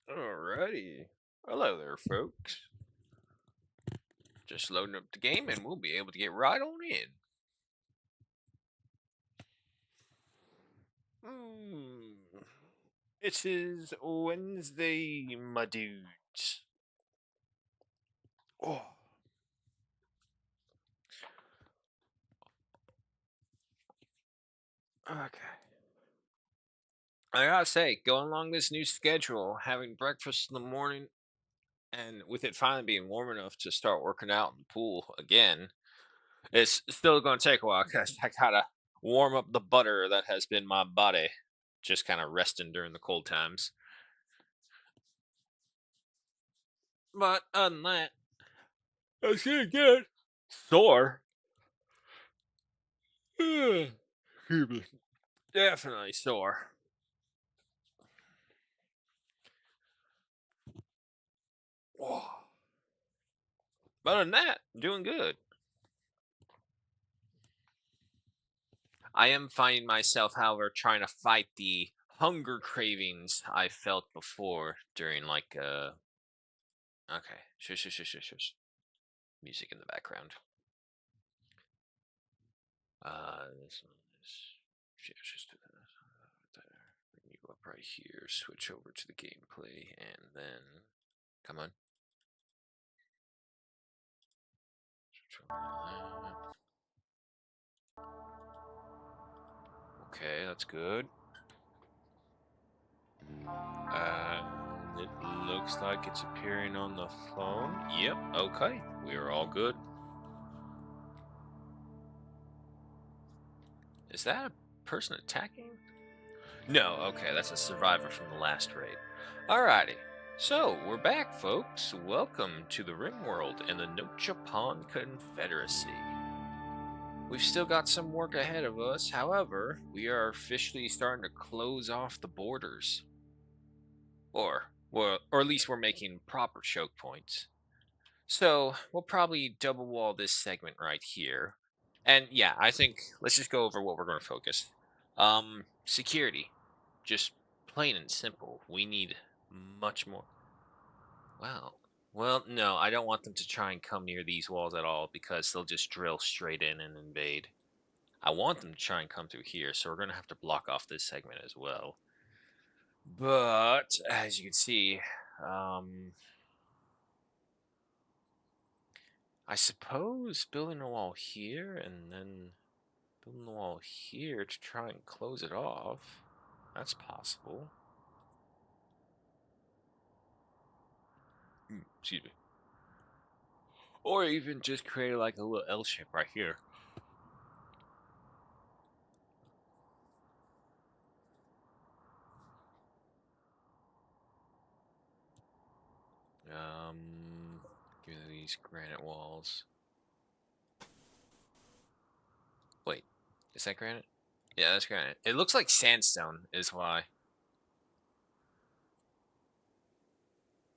Alrighty. Hello there, folks. Just loading up the game and we'll be able to get right on in. Hmm. It is Wednesday, my dudes. Oh, okay. I gotta say, going along this new schedule, having breakfast in the morning, and with it finally being warm enough to start working out in the pool again, it's still gonna take a while because I gotta warm up the butter that has been my body, just kind of resting during the cold times. But other than that, I gonna get sore. Excuse me. Definitely sore. Whoa. But other than that, doing good. I am finding myself, however, trying to fight the hunger cravings I felt before during okay. Shush shush shush shush shush. Music in the background. This one is yeah, just do that there. Bring you up right here. Switch over to the gameplay, and then come on. Switch over to that. Okay, that's good. It looks like it's appearing on the phone. Yep, okay. We are all good. Is that a person attacking? No, okay, that's a survivor from the last raid. Alrighty. So, we're back, folks. Welcome to the Rimworld and the Nocha Confederacy. We've still got some work ahead of us, however, we are officially starting to close off the borders. Or at least we're making proper choke points. So we'll probably double wall this segment right here. And yeah, I think let's just go over what we're going to focus. Security. Just plain and simple. We need much more. Wow. Well, no, I don't want them to try and come near these walls at all because they'll just drill straight in and invade. I want them to try and come through here, so we're going to have to block off this segment as well. But as you can see, um, I suppose building a wall here and then building the wall here to try and close it off. That's possible. Excuse me. Or even just create like a little L shape right here. Give me these granite walls. Wait, is that granite? Yeah, that's granite. It looks like sandstone is why.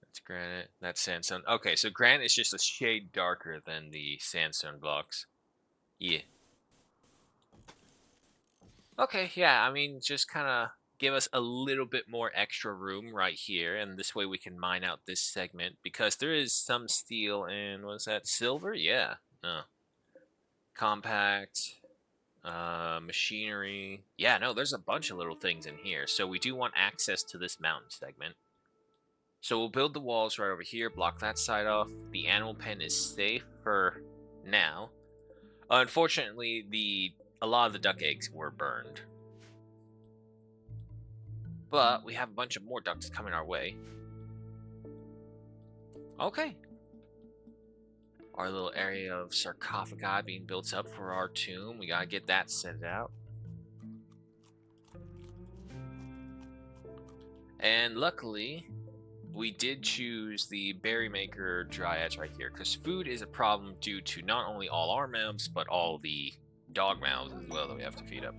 That's granite. That's sandstone. Okay, so granite is just a shade darker than the sandstone blocks. Yeah. Okay, yeah, I mean, just kind of give us a little bit more extra room right here, and this way we can mine out this segment, because there is some steel and, was that silver? Yeah. No. Compact, machinery. Yeah, no, there's a bunch of little things in here, so we do want access to this mountain segment. So we'll build the walls right over here, block that side off. The animal pen is safe for now. Unfortunately, a lot of the duck eggs were burned. But we have a bunch of more ducks coming our way. Okay. Our little area of sarcophagi being built up for our tomb. We gotta get that set out. And luckily, we did choose the berry maker dryads right here, because food is a problem due to not only all our mouths, but all the dog mouths as well that we have to feed up.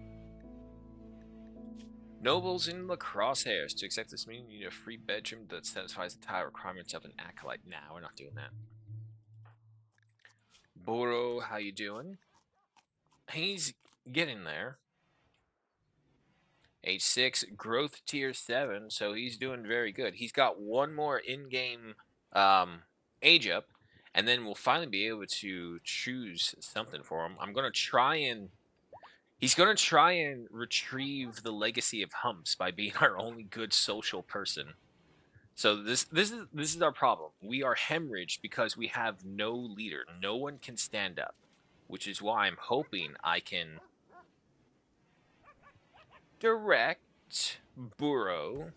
Nobles in the crosshairs. To accept this meeting, you need a free bedroom that satisfies the title requirements of an acolyte. Nah, we're not doing that. Boro, how you doing? He's getting there. Age 6, growth tier 7, so he's doing very good. He's got one more in-game age up, and then we'll finally be able to choose something for him. I'm gonna try and he's gonna try and retrieve the legacy of Humps by being our only good social person. So this is our problem. We are hemorrhaged because we have no leader. No one can stand up, which is why I'm hoping I can direct Burrow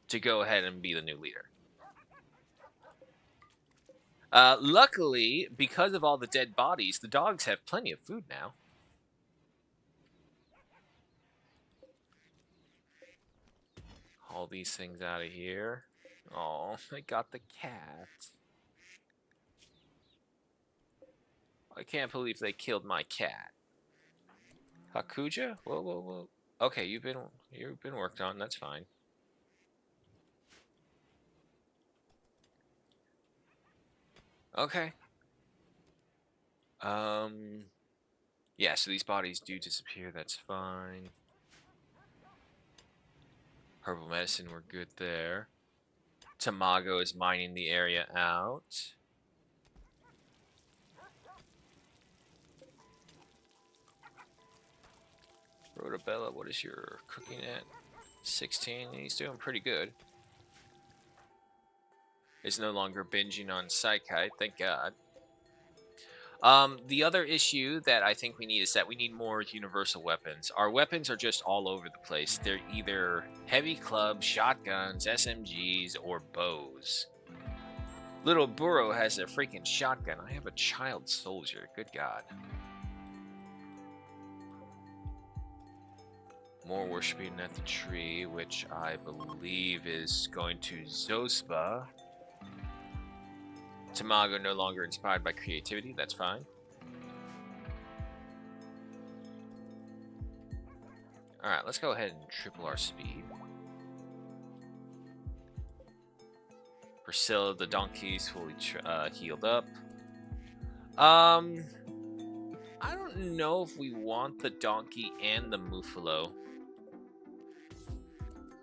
to go ahead and be the new leader. Luckily, because of all the dead bodies, the dogs have plenty of food now. Haul these things out of here. Oh, I got the cat. I can't believe they killed my cat. Hakuja? Whoa, whoa, whoa. Okay, you've been worked on. That's fine. Okay. Yeah, so these bodies do disappear. That's fine. Herbal medicine, we're good there. Tamago is mining the area out. Rhodabella, what is your cooking at? 16. He's doing pretty good. Is no longer binging on Psychite, thank God. The other issue that I think we need is that we need more universal weapons. Our weapons are just all over the place. They're either heavy clubs, shotguns, SMGs, or bows. Little Burrow has a freaking shotgun. I have a child soldier. Good God. More worshipping at the tree, which I believe is going to Zospa. Tamago no longer inspired by creativity. That's fine. Alright, let's go ahead and triple our speed. Priscilla, the donkey's fully healed up. I don't know if we want the donkey and the Muffalo.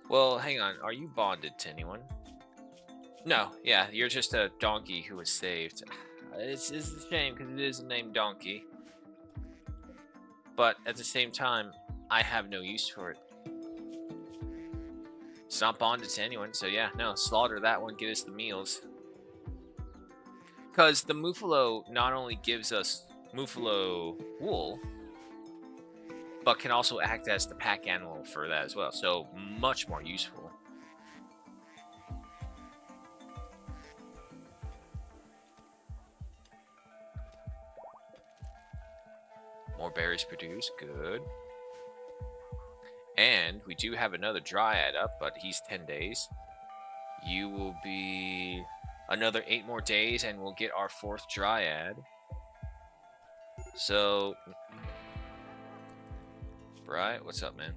Well, hang on. Are you bonded to anyone? No, yeah, you're just a donkey who was saved. It's a shame because it is named Donkey. But at the same time, I have no use for it. It's not bonded to anyone, so yeah, no, slaughter that one, get us the meals. Because the Muffalo not only gives us Muffalo wool, but can also act as the pack animal for that as well, so much more useful. More berries produced, good. And we do have another Dryad up, but he's 10 days. You will be another 8 more days, and we'll get our 4th Dryad. So, Bright, what's up, man?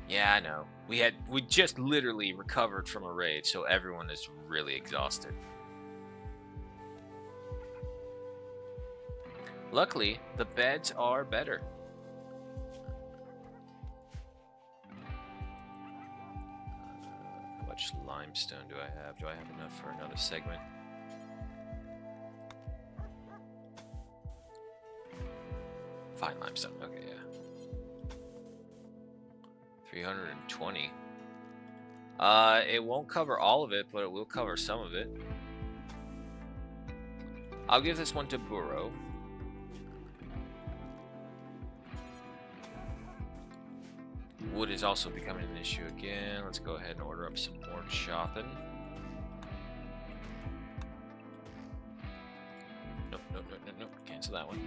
Yeah, I know. We just literally recovered from a raid, so everyone is really exhausted. Luckily, the beds are better. How much limestone do I have? Do I have enough for another segment? Fine limestone. Okay, yeah. 320. It won't cover all of it, but it will cover some of it. I'll give this one to Burrow. Wood is also becoming an issue again. Let's go ahead and order up some more chopping. Nope, nope, nope, nope, nope. Cancel that one.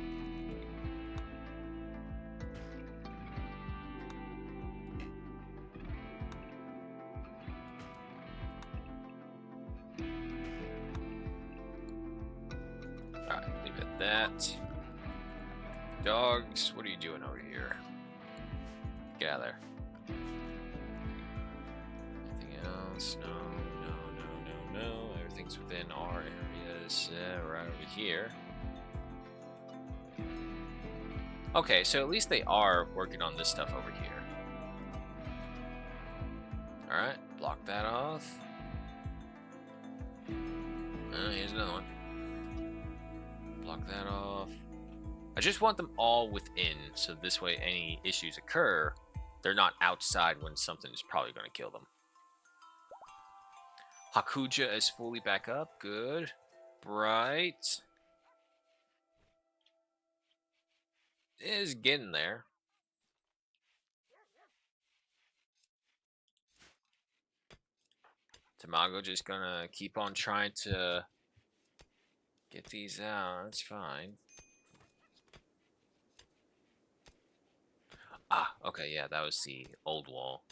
Alright, leave it at that. Dogs, what are you doing over here? Get out of there. Anything else? No, no, no, no, no. Everything's within our areas right over here. Okay, so at least they are working on this stuff over Alright, block that off. Here's another one. Block that off. I just want them all within, so this way any issues occur, they're not outside when something is probably going to kill them. Hakuja is fully back up. Good. Bright is getting there. Tamago just gonna keep on trying to get these out. That's fine. Ah, okay, yeah, that was the old wall.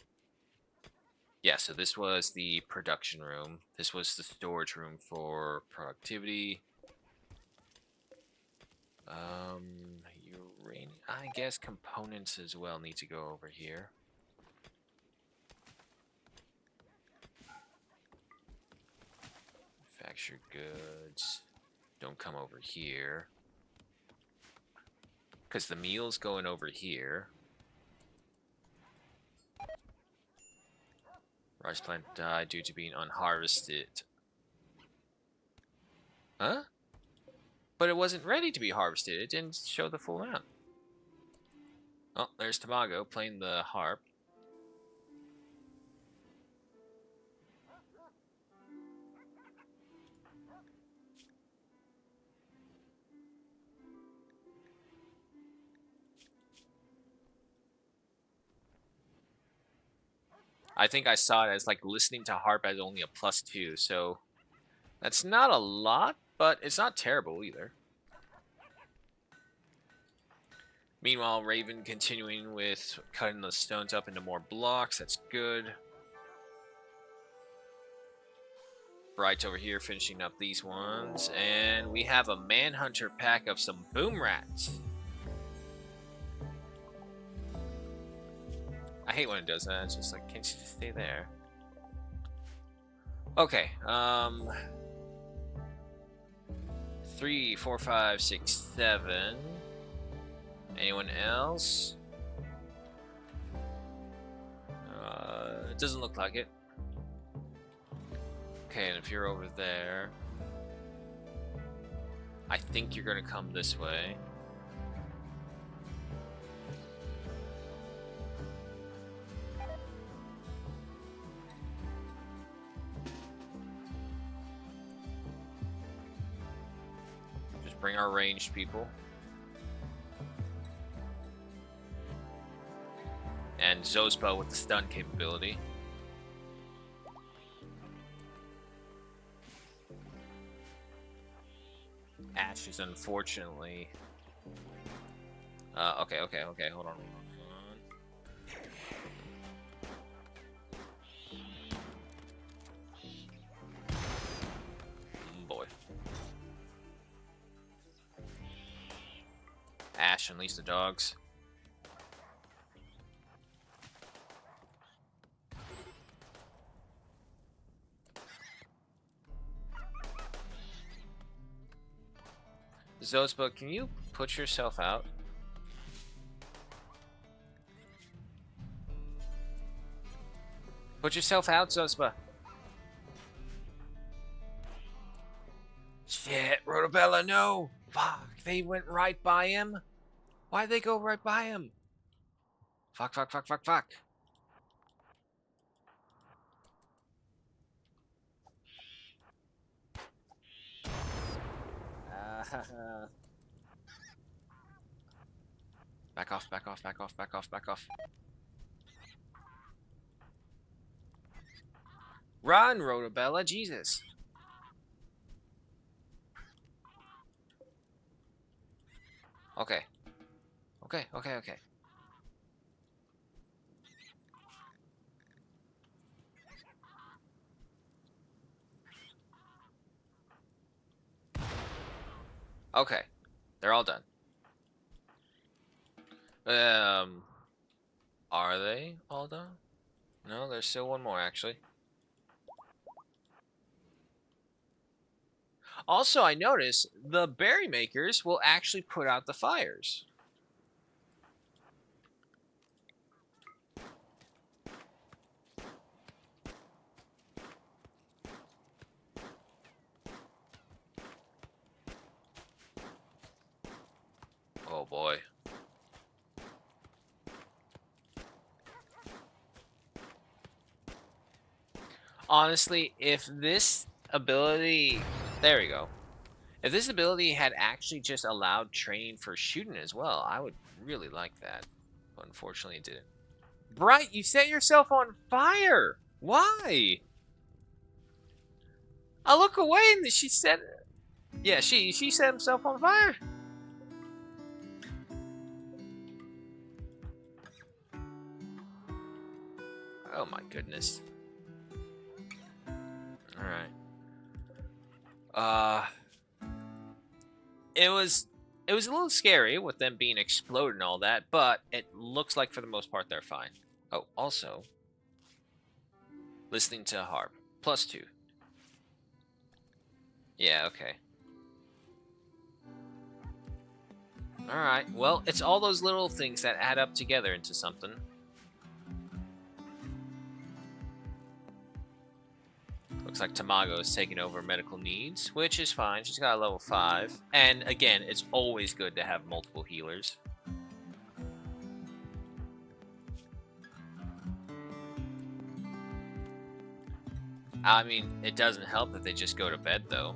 Yeah, so this was the production room. This was the storage room for productivity. Uranium. I guess components as well need to go over here. Manufactured goods. Don't come over here. Because the meal's going over here. Rice plant died due to being unharvested. Huh? But it wasn't ready to be harvested. It didn't show the full amount. Oh, there's Tamago playing the harp. I think I saw it as like listening to harp as only a +2, so that's not a lot, but it's not terrible either. Meanwhile, Raven continuing with cutting the stones up into more blocks. That's good. Bright's over here finishing up these ones. And we have a Manhunter pack of some boom rats. I hate when it does that. It's just like, can't you just stay there? Okay. 3, 4, 5, 6, 7. Anyone else? It doesn't look like it. Okay, and if you're over there, I think you're gonna come this way. Just bring our ranged people. And Zospa with the stun capability. Ash is unfortunately... okay, hold on. Boy. Ash, unleash the dogs. Zospa, can you put yourself out? Put yourself out, Zospa. Shit, Rotobella, no! Fuck, they went right by him? Why'd they go right by him? Fuck. Back off. Run, Rotobella, Jesus. Okay. Okay. They're all done. Are they all done? No, there's still one more, actually. Also, I noticed the berry makers will actually put out the fires. Oh boy. Honestly, if this ability... There we go. If this ability had actually just allowed training for shooting as well, I would really like that. But unfortunately, it didn't. Bright, you set yourself on fire! Why? I look away and she said... Yeah, she set himself on fire. Oh my goodness. Alright. Uh... It was a little scary with them being exploded and all that, but it looks like for the most part they're fine. Oh, also, listening to a harp. +2. Yeah, okay. Alright, well, it's all those little things that add up together into something. Looks like Tamago's taking over medical needs, which is fine. She's got a level 5. And again, it's always good to have multiple healers. I mean, it doesn't help that they just go to bed, though.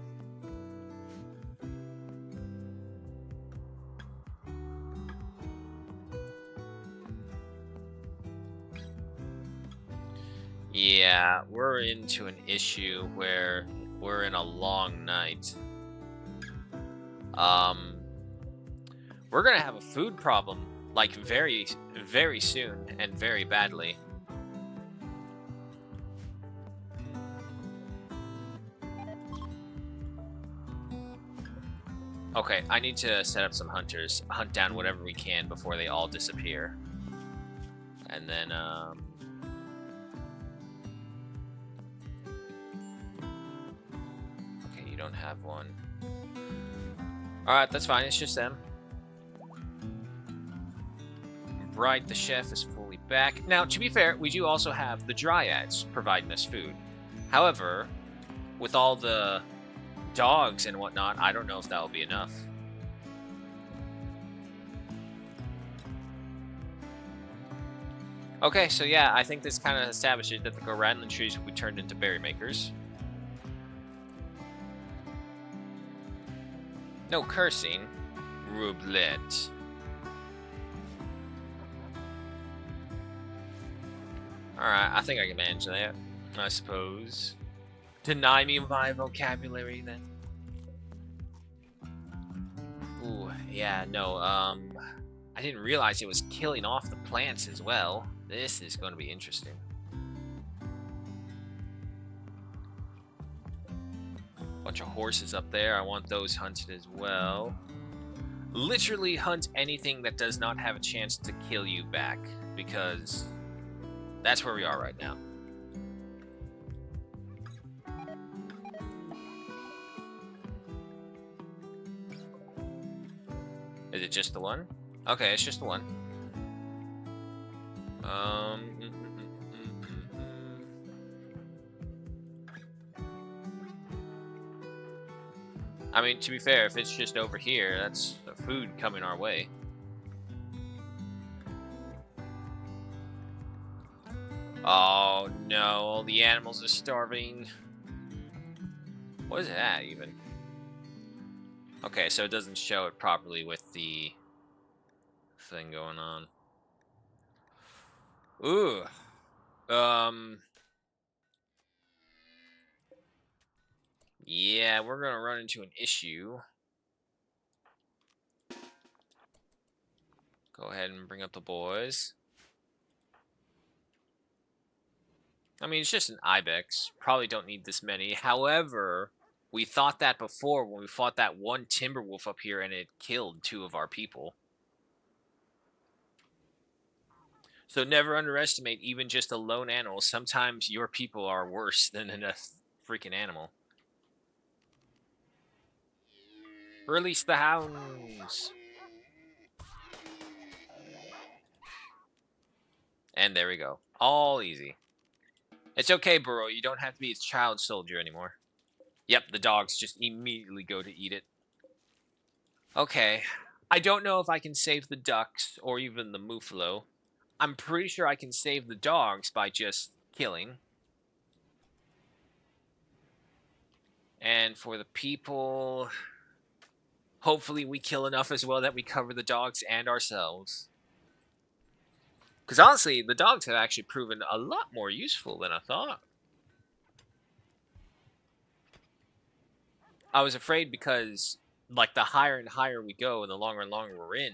Yeah, we're into an issue where we're in a long night. We're gonna have a food problem, like, very, very soon and very badly. Okay, I need to set up some hunters, hunt down whatever we can before they all disappear. And then, okay, you don't have one. Alright, that's fine, it's just them. Bright, the chef, is fully back. Now, to be fair, we do also have the dryads providing us food. However, with all the dogs and whatnot, I don't know if that will be enough. Okay, so yeah, I think this kind of establishes that the Goranlan trees will be turned into berry makers. No cursing. Roulette. Alright, I think I can manage that, I suppose. Deny me my vocabulary, then. Ooh, yeah, no, I didn't realize it was killing off the plants as well. This is going to be interesting. Bunch of horses up there. I want those hunted as well. Literally hunt anything that does not have a chance to kill you back, because that's where we are right now. Is it just the one? Okay, it's just the one. I mean, to be fair, if it's just over here, that's the food coming our way. Oh no, all the animals are starving. What is that even? Okay, so it doesn't show it properly with the thing going on. Ooh. Yeah, we're gonna run into an issue. Go ahead and bring up the boys. I mean, it's just an ibex. Probably don't need this many. However, we thought that before when we fought that one timber wolf up here and it killed 2 of our people. So never underestimate even just a lone animal. Sometimes your people are worse than a freaking animal. Release the hounds. And there we go. All easy. It's okay, Burrow. You don't have to be a child soldier anymore. Yep, the dogs just immediately go to eat it. Okay. I don't know if I can save the ducks or even the muffalo. I'm pretty sure I can save the dogs by just killing. And for the people, hopefully we kill enough as well that we cover the dogs and ourselves. Because honestly, the dogs have actually proven a lot more useful than I thought. I was afraid because, like, the higher and higher we go and the longer and longer we're in,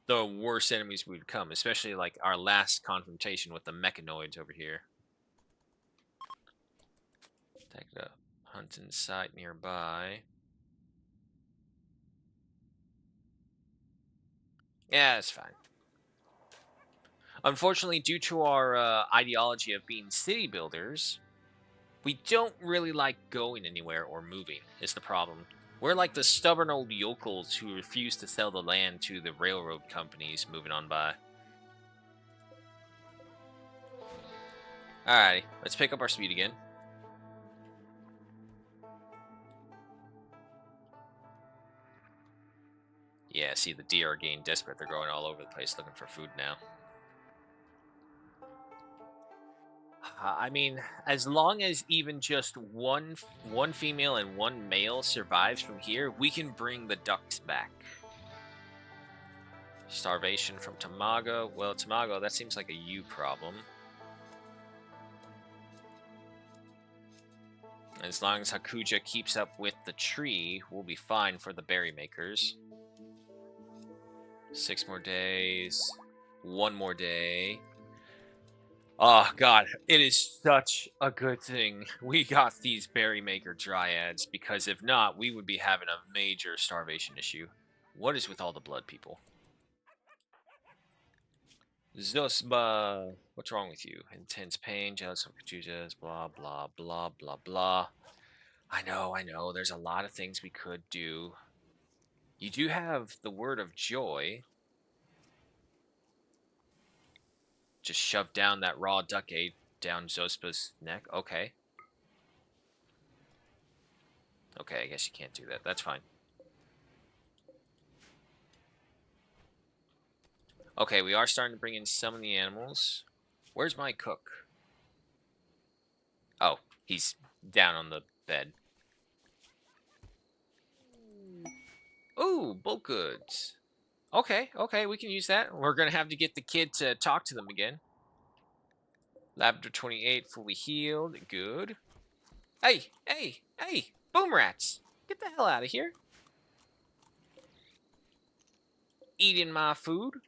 the worse enemies we become, especially, like, our last confrontation with the mechanoids over here. Take a hunting site nearby. Yeah, it's fine. Unfortunately, due to our ideology of being city builders, we don't really like going anywhere or moving, is the problem. We're like the stubborn old yokels who refuse to sell the land to the railroad companies moving on by. Alrighty, let's pick up our speed again. Yeah, see, the deer are getting desperate. They're going all over the place looking for food now. I mean, as long as even just one female and one male survives from here, we can bring the ducks back. Starvation from Tamago. Well, Tamago, that seems like a you problem. As long as Hakuja keeps up with the tree, we'll be fine for the berry makers. 6 more days. 1 more day. Oh, God. It is such a good thing we got these berry maker dryads, because if not, we would be having a major starvation issue. What is with all the blood people? Zosba, what's wrong with you? Intense pain, jealous of Kachujas, blah, blah, blah, blah, blah. I know. There's a lot of things we could do. You do have the word of joy. Just shove down that raw duck egg down Zospa's neck. Okay. Okay, I guess you can't do that. That's fine. Okay, we are starting to bring in some of the animals. Where's my cook? Oh, he's down on the bed. Ooh, bulk goods. Okay, we can use that. We're gonna have to get the kid to talk to them again. Labrador 28 fully healed. Good. Hey! Boom rats! Get the hell out of here! Eating my food.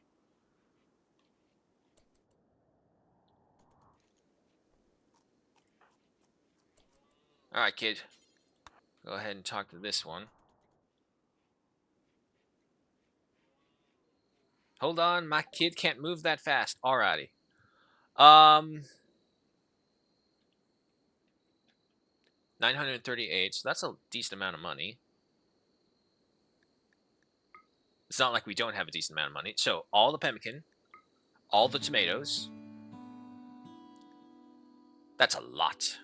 All right, kid. Go ahead and talk to this one. Hold on, my kid can't move that fast. Alrighty. 938. So that's a decent amount of money. It's not like we don't have a decent amount of money. So all the pemmican, all the tomatoes. That's a lot.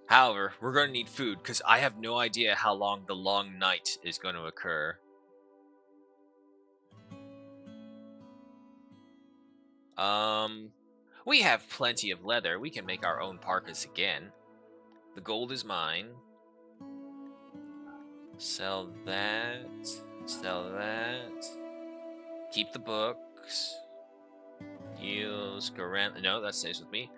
However, we're going to need food because I have no idea how long the long night is going to occur. Um, we have plenty of leather. We can make our own parkas again. The gold is mine. Sell that. Sell that. Keep the books. Use Garant. No, that stays with me.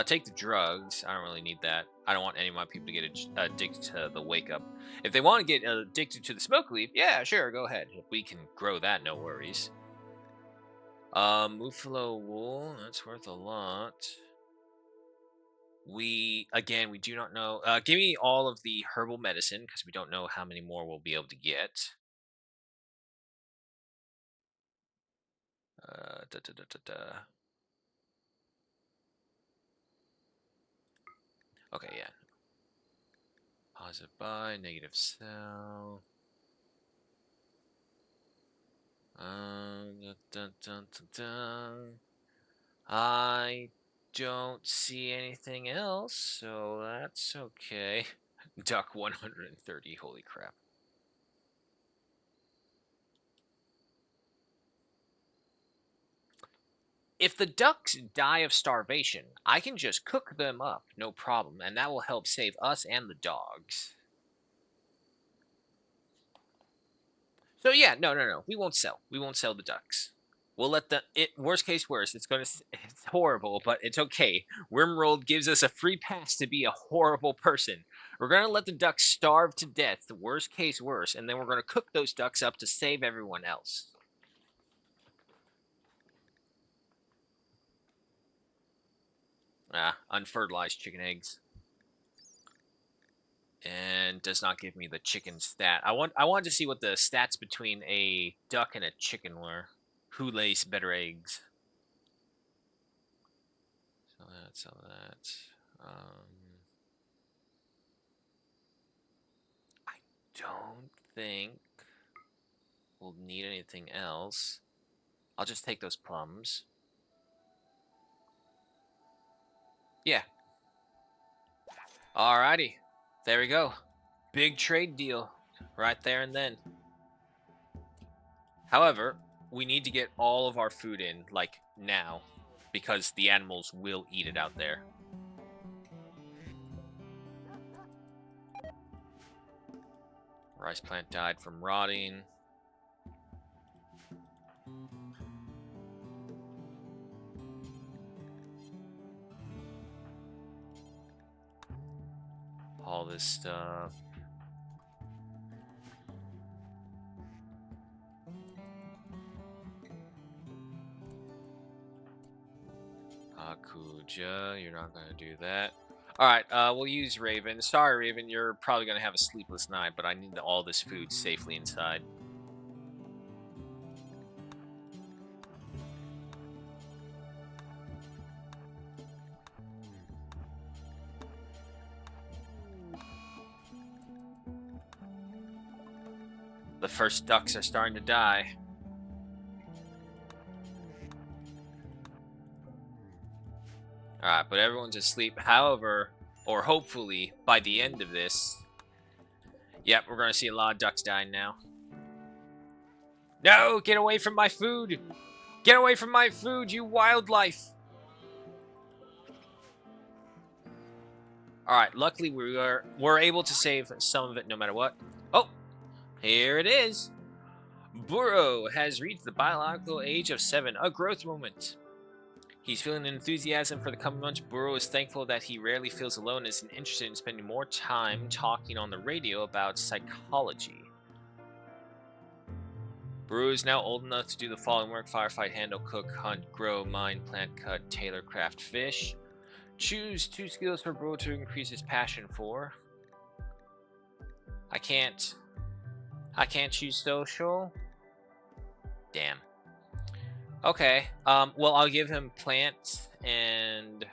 Take the drugs. I don't really need that. I don't want any of my people to get addicted to the wake up. If they want to get addicted to the smoke leaf, yeah, sure, go ahead. If we can grow that, no worries. Muffalo wool. That's worth a lot. We do not know. Give me all of the herbal medicine because we don't know how many more we'll be able to get. Da, da, da, da, da. Okay, yeah. Positive buy, negative sell. Dun, dun, dun, dun, dun. I don't see anything else, so that's okay. Duck 130, holy crap. If the ducks die of starvation, I can just cook them up, no problem, and that will help save us and the dogs. So yeah, no. We won't sell. We won't sell the ducks. We'll let the worst case worst. It's horrible, but it's okay. Rimworld gives us a free pass to be a horrible person. We're gonna let the ducks starve to death, the worst case worst, and then we're gonna cook those ducks up to save everyone else. Unfertilized chicken eggs. And does not give me the chicken stat. I wanted to see what the stats between a duck and a chicken were. Who lays better eggs? So that. I don't think we'll need anything else. I'll just take those plums. Yeah. Alrighty. There we go. Big trade deal. Right there and then. However, we need to get all of our food in, like, now. Because the animals will eat it out there. Rice plant died from rotting. All this stuff. Akuja, you're not going to do that. Alright, we'll use Raven. Sorry, Raven, you're probably going to have a sleepless night, but I need all this food safely inside. The first ducks are starting to die. Alright, but everyone's asleep. However, or hopefully, by the end of this... Yep, we're going to see a lot of ducks dying now. No! Get away from my food! Get away from my food, you wildlife! Alright, luckily we're able to save some of it no matter what. Oh! Here it is! Burrow has reached the biological age of 7, a growth moment. He's feeling enthusiasm for the coming months. Burrow is thankful that he rarely feels alone and is interested in spending more time talking on the radio about psychology. Burrow is now old enough to do the following work: firefight, handle, cook, hunt, grow, mine, plant, cut, tailor, craft, fish. Choose 2 skills for Burrow to increase his passion for. I can't choose social. Damn. Okay. Well, I'll give him plant and...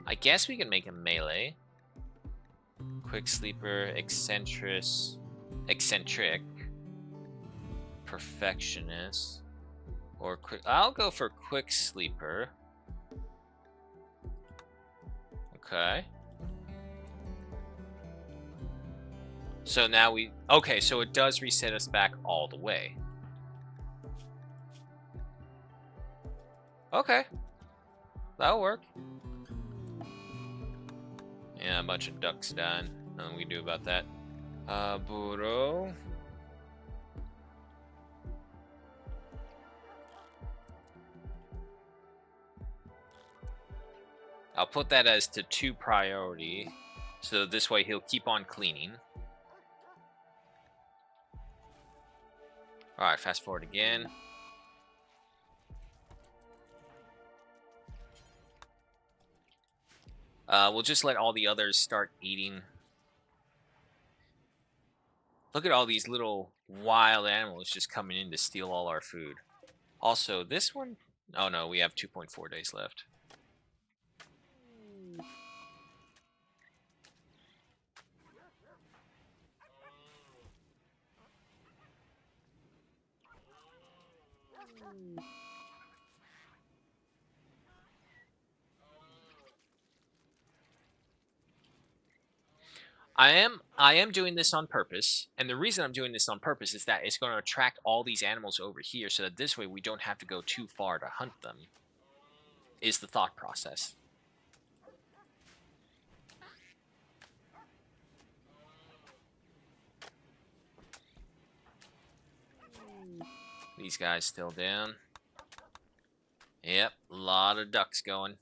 I guess we can make him melee. Quick sleeper, eccentric, perfectionist, or quick. I'll go for quick sleeper. Okay. So now we... Okay, so it does reset us back all the way. Okay. That'll work. Yeah, a bunch of ducks dying. Nothing we can do about that. Burrow. I'll put that as to 2 priority. So this way he'll keep on cleaning. Alright, fast forward again. We'll just let all the others start eating. Look at all these little wild animals just coming in to steal all our food. Also, this one... Oh no, we have 2.4 days left. I am doing this on purpose, and the reason I'm doing this on purpose is that it's going to attract all these animals over here, so that this way we don't have to go too far to hunt them. Is the thought process. These guys still down. Yep, a lot of ducks going.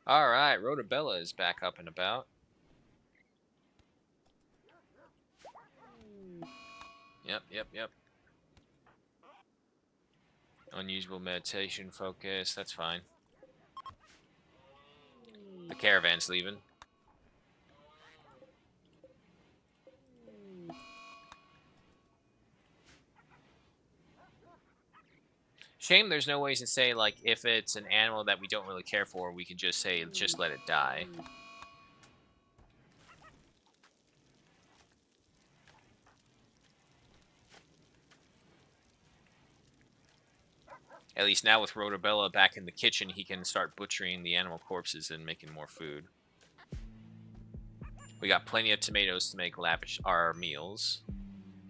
All right, Rhodabella is back up and about. Yep. Unusual meditation focus, that's fine. The caravan's leaving. Shame there's no ways to say, like, if it's an animal that we don't really care for, we can just say, just let it die. At least now with Rhodabella back in the kitchen, he can start butchering the animal corpses and making more food. We got plenty of tomatoes to make lavish our meals.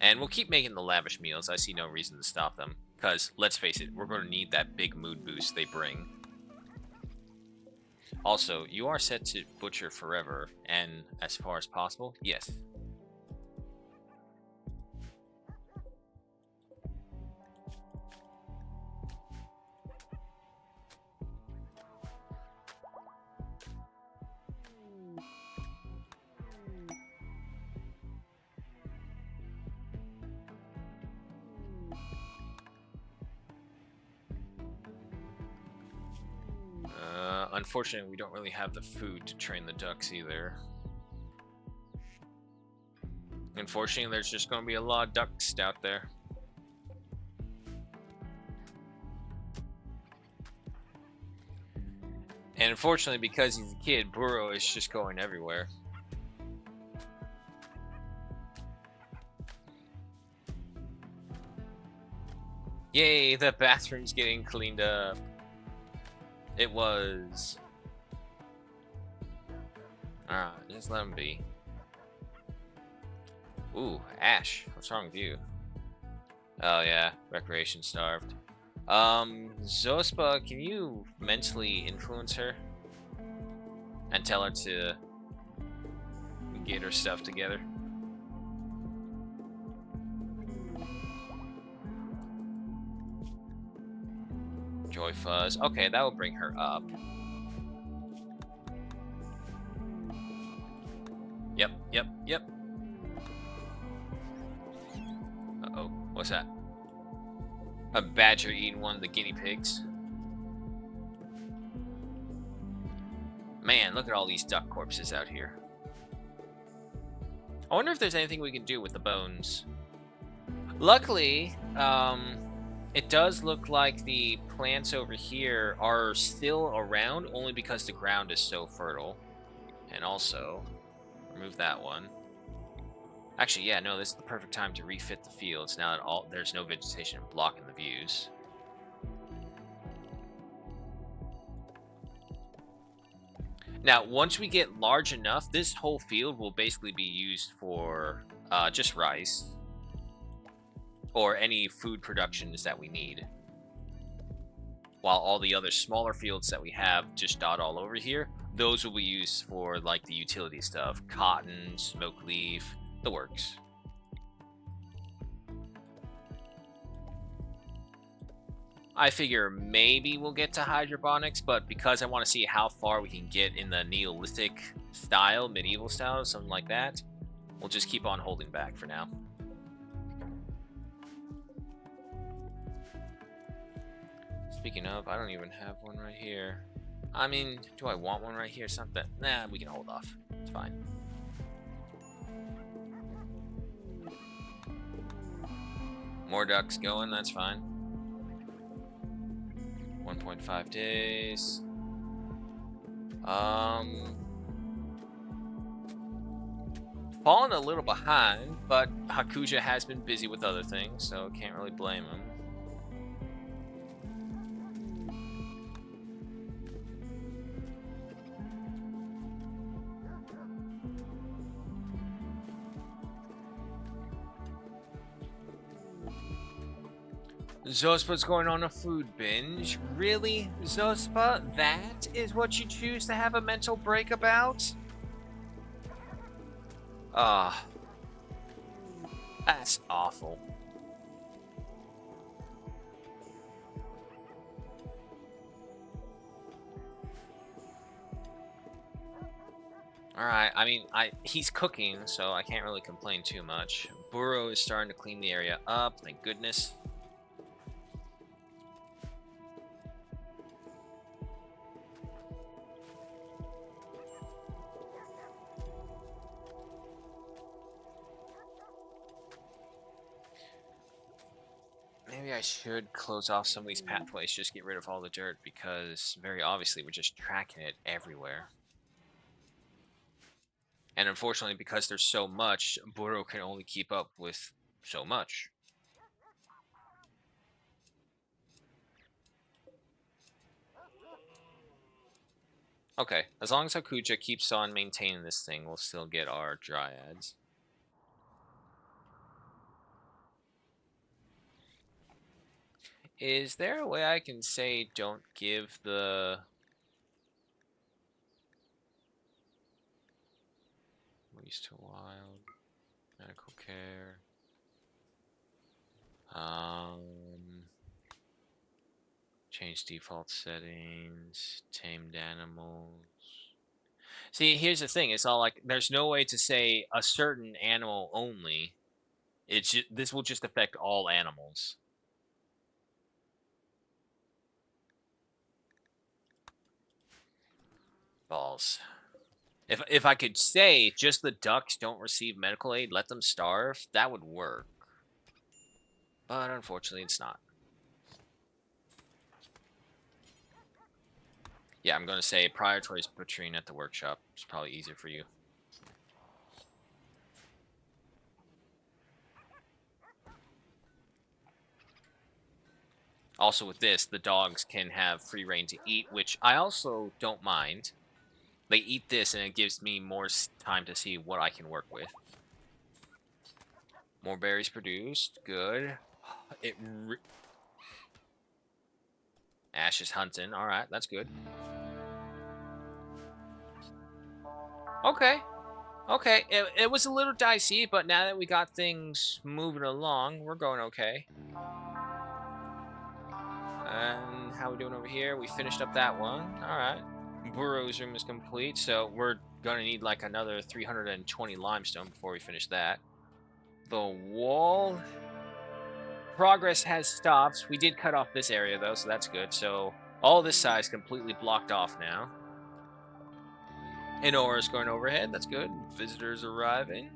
And we'll keep making the lavish meals. I see no reason to stop them. Because, let's face it, we're going to need that big mood boost they bring. Also, you are set to butcher forever. And as far as possible, yes. Unfortunately, we don't really have the food to train the ducks either. Unfortunately, there's just going to be a lot of ducks out there. And unfortunately, because he's a kid, Burrow is just going everywhere. Yay, the bathroom's getting cleaned up. It was. Alright, just let him be. Ooh, Ash, what's wrong with you? Oh yeah, recreation starved. Zospa, can you mentally influence her? And tell her to get her stuff together? Joy Fuzz. Okay, that will bring her up. Yep. Uh-oh, what's that? A badger eating one of the guinea pigs. Man, look at all these duck corpses out here. I wonder if there's anything we can do with the bones. Luckily, it does look like the plants over here are still around only because the ground is so fertile. And also, remove that one. Actually, yeah, no, this is the perfect time to refit the fields now that there's no vegetation blocking the views. Now, once we get large enough, this whole field will basically be used for just rice. Or any food productions that we need. While all the other smaller fields that we have just dot all over here, those will be used for like the utility stuff. Cotton, smoke leaf, the works. I figure maybe we'll get to hydroponics, but because I want to see how far we can get in the Neolithic style, medieval style, something like that, we'll just keep on holding back for now. Speaking of, I don't even have one right here. I mean, do I want one right here? Something? Nah, we can hold off. It's fine. More ducks going, that's fine. 1.5 days. Fallen a little behind, but Hakuja has been busy with other things, so can't really blame him. Zospa's going on a food binge. Really, Zospa? That is what you choose to have a mental break about? Ah, that's awful. Alright, I mean, he's cooking, so I can't really complain too much. Burrow is starting to clean the area up, thank goodness. Maybe I should close off some of these pathways, just get rid of all the dirt, because very obviously we're just tracking it everywhere. And unfortunately, because there's so much, Burrow can only keep up with so much. Okay, as long as Hakuja keeps on maintaining this thing, we'll still get our dryads. Is there a way I can say don't give the least to wild medical care? Change default settings, tamed animals. See, here's the thing. It's all like there's no way to say a certain animal only. This will just affect all animals. Balls. If I could say just the ducks don't receive medical aid, let them starve, that would work. But unfortunately, it's not. Yeah, I'm going to say prior to his butchering at the workshop. It's probably easier for you. Also with this, the dogs can have free reign to eat, which I also don't mind. They eat this and it gives me more time to see what I can work with. More berries produced. Good. Ash is hunting. Alright, that's good. Okay. Okay, it was a little dicey, but now that we got things moving along, we're going okay. And how we doing over here? We finished up that one. Alright. Burrow's room is complete, so we're gonna need like another 320 limestone before we finish that. The wall progress has stopped. We did cut off this area though, so that's good. So all this side is completely blocked off now. An aura's going overhead. That's good. Visitors arriving.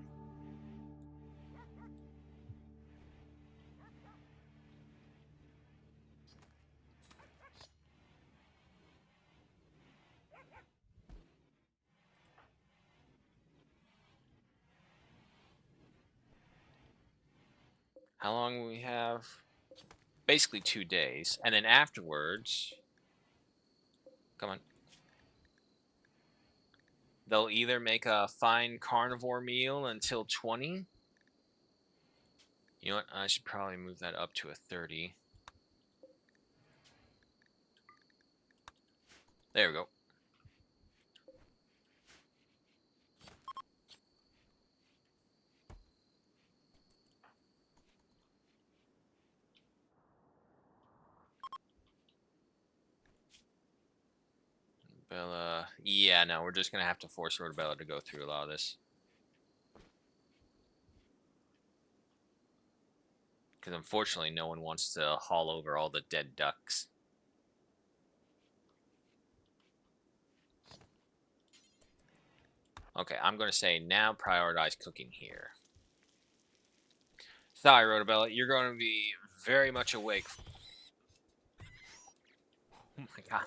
How long will we have? Basically 2 days. And then afterwards, come on. They'll either make a fine carnivore meal until 20. You know what? I should probably move that up to a 30. There we go. Bella. Yeah, no, we're just going to have to force Rotobella to go through a lot of this. Because unfortunately, no one wants to haul over all the dead ducks. Okay, I'm going to say now prioritize cooking here. Sorry, Rotobella, you're going to be very much awake. Oh my god.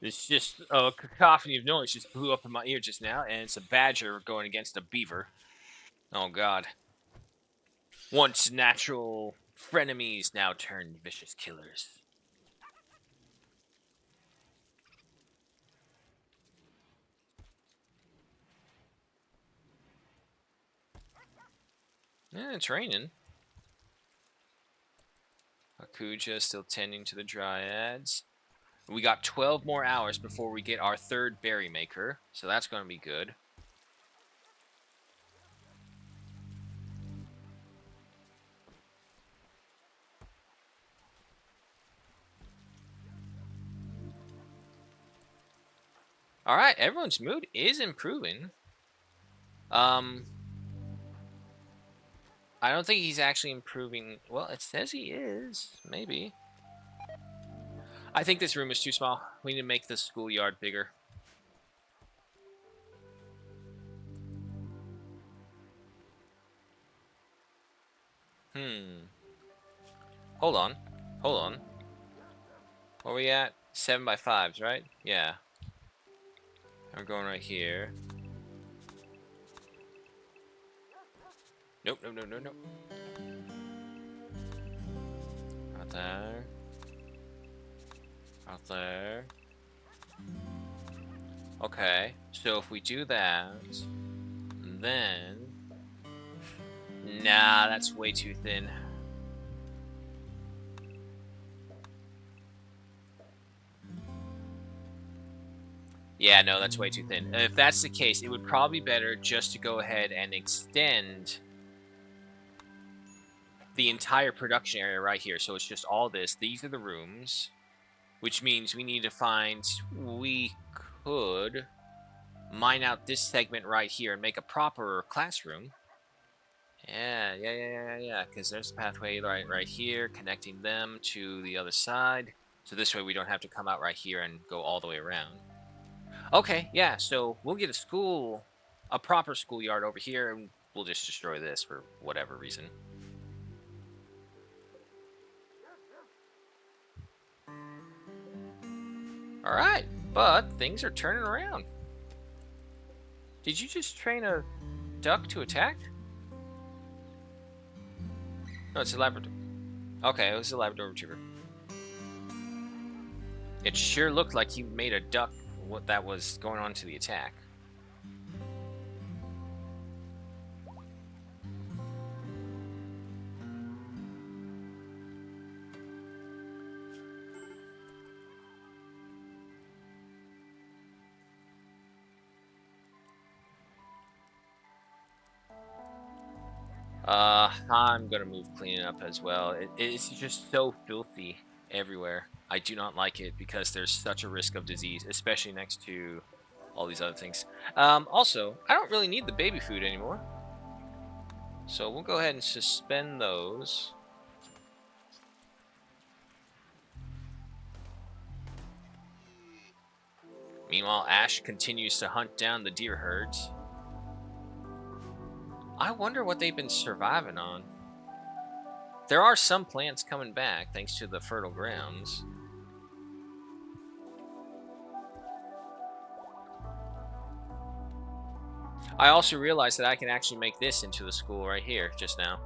It's just a cacophony of noise just blew up in my ear just now, and it's a badger going against a beaver. Oh god. Once natural frenemies now turned vicious killers. Yeah, it's raining. Akuja still tending to the dryads. We got 12 more hours before we get our third berry maker, so that's going to be good. All right, everyone's mood is improving. I don't think he's actually improving. Well, it says he is. Maybe. I think this room is too small. We need to make the schoolyard bigger. Hold on. Hold on. Where are we at? 7 by 5s, right? Yeah. I'm going right here. Nope, nope, nope, nope, nope. Out there. Out there. Okay, so if we do that, then... Nah, that's way too thin. Yeah, no, that's way too thin. If that's the case, it would probably be better just to go ahead and extend the entire production area right here. So it's just all this. These are the rooms, which means we need to find... We could mine out this segment right here and make a proper classroom. Yeah. Because there's a pathway right here, connecting them to the other side. So this way we don't have to come out right here and go all the way around. Okay, yeah, so we'll get a proper schoolyard over here, and we'll just destroy this for whatever reason. Alright, but things are turning around. Did you just train a duck to attack? No, it's a Labrador. Okay, it was a Labrador Retriever. It sure looked like you made a duck what that was going on to the attack. I'm gonna move cleaning up as well. It's just so filthy everywhere. I do not like it because there's such a risk of disease, especially next to all these other things. Also, I don't really need the baby food anymore. So we'll go ahead and suspend those. Meanwhile, Ash continues to hunt down the deer herds. I wonder what they've been surviving on. There are some plants coming back thanks to the fertile grounds. I also realized that I can actually make this into the school right here just now.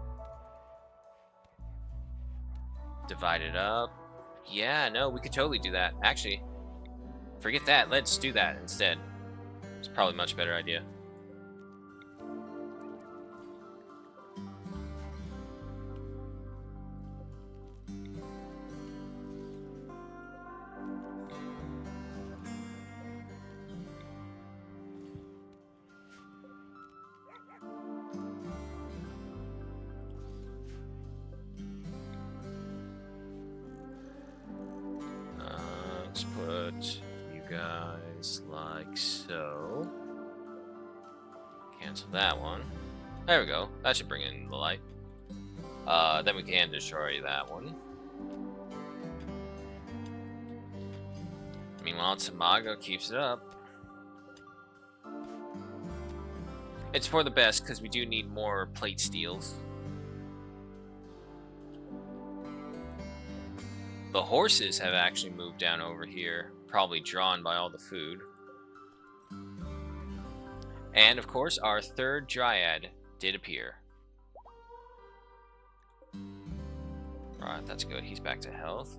Divide it up. Yeah, no, we could totally do that. Actually, forget that. Let's do that instead. It's probably a much better idea. Let's put you guys like so. Cancel that one. There we go. That should bring in the light. Then we can destroy that one. Meanwhile, Tamago keeps it up. It's for the best because we do need more plate steels. The horses have actually moved down over here, probably drawn by all the food. And of course, our third dryad did appear. Alright, that's good. He's back to health.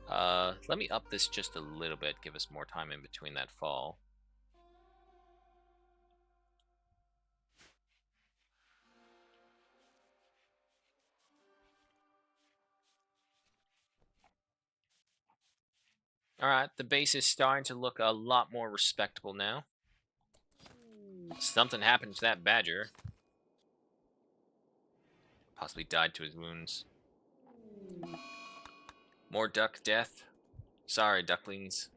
Let me up this just a little bit, give us more time in between that fall. Alright, the base is starting to look a lot more respectable now. Something happened to that badger. Possibly died to his wounds. More duck death. Sorry, ducklings.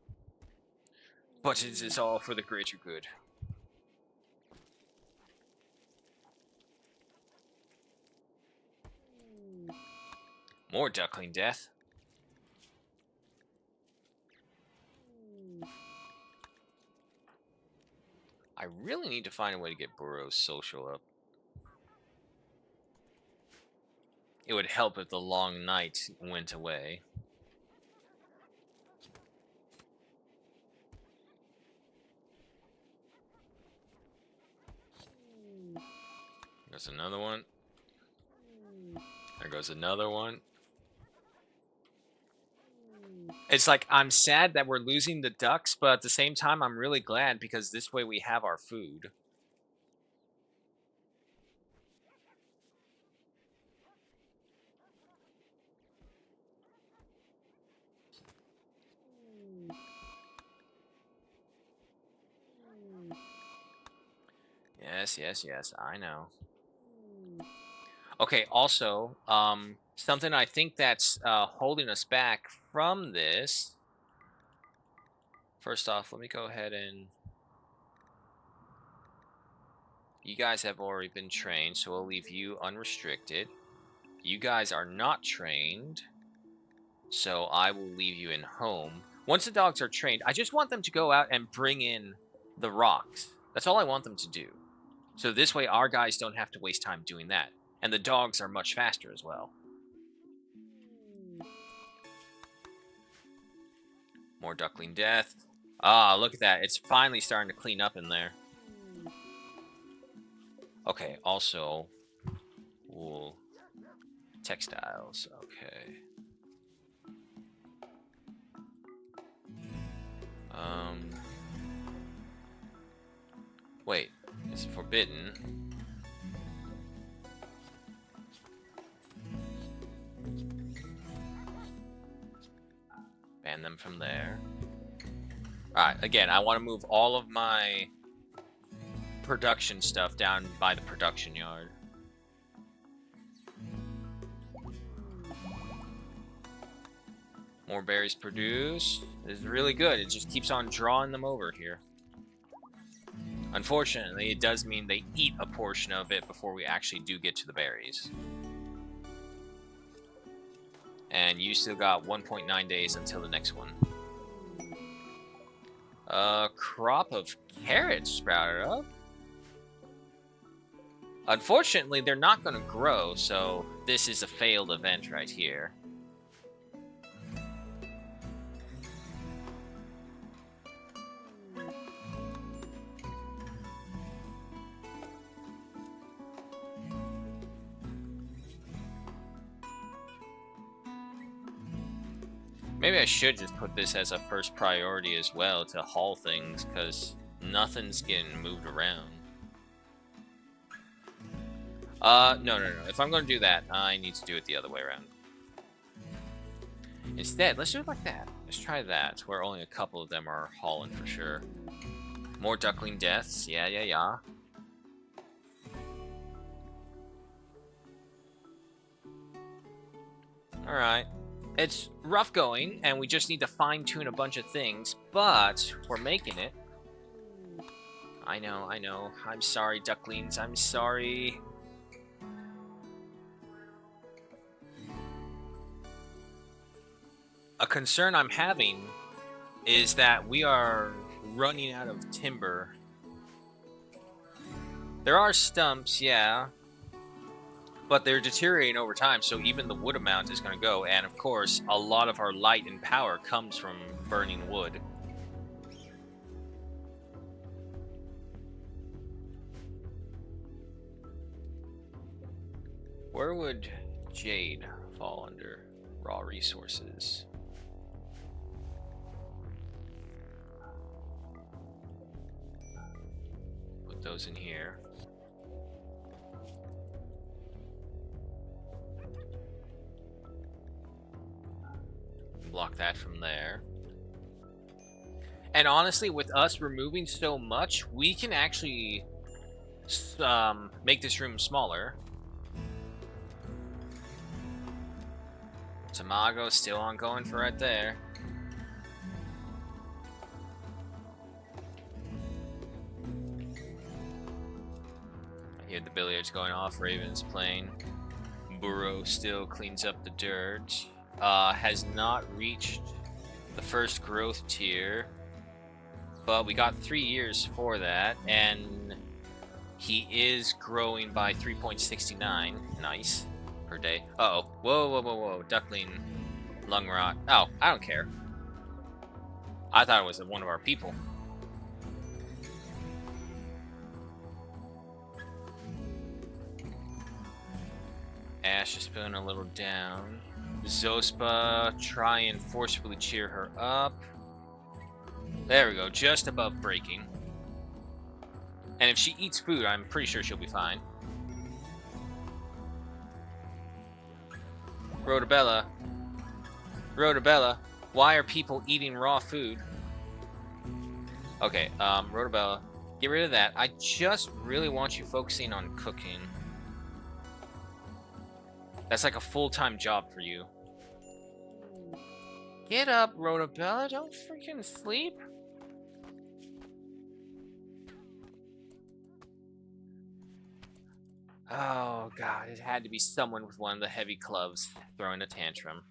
But it is all for the greater good. More duckling death. I really need to find a way to get Burrow's social up. It would help if the long night went away. There's another one. There goes another one. It's like, I'm sad that we're losing the ducks, but at the same time, I'm really glad because this way we have our food. Yes, yes, yes, I know. Okay, also, something I think that's holding us back from this. First off, let me go ahead and... You guys have already been trained, so I'll leave you unrestricted. You guys are not trained, so I will leave you in home. Once the dogs are trained, I just want them to go out and bring in the rocks. That's all I want them to do. So this way our guys don't have to waste time doing that. And the dogs are much faster as well. More duckling death. Ah, look at that. It's finally starting to clean up in there. Okay, also... wool. Textiles. Okay. Wait. Is it forbidden? Ban them from there. Alright, again, I want to move all of my production stuff down by the production yard. More berries produced. This is really good. It just keeps on drawing them over here. Unfortunately, it does mean they eat a portion of it before we actually do get to the berries. And you still got 1.9 days until the next one. A crop of carrots sprouted up. Unfortunately, they're not going to grow, so this is a failed event right here. Maybe I should just put this as a first priority as well to haul things, because nothing's getting moved around. No. If I'm going to do that, I need to do it the other way around. Instead, let's do it like that. Let's try that, where only a couple of them are hauling for sure. More duckling deaths. Yeah. Alright. It's rough going, and we just need to fine-tune a bunch of things, but we're making it. I know. I'm sorry, ducklings. I'm sorry. A concern I'm having is that we are running out of timber. There are stumps, yeah, but they're deteriorating over time, so even the wood amount is going to go, and of course, a lot of our light and power comes from burning wood. Where would jade fall under? Raw resources. Put those in here. Block that from there. And honestly, with us removing so much, we can actually make this room smaller. Tamago still ongoing for right there. I hear the billiards going off. Raven's playing. Burrow still cleans up the dirt. Has not reached the first growth tier, but we got 3 years for that, and he is growing by 3.69. Nice. Per day. Uh-oh. Whoa, whoa, whoa, whoa. Duckling lung rot. Oh, I don't care. I thought it was one of our people. Ash is feeling a little down. Zospa, try and forcefully cheer her up. There we go, just above breaking. And if she eats food, I'm pretty sure she'll be fine. Rhodabella. Rhodabella, why are people eating raw food? Okay, Rhodabella, get rid of that. I just really want you focusing on cooking. That's like a full-time job for you. Get up, Rhodabella. Don't freaking sleep. Oh, God. It had to be someone with one of the heavy clubs throwing a tantrum.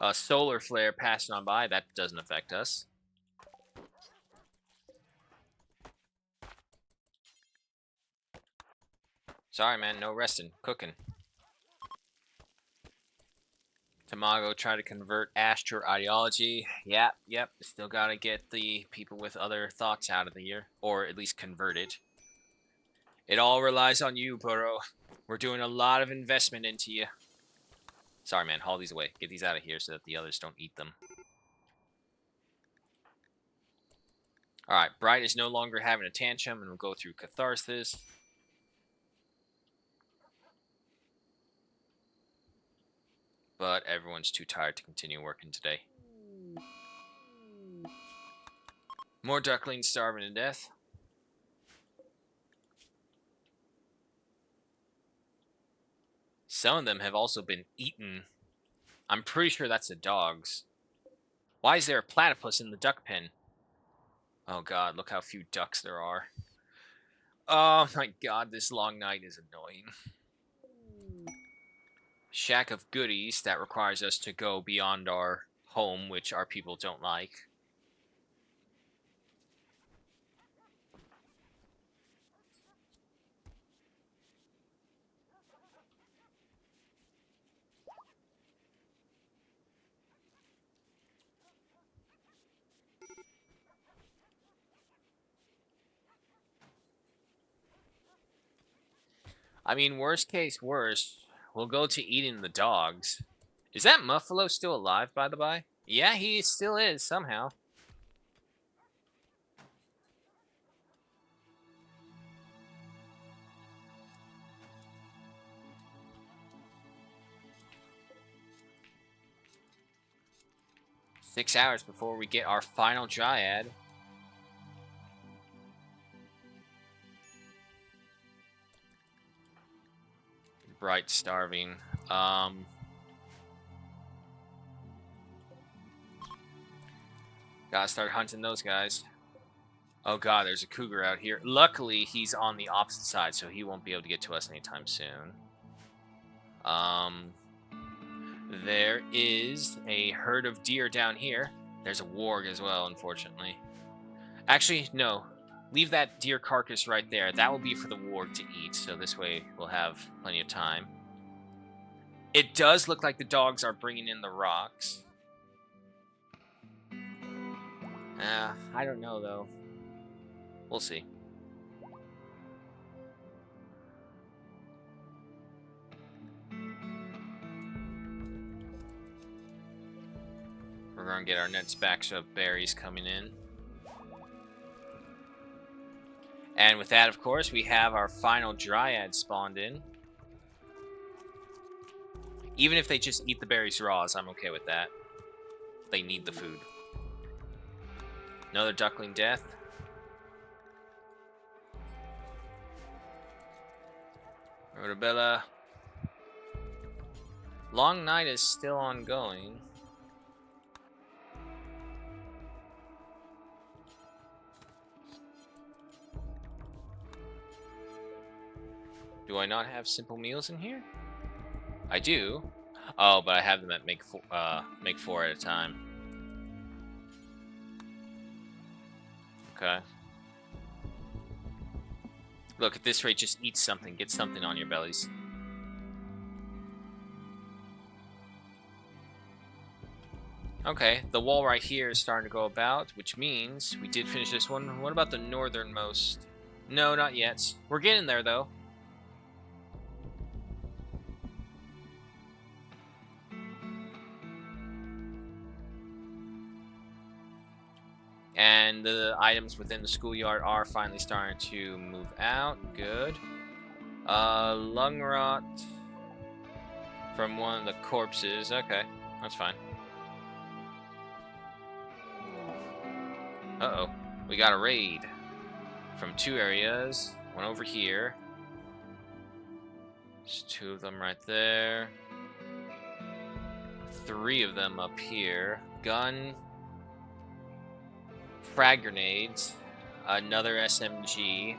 A solar flare passing on by. That doesn't affect us. Sorry, man. No resting. Cooking. Tamago try to convert Ash to her ideology. Yep. Still gotta get the people with other thoughts out of the year. Or at least convert it. It all relies on you, Burrow. We're doing a lot of investment into you. Sorry, man. Haul these away. Get these out of here so that the others don't eat them. Alright, Bright is no longer having a tantrum and will go through catharsis. But everyone's too tired to continue working today. More ducklings starving to death. Some of them have also been eaten. I'm pretty sure that's the dogs. Why is there a platypus in the duck pen? Oh god, look how few ducks there are. Oh my god, this long night is annoying. Shack of goodies, that requires us to go beyond our home, which our people don't like. I mean, worst case worst, we'll go to eating the dogs. Is that Muffalo still alive, by the by? Yeah, he still is, somehow. Six hours before we get our final Dryad. Bright starving. Gotta start hunting those guys. Oh god, there's a cougar out here. Luckily, he's on the opposite side, so he won't be able to get to us anytime soon. There is a herd of deer down here. There's a warg as well, unfortunately. Actually, no. Leave that deer carcass right there. That will be for the warg to eat, so this way we'll have plenty of time. It does look like the dogs are bringing in the rocks. I don't know, though. We'll see. We're gonna get our next batch of berries coming in. And with that, of course, we have our final dryad spawned in. Even if they just eat the berries raw, I'm okay with that. They need the food. Another duckling death. Rhodabella. Long night is still ongoing. Do I not have simple meals in here? I do. Oh, but I have them at make four at a time. Okay. Look, at this rate, just eat something. Get something on your bellies. Okay, the wall right here is starting to go about, which means we did finish this one. What about the northernmost? No, not yet. We're getting there, though. And the items within the schoolyard are finally starting to move out. Good. Lung rot from one of the corpses. Okay, that's fine. Uh-oh. We got a raid from two areas. One over here. There's two of them right there. Three of them up here. Gun. Frag grenades. Another SMG.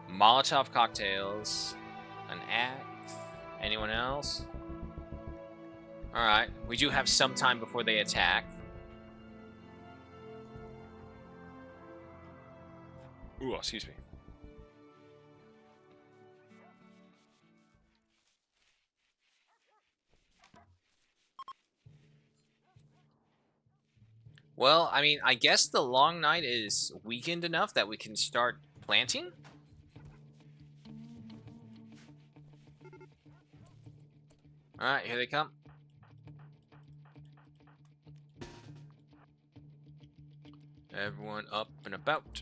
Molotov cocktails. An axe. Anyone else? Alright. We do have some time before they attack. Ooh, excuse me. Well, I mean, I guess the long night is weakened enough that we can start planting? Alright, here they come. Everyone up and about.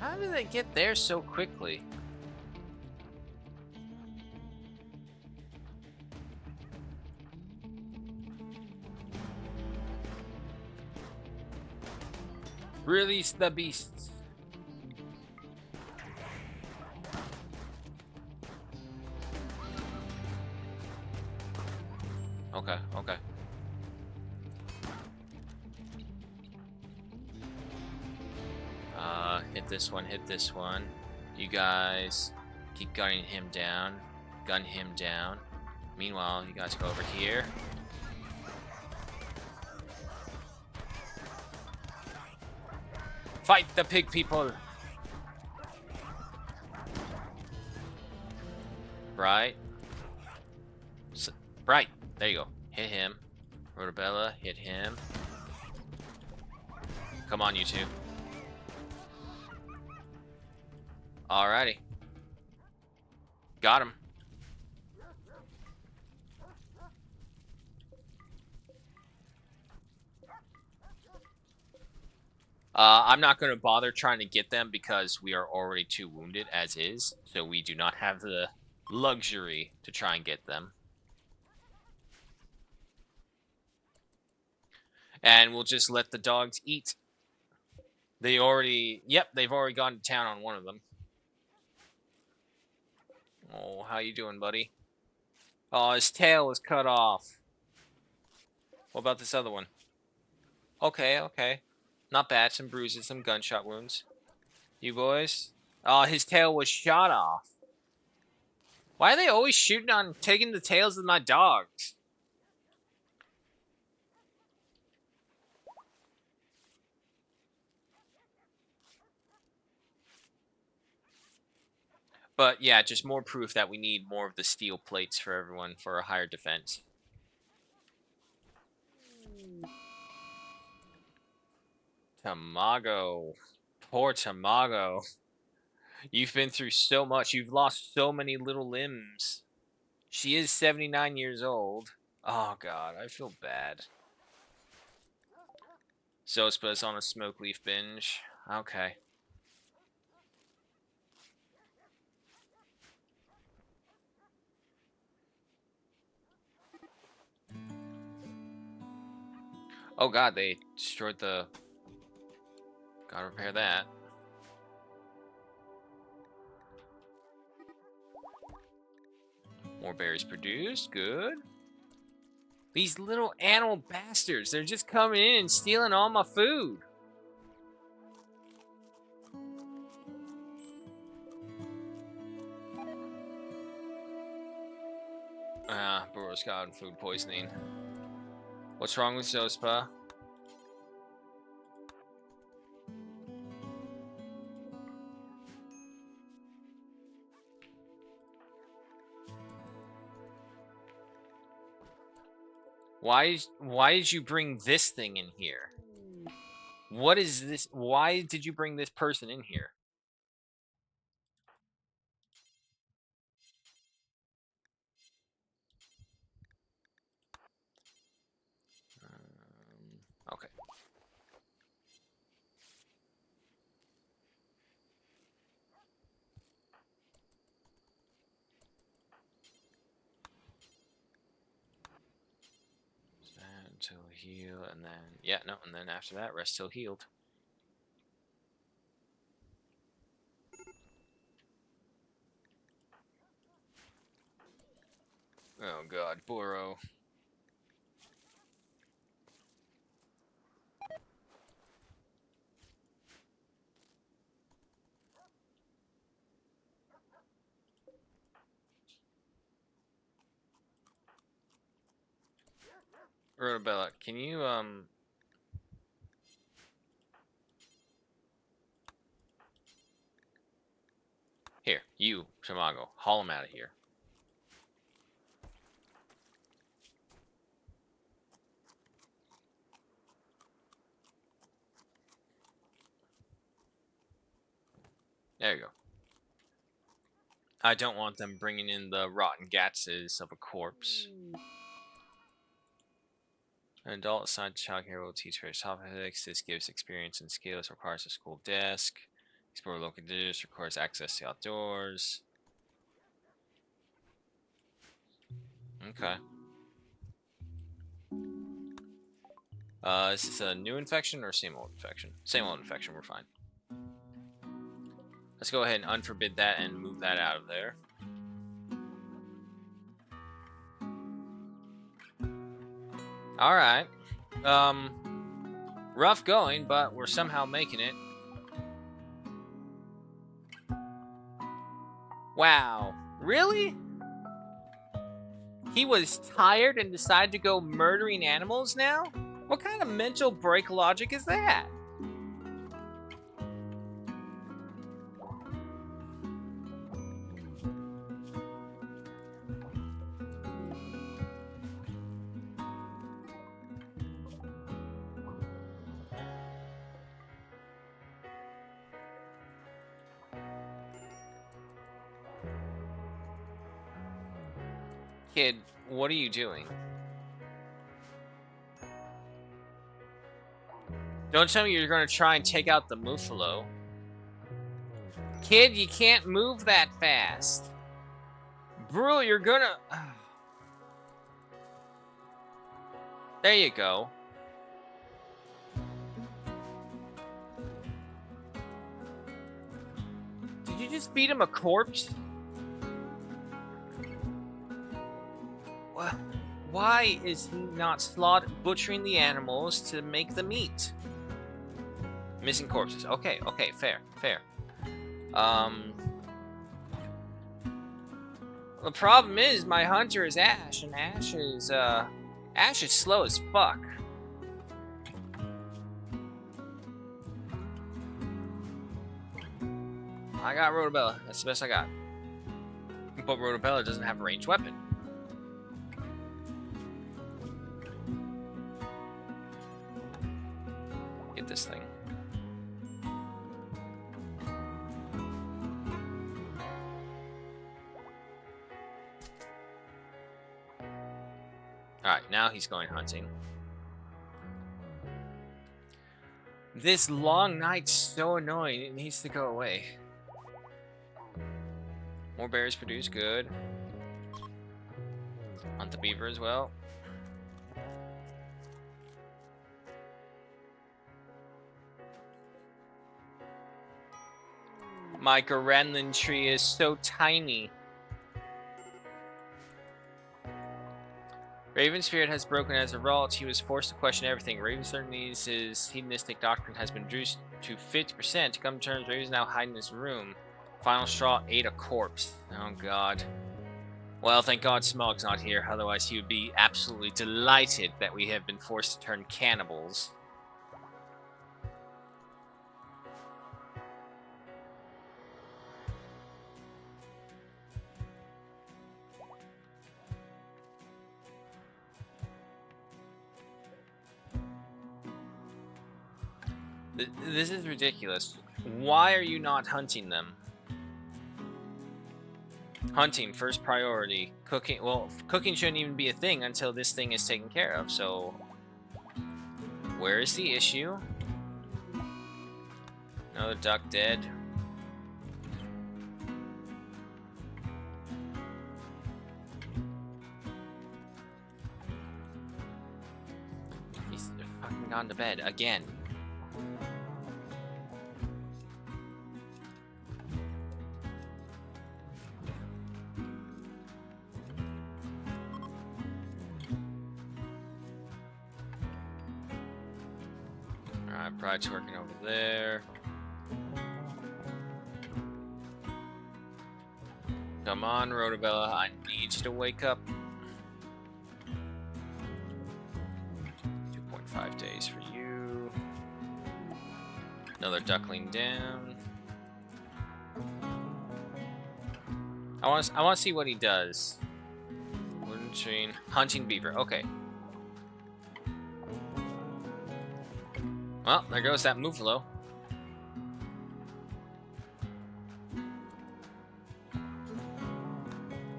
How did they get there so quickly? Release the beasts. Okay, okay. Hit this one, hit this one. You guys keep gunning him down. Gun him down. Meanwhile, you guys go over here. Fight the pig people! Bright. Bright. There you go. Hit him. Rhodabella, hit him. Come on, you two. Alrighty. Got him. I'm not going to bother trying to get them because we are already too wounded as is, so we do not have the luxury to try and get them. And we'll just let the dogs eat. They've already gone to town on one of them. Oh, how you doing, buddy? Oh, his tail was cut off. What about this other one? Okay, okay. Not bad. Some bruises, some gunshot wounds. You boys? Oh, his tail was shot off. Why are they always shooting on taking the tails of my dogs? But yeah, just more proof that we need more of the steel plates for everyone for a higher defense. Tamago. Poor Tamago. You've been through so much. You've lost so many little limbs. She is 79 years old. Oh god, I feel bad. Zospa's on a smoke leaf binge. Okay. Oh god, they destroyed the... Gotta repair that. More berries produced. Good. These little animal bastards, they're just coming in and stealing all my food. Burrow's got food poisoning. What's wrong with Zospa? Why did you bring this thing in here? What is this? Why did you bring this person in here? Okay. Until heal, and then yeah, no, and then after that, rest till healed. Oh god, Burrow. Rotobella, can you here, you, Tamago, haul him out of here. There you go. I don't want them bringing in the rotten gatses of a corpse. An adult assigned to childcare will teach various topics. This gives experience and skills. Requires a school desk. Explore local conditions. Requires access to outdoors. Okay. Is this a new infection or same old infection? Same old infection. We're fine. Let's go ahead and unforbid that and move that out of there. All right. Rough going, but we're somehow making it. Wow. Really? He was tired and decided to go murdering animals now? What kind of mental break logic is that? Kid, what are you doing? Don't tell me you're going to try and take out the Muffalo. Kid, you can't move that fast. Brule, you're gonna... There you go. Did you just feed him a corpse? Why is he not butchering the animals to make the meat? Missing corpses. Okay, fair. The problem is my hunter is Ash, and Ash is slow as fuck. I got Rotobella. That's the best I got. But Rotobella doesn't have a ranged weapon. Get this thing. Alright, now he's going hunting. This long night's so annoying, it needs to go away. More berries produced, good. Hunt the beaver as well. My Gorenlin tree is so tiny. Raven's spirit has broken as a result. He was forced to question everything. Raven's certainties his hedonistic doctrine has been reduced to 50%. To come to terms, Raven's now hiding in his room. Final straw ate a corpse. Oh god. Well, thank God Smog's not here, otherwise he would be absolutely delighted that we have been forced to turn cannibals. This is ridiculous. Why are you not hunting them? Hunting, first priority. Cooking, well, cooking shouldn't even be a thing until this thing is taken care of, so... Where is the issue? Another duck dead. He's fucking gone to bed again. Alright, Bride's working over there. Come on, Rotobella, I need you to wake up. 2.5 days for you. Another duckling down. I want to see what he does. Wooden chain, hunting beaver. Okay. Well, there goes that Muffalo.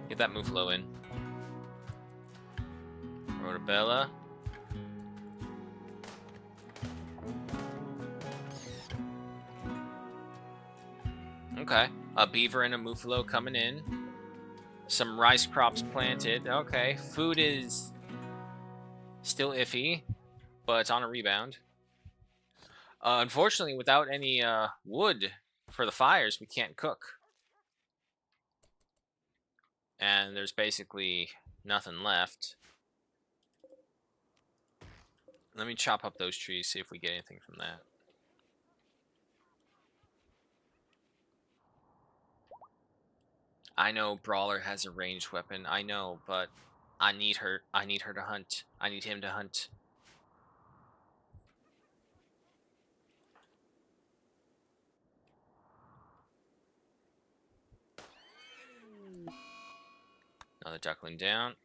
Get that Muffalo in. Rotobella. Okay. A beaver and a Muffalo coming in. Some rice crops planted. Okay. Food is still iffy, but it's on a rebound. Unfortunately, without any wood for the fires, we can't cook. And there's basically nothing left. Let me chop up those trees, see if we get anything from that. I know Brawler has a ranged weapon. I know, but I need her. I need her to hunt. I need him to hunt. Another duckling down.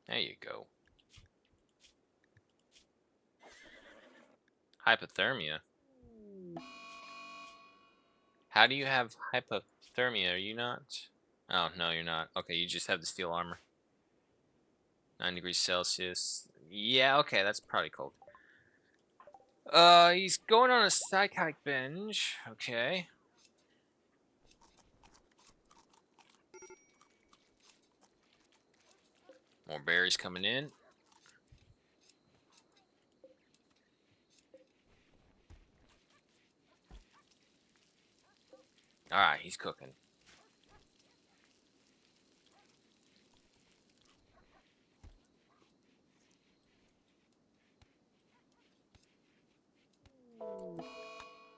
There you go. Hypothermia. How do you have hypothermia? Are you not? Oh, no, you're not. Okay, you just have the steel armor. 9 degrees Celsius. Yeah, okay, that's probably cold. He's going on a psych hike binge. Okay. More berries coming in. Alright, he's cooking.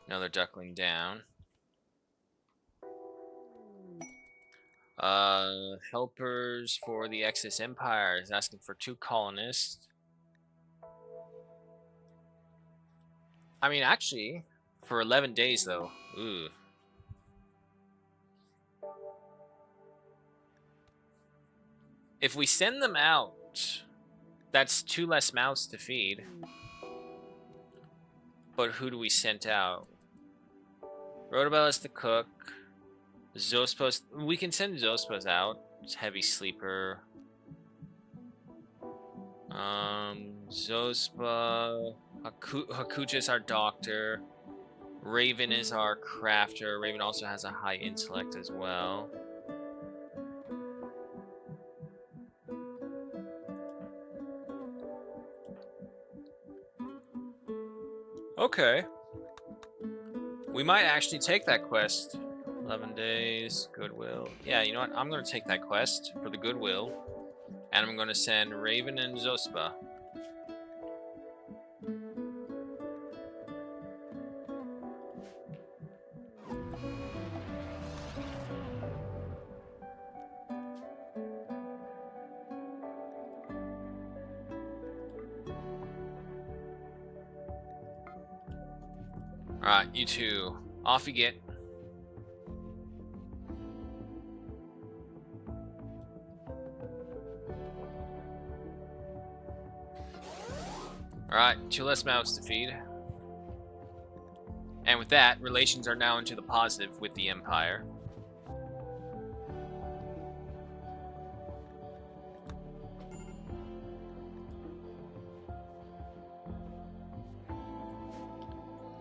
Another duckling down. Helpers for the Exodus Empire is asking for 2 colonists. I mean, actually, for 11 days, though. Ooh. If we send them out, that's 2 less mouths to feed. But who do we send out? Rotobel is the cook. Zospa's... We can send Zospa's out. It's heavy sleeper. Zospa... Hakuja is our doctor. Raven is our crafter. Raven also has a high intellect as well. Okay. We might actually take that quest. 11 days, Goodwill. Yeah, you know what? I'm going to take that quest for the Goodwill. And I'm going to send Raven and Zospa. Alright, you two. Off you get. Alright, 2 less mouths to feed. And with that, relations are now into the positive with the Empire.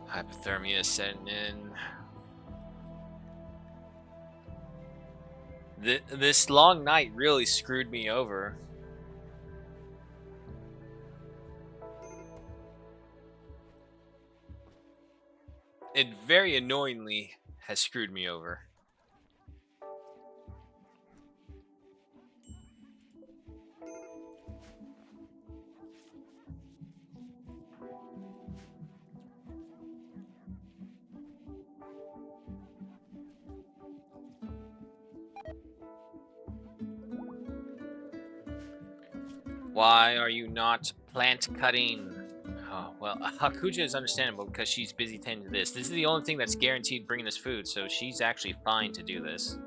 Hypothermia is setting in. This long night really screwed me over. It very annoyingly has screwed me over. Why are you not plant cutting? Oh, well, Hakuja is understandable because she's busy tending to this. This is the only thing that's guaranteed bringing us food, so she's actually fine to do this.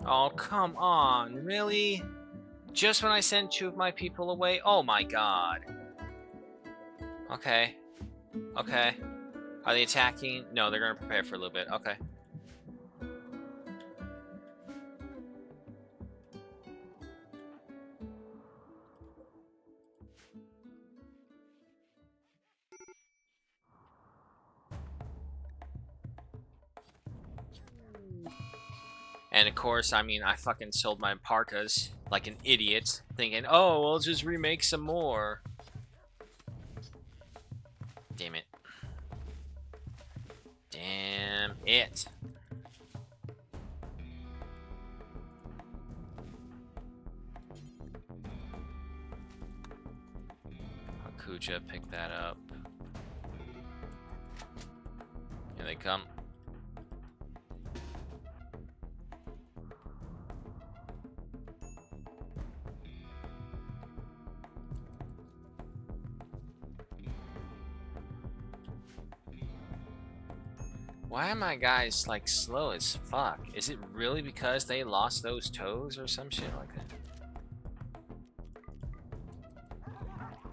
Oh, come on, really? Just when I send 2 of my people away? Oh my god. Okay. Okay. Are they attacking? No, they're gonna prepare for a little bit. Okay. And of course, I mean, I fucking sold my parkas like an idiot, thinking, oh, we'll just remake some more. Damn it. Damn it. Hakuja, pick that up. Here they come. Why are my guys like slow as fuck? Is it really because they lost those toes or some shit like that?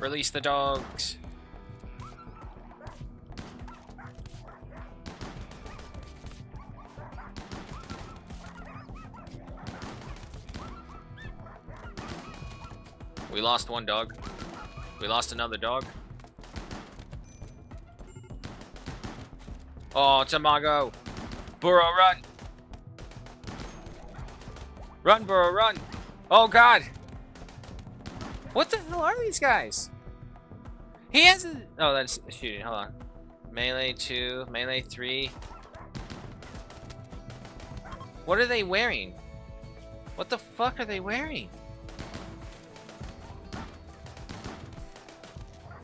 Release the dogs. We lost one dog. We lost another dog. Oh, Tamago. Burrow, run. Run, Burrow, run. Oh, God. What the hell are these guys? He has a... Oh, that's shooting. Hold on. Melee 2, melee 3. What are they wearing? What the fuck are they wearing?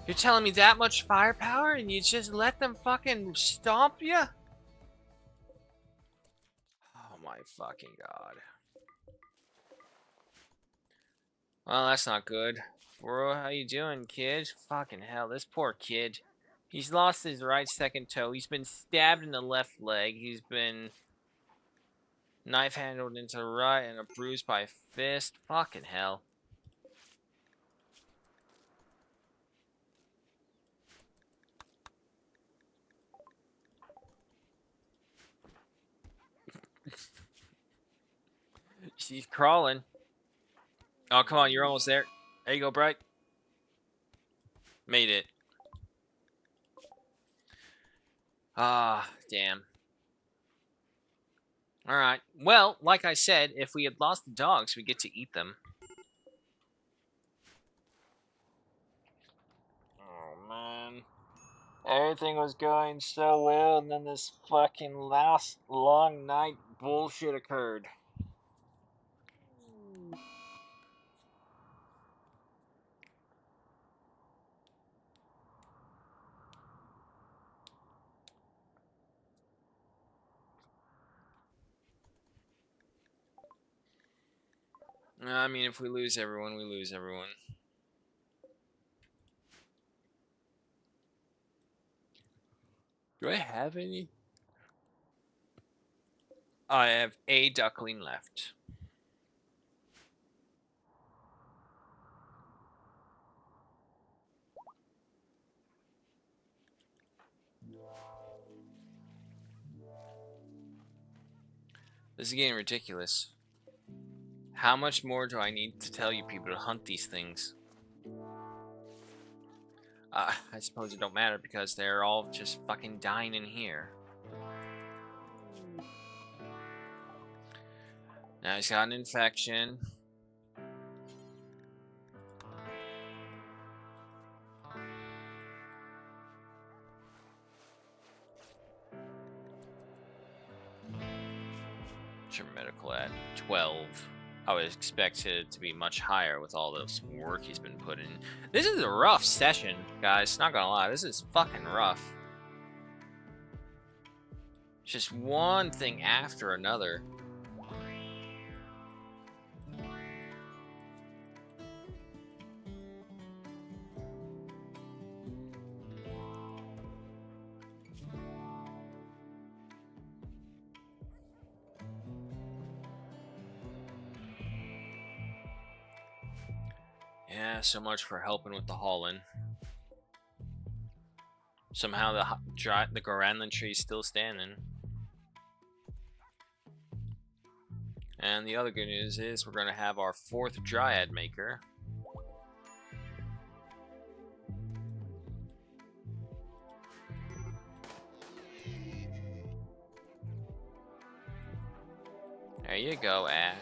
You're telling me that much firepower and you just let them fucking stomp you? Oh my fucking god. Well, that's not good. Bro, how you doing, kid? Fucking hell, this poor kid. He's lost his right second toe. He's been stabbed in the left leg. He's been knife handled into the right and a bruise by a fist. Fucking hell. She's crawling. Oh, come on, you're almost there. There you go, Bright. Made it. Ah, damn. Alright. Well, like I said, if we had lost the dogs, we get to eat them. Oh, man. Everything was going so well, and then this fucking last long night bullshit occurred. I mean, if we lose everyone, we lose everyone. Do I have any? I have a duckling left. This is getting ridiculous. How much more do I need to tell you people to hunt these things? I suppose it don't matter because they're all just fucking dying in here. Now he's got an infection. What's your medical at? 12. I would expect it to be much higher with all this work he's been putting in. This is a rough session, guys. Not gonna lie, this is fucking rough. Just one thing after another. Yeah, so much for helping with the hauling. Somehow the Goranland tree is still standing. And the other good news is we're going to have our 4th Dryad maker. There you go, Ash.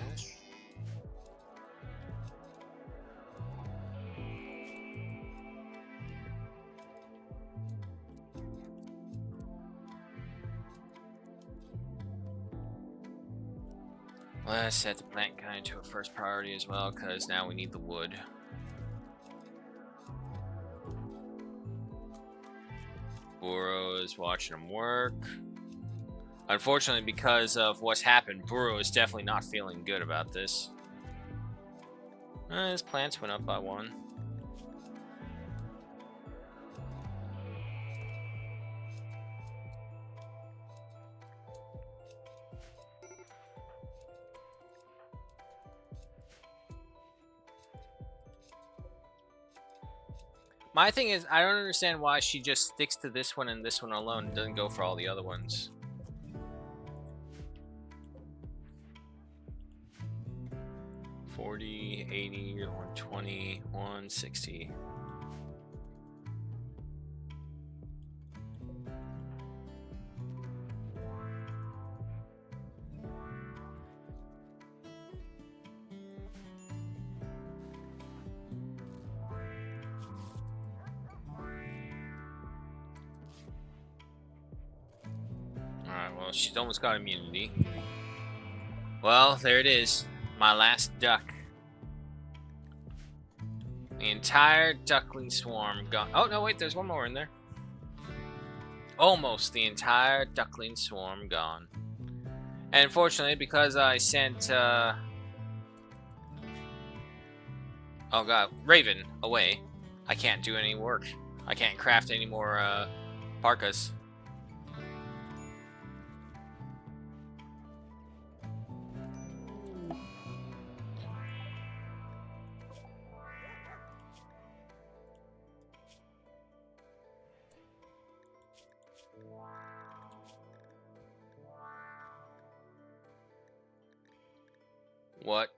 Let's set the plant kind to a first priority as well, because now we need the wood. Burrow is watching him work. Unfortunately, because of what's happened, Burrow is definitely not feeling good about this. His plants went up by 1. My thing is, I don't understand why she just sticks to this one and this one alone and doesn't go for all the other ones. $40, $80, $120, $160. Alright, well, she's almost got immunity. Well, there it is. My last duck. The entire duckling swarm gone. Oh, no, wait, there's one more in there. Almost the entire duckling swarm gone. And unfortunately, because I sent, Oh god, Raven, away. I can't do any work. I can't craft any more parkas. What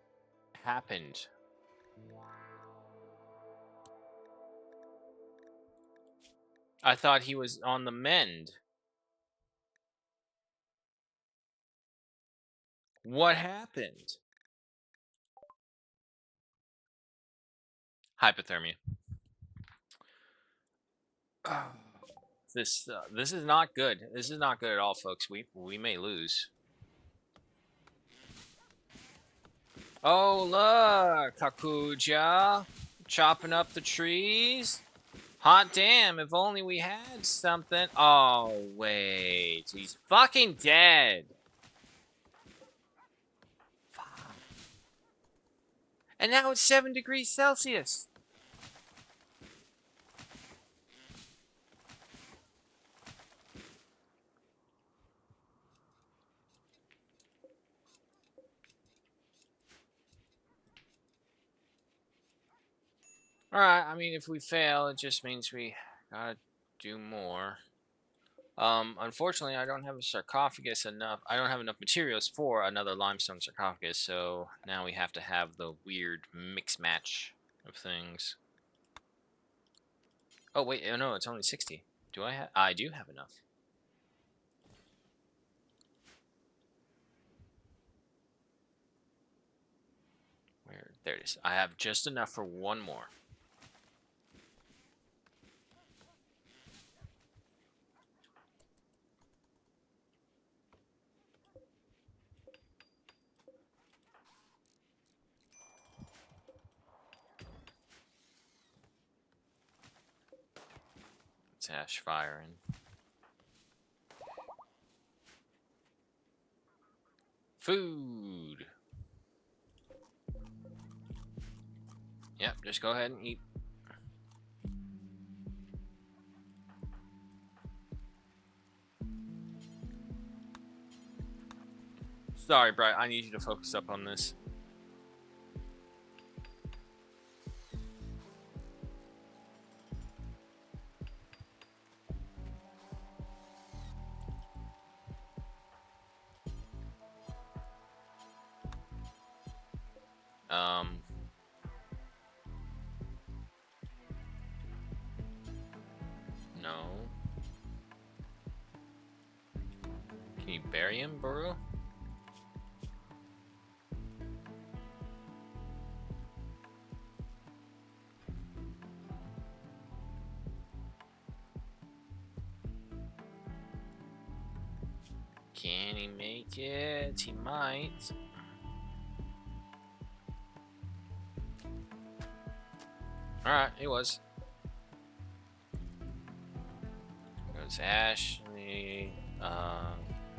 happened? I thought he was on the mend. What happened? Hypothermia. This is not good. This is not good at all, folks. We may lose. Oh look, Kakuja, chopping up the trees. Hot damn! If only we had something. Oh wait, he's fucking dead. Fuck. And now it's 7 degrees Celsius. Alright, I mean, if we fail, it just means we gotta do more. Unfortunately, I don't have a sarcophagus enough. I don't have enough materials for another limestone sarcophagus, so now we have to have the weird mix match of things. Oh, wait, oh no, it's only 60. Do I have? I do have enough. Where? There it is. I have just enough for one more. Let's ash fire in. Food. Yep, just go ahead and eat. Sorry, Bright, I need you to focus up on this. No. Can you bury him, Burrow? Can he make it? He might. Alright, he was. Goes Ashley.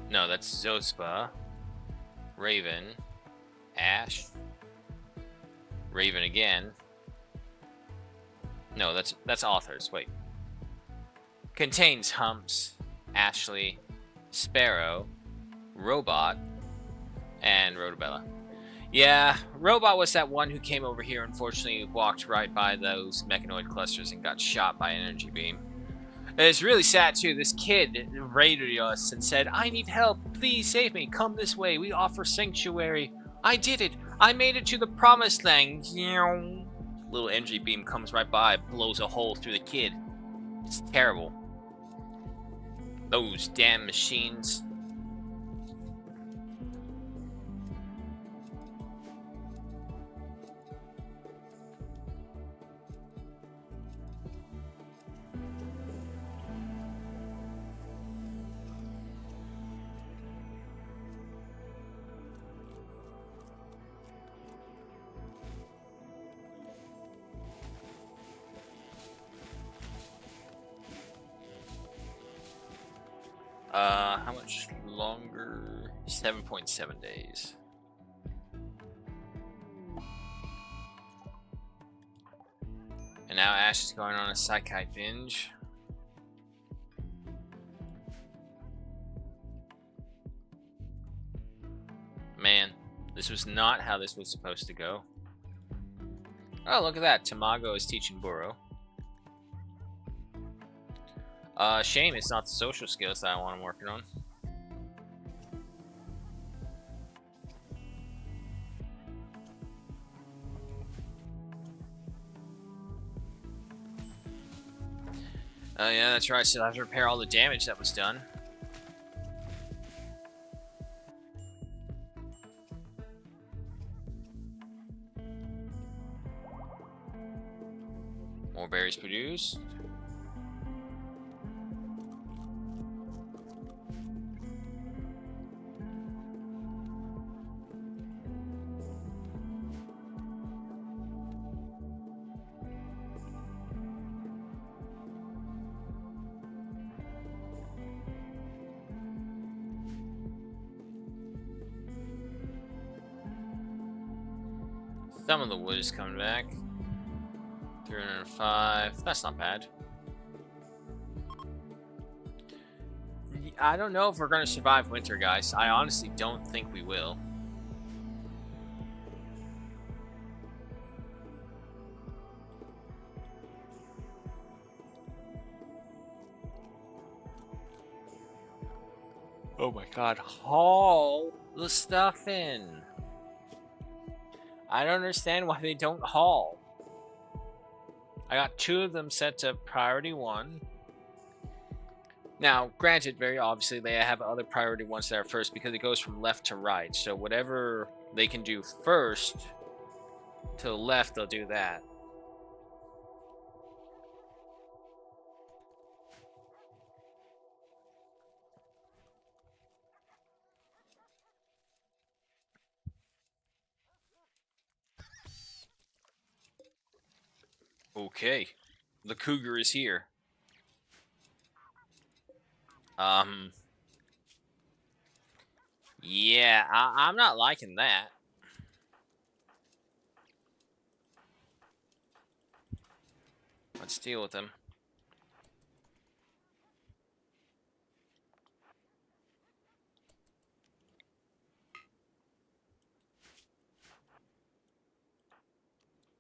No, that's Zospa. Raven. Ash. Raven again. No, that's authors. Wait. Contains Humps, Ashley, Sparrow, Robot, and Rotobella. Yeah, Robot was that one who came over here, unfortunately walked right by those mechanoid clusters and got shot by an energy beam. And it's really sad too, this kid raided us and said, I need help, please save me, come this way, we offer sanctuary. I did it, I made it to the promised land. Little energy beam comes right by, blows a hole through the kid. It's terrible. Those damn machines. How much longer? 7.7 days. And now Ash is going on a Psychi binge. Man, this was not how this was supposed to go. Oh, look at that. Tamago is teaching Buro. Shame it's not the social skills that I want him working on. Oh yeah, that's right. So I have to repair all the damage that was done. More berries produced. Some of the wood is coming back. 305. That's not bad. I don't know if we're going to survive winter, guys. I honestly don't think we will. Oh my god. Haul the stuff in. I don't understand why they don't haul. I got 2 of them set to priority 1. Now, granted, very obviously, they have other priority ones that are first because it goes from left to right. So whatever they can do first to the left, they'll do that. Okay. The cougar is here. Yeah, I'm not liking that. Let's deal with him.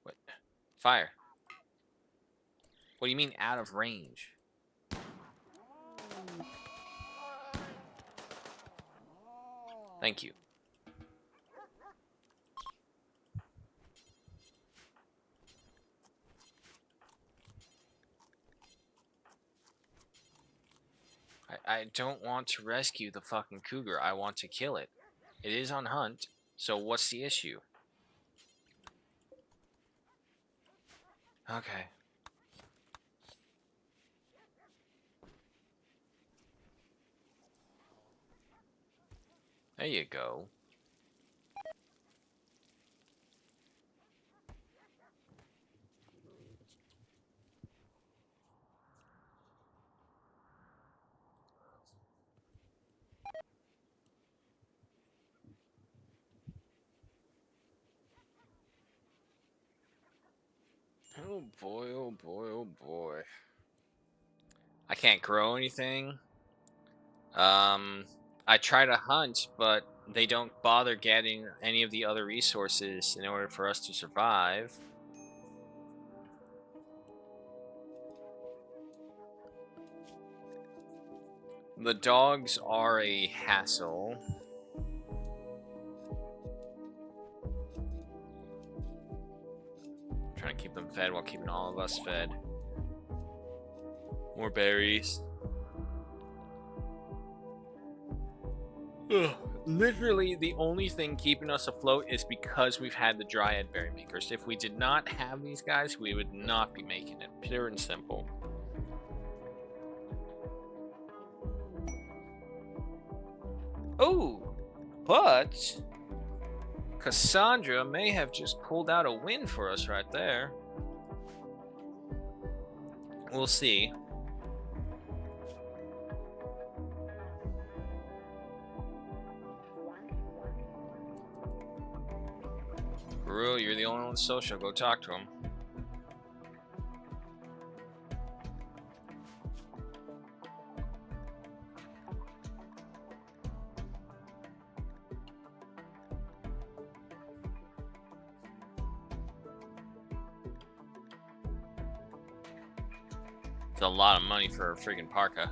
What? Fire. What do you mean out of range? Thank you. I don't want to rescue the fucking cougar. I want to kill it. It is on hunt, so what's the issue? Okay. There you go. Oh boy, oh boy, oh boy. I can't grow anything. I try to hunt, but they don't bother getting any of the other resources in order for us to survive. The dogs are a hassle. Trying to keep them fed while keeping all of us fed. More berries. Ugh. Literally, the only thing keeping us afloat is because we've had the Dryad Berry Makers. If we did not have these guys, we would not be making it. Pure and simple. Oh, but Cassandra may have just pulled out a win for us right there. We'll see. Guru, you're the only one social. Go talk to him. It's a lot of money for a friggin' parka.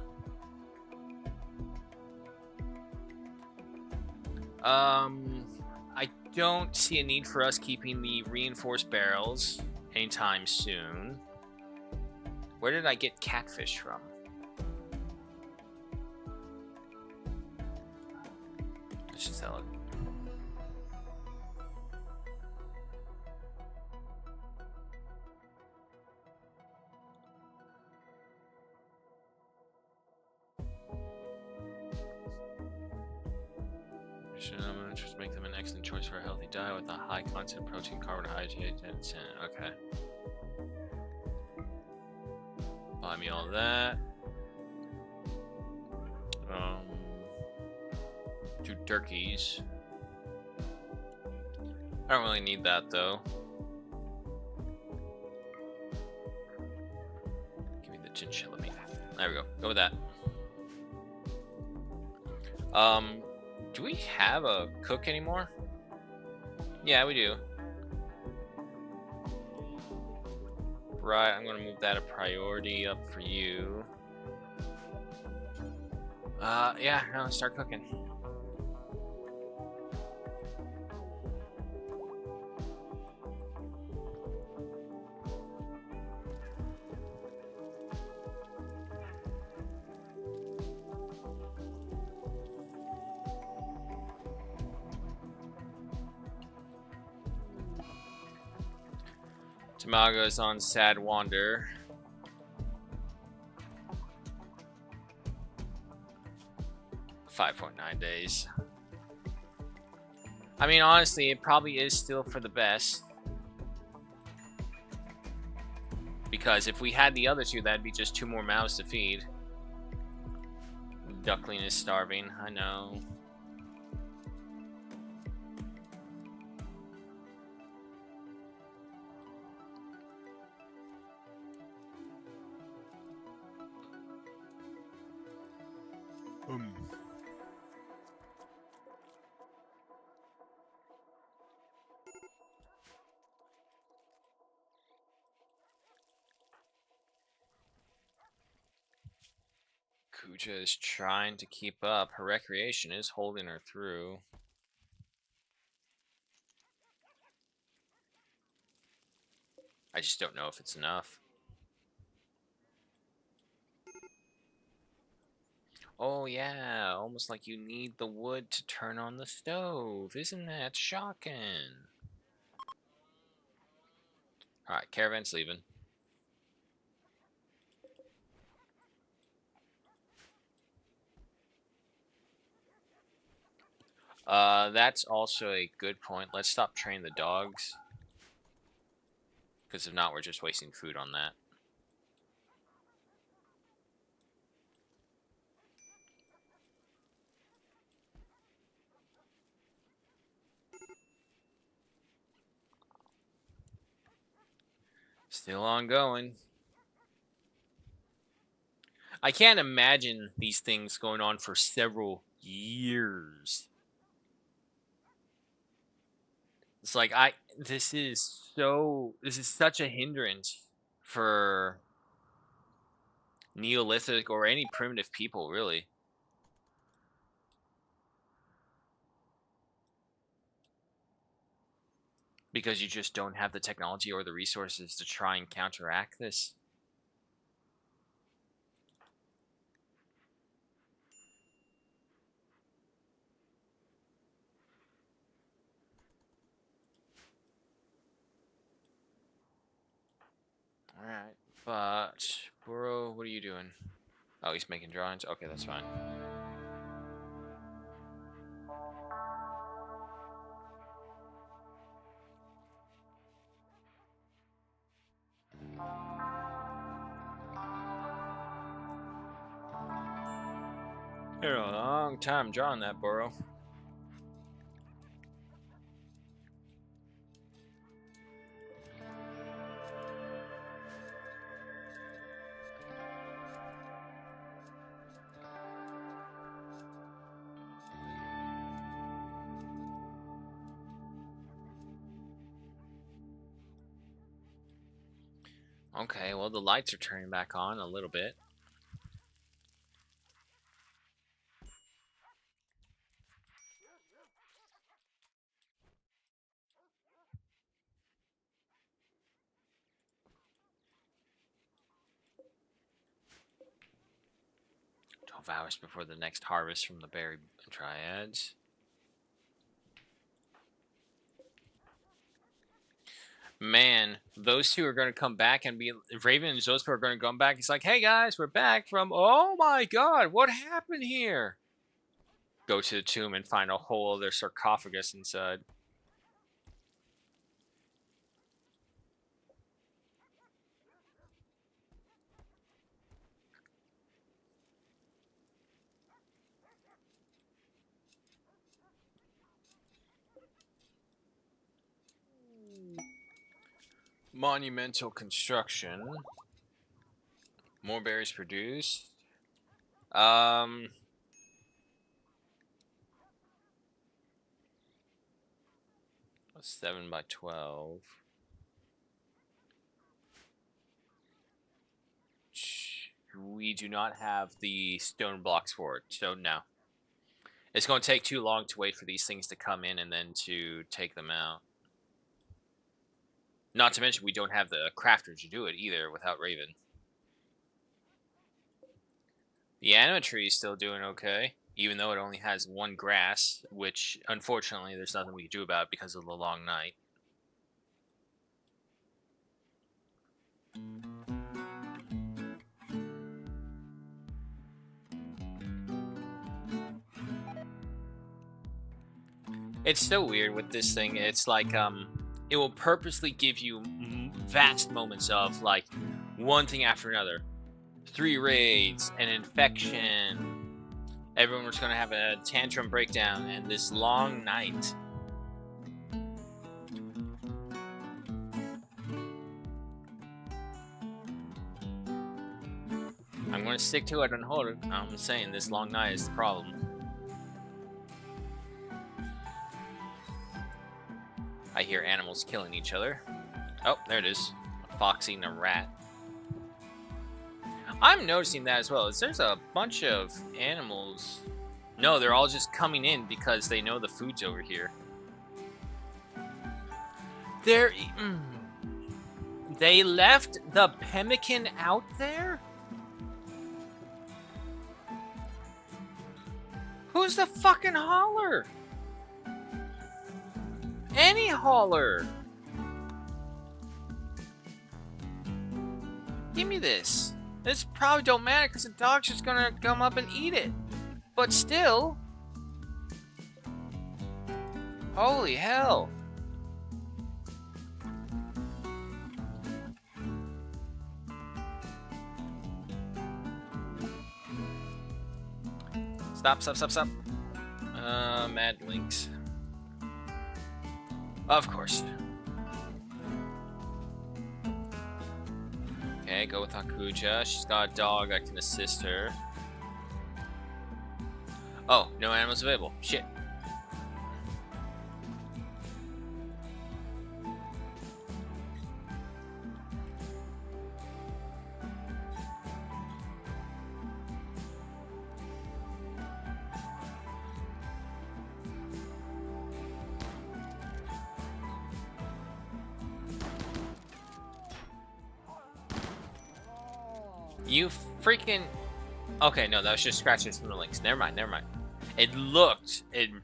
I don't see a need for us keeping the reinforced barrels anytime soon. Where did I get catfish from? Let's just sell it. Just make them an excellent choice for a healthy diet with a high content of protein, carbohydrates, and okay. Buy me all that. 2 turkeys. I don't really need that though. Give me the chinchilla meat. There we go. Go with that. Do we have a cook anymore? Yeah, we do. Right, I'm gonna move that a priority up for you. Yeah, now let's start cooking. Tamago's on Sad Wander. .9 days. I mean, honestly, it probably is still for the best. Because if we had the other 2, that'd be just 2 more mouths to feed. Duckling is starving, I know. Kuja is trying to keep up. Her recreation is holding her through. I just don't know if it's enough. Oh yeah, almost like you need the wood to turn on the stove. Isn't that shocking? Alright, caravan's leaving. That's also a good point. Let's stop training the dogs. Because if not, we're just wasting food on that. Still ongoing. I can't imagine these things going on for several years. It's like this is such a hindrance for Neolithic or any primitive people, really. Because you just don't have the technology or the resources to try and counteract this. Alright, but Burrow, what are you doing? Oh, he's making drawings? Okay, that's fine. You're a long time drawing that, Burrow. Okay, well, the lights are turning back on a little bit. Hours before the next harvest from the berry triads. Man, those two are going to come back and be Raven and Zospa are going to come back. It's like, hey guys, we're back from. Oh my god, what happened here? Go to the tomb and find a whole other sarcophagus inside. Monumental construction. More berries produced. 7 by 12. We do not have the stone blocks for it, so no. It's going to take too long to wait for these things to come in and then to take them out. Not to mention, we don't have the crafter to do it either without Raven. The anima tree is still doing okay, even though it only has one grass, which, unfortunately, there's nothing we can do about because of the long night. It's so weird with this thing. It's like, it will purposely give you vast moments of, like, one thing after another. 3 raids, an infection, everyone was going to have a tantrum breakdown, and this long night. I'm going to stick to it and hold it. I'm saying this long night is the problem. I hear animals killing each other. Oh, there it is. A fox eating a rat. I'm noticing that as well. There's a bunch of animals. No, they're all just coming in because they know the food's over here. They left the pemmican out there? Who's the fucking hauler? Any hauler. Give me this. This probably don't matter because the dog's just gonna come up and eat it. But still. Holy hell. Stop. Mad links. Of course. Okay, go with Hakuja. She's got a dog. I can assist her. Oh, no animals available. Shit. You freaking... Okay, no, that was just scratches from the links. Never mind. It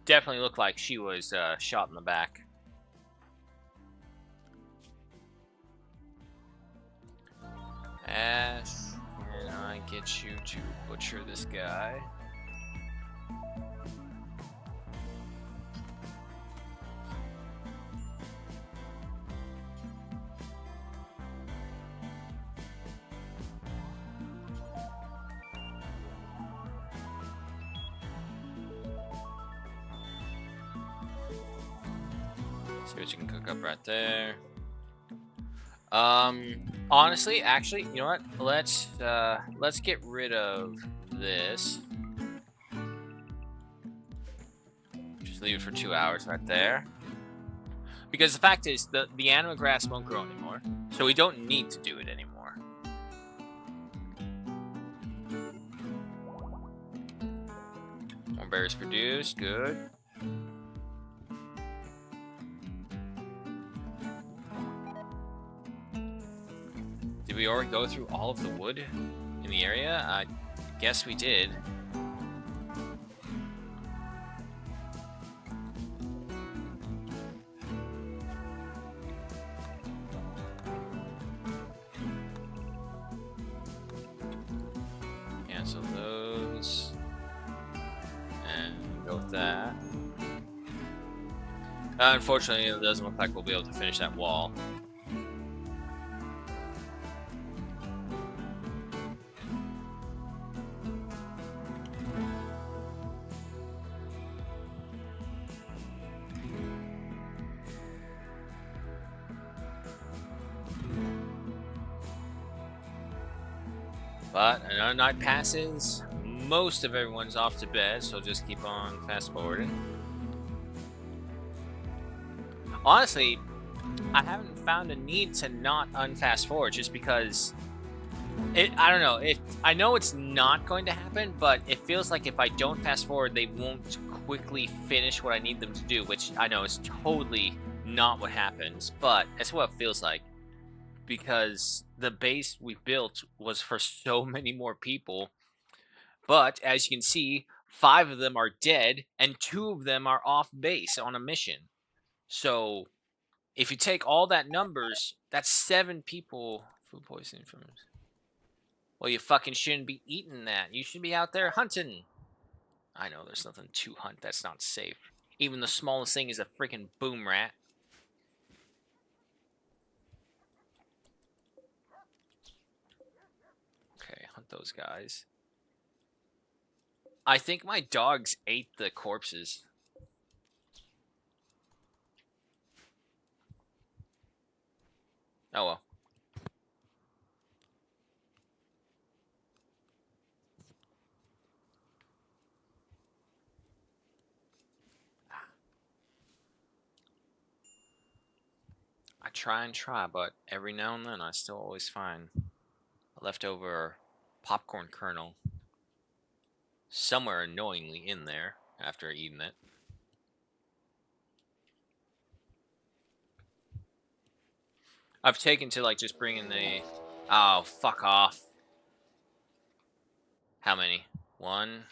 definitely looked like she was shot in the back. Ash, can I get you to butcher this guy? See what you can cook up right there. Honestly, actually, you know what? Let's get rid of this. Just leave it for 2 hours right there. Because the fact is, the anima grass won't grow anymore, so we don't need to do it anymore. More berries produced. Good. Did we already go through all of the wood in the area? I guess we did. Cancel those. And go with that. Unfortunately, it doesn't look like we'll be able to finish that wall. But another night passes. Most of everyone's off to bed, so just keep on fast forwarding. Honestly, I haven't found a need to not unfast forward just because I don't know. I know it's not going to happen, but it feels like if I don't fast forward, they won't quickly finish what I need them to do, which I know is totally not what happens, but it's what it feels like because the base we built was for so many more people. But as you can see, 5 of them are dead and 2 of them are off base on a mission. So if you take all that numbers, that's 7 people. Food poisoning from. Well, you fucking shouldn't be eating that. You should be out there hunting. I know there's nothing to hunt. That's not safe. Even the smallest thing is a freaking boom rat. Okay, hunt those guys. I think my dogs ate the corpses. Oh well. I try and try, but every now and then I still always find a leftover popcorn kernel somewhere annoyingly in there after eating it. I've taken to like just bringing the. Oh, fuck off. How many? 1,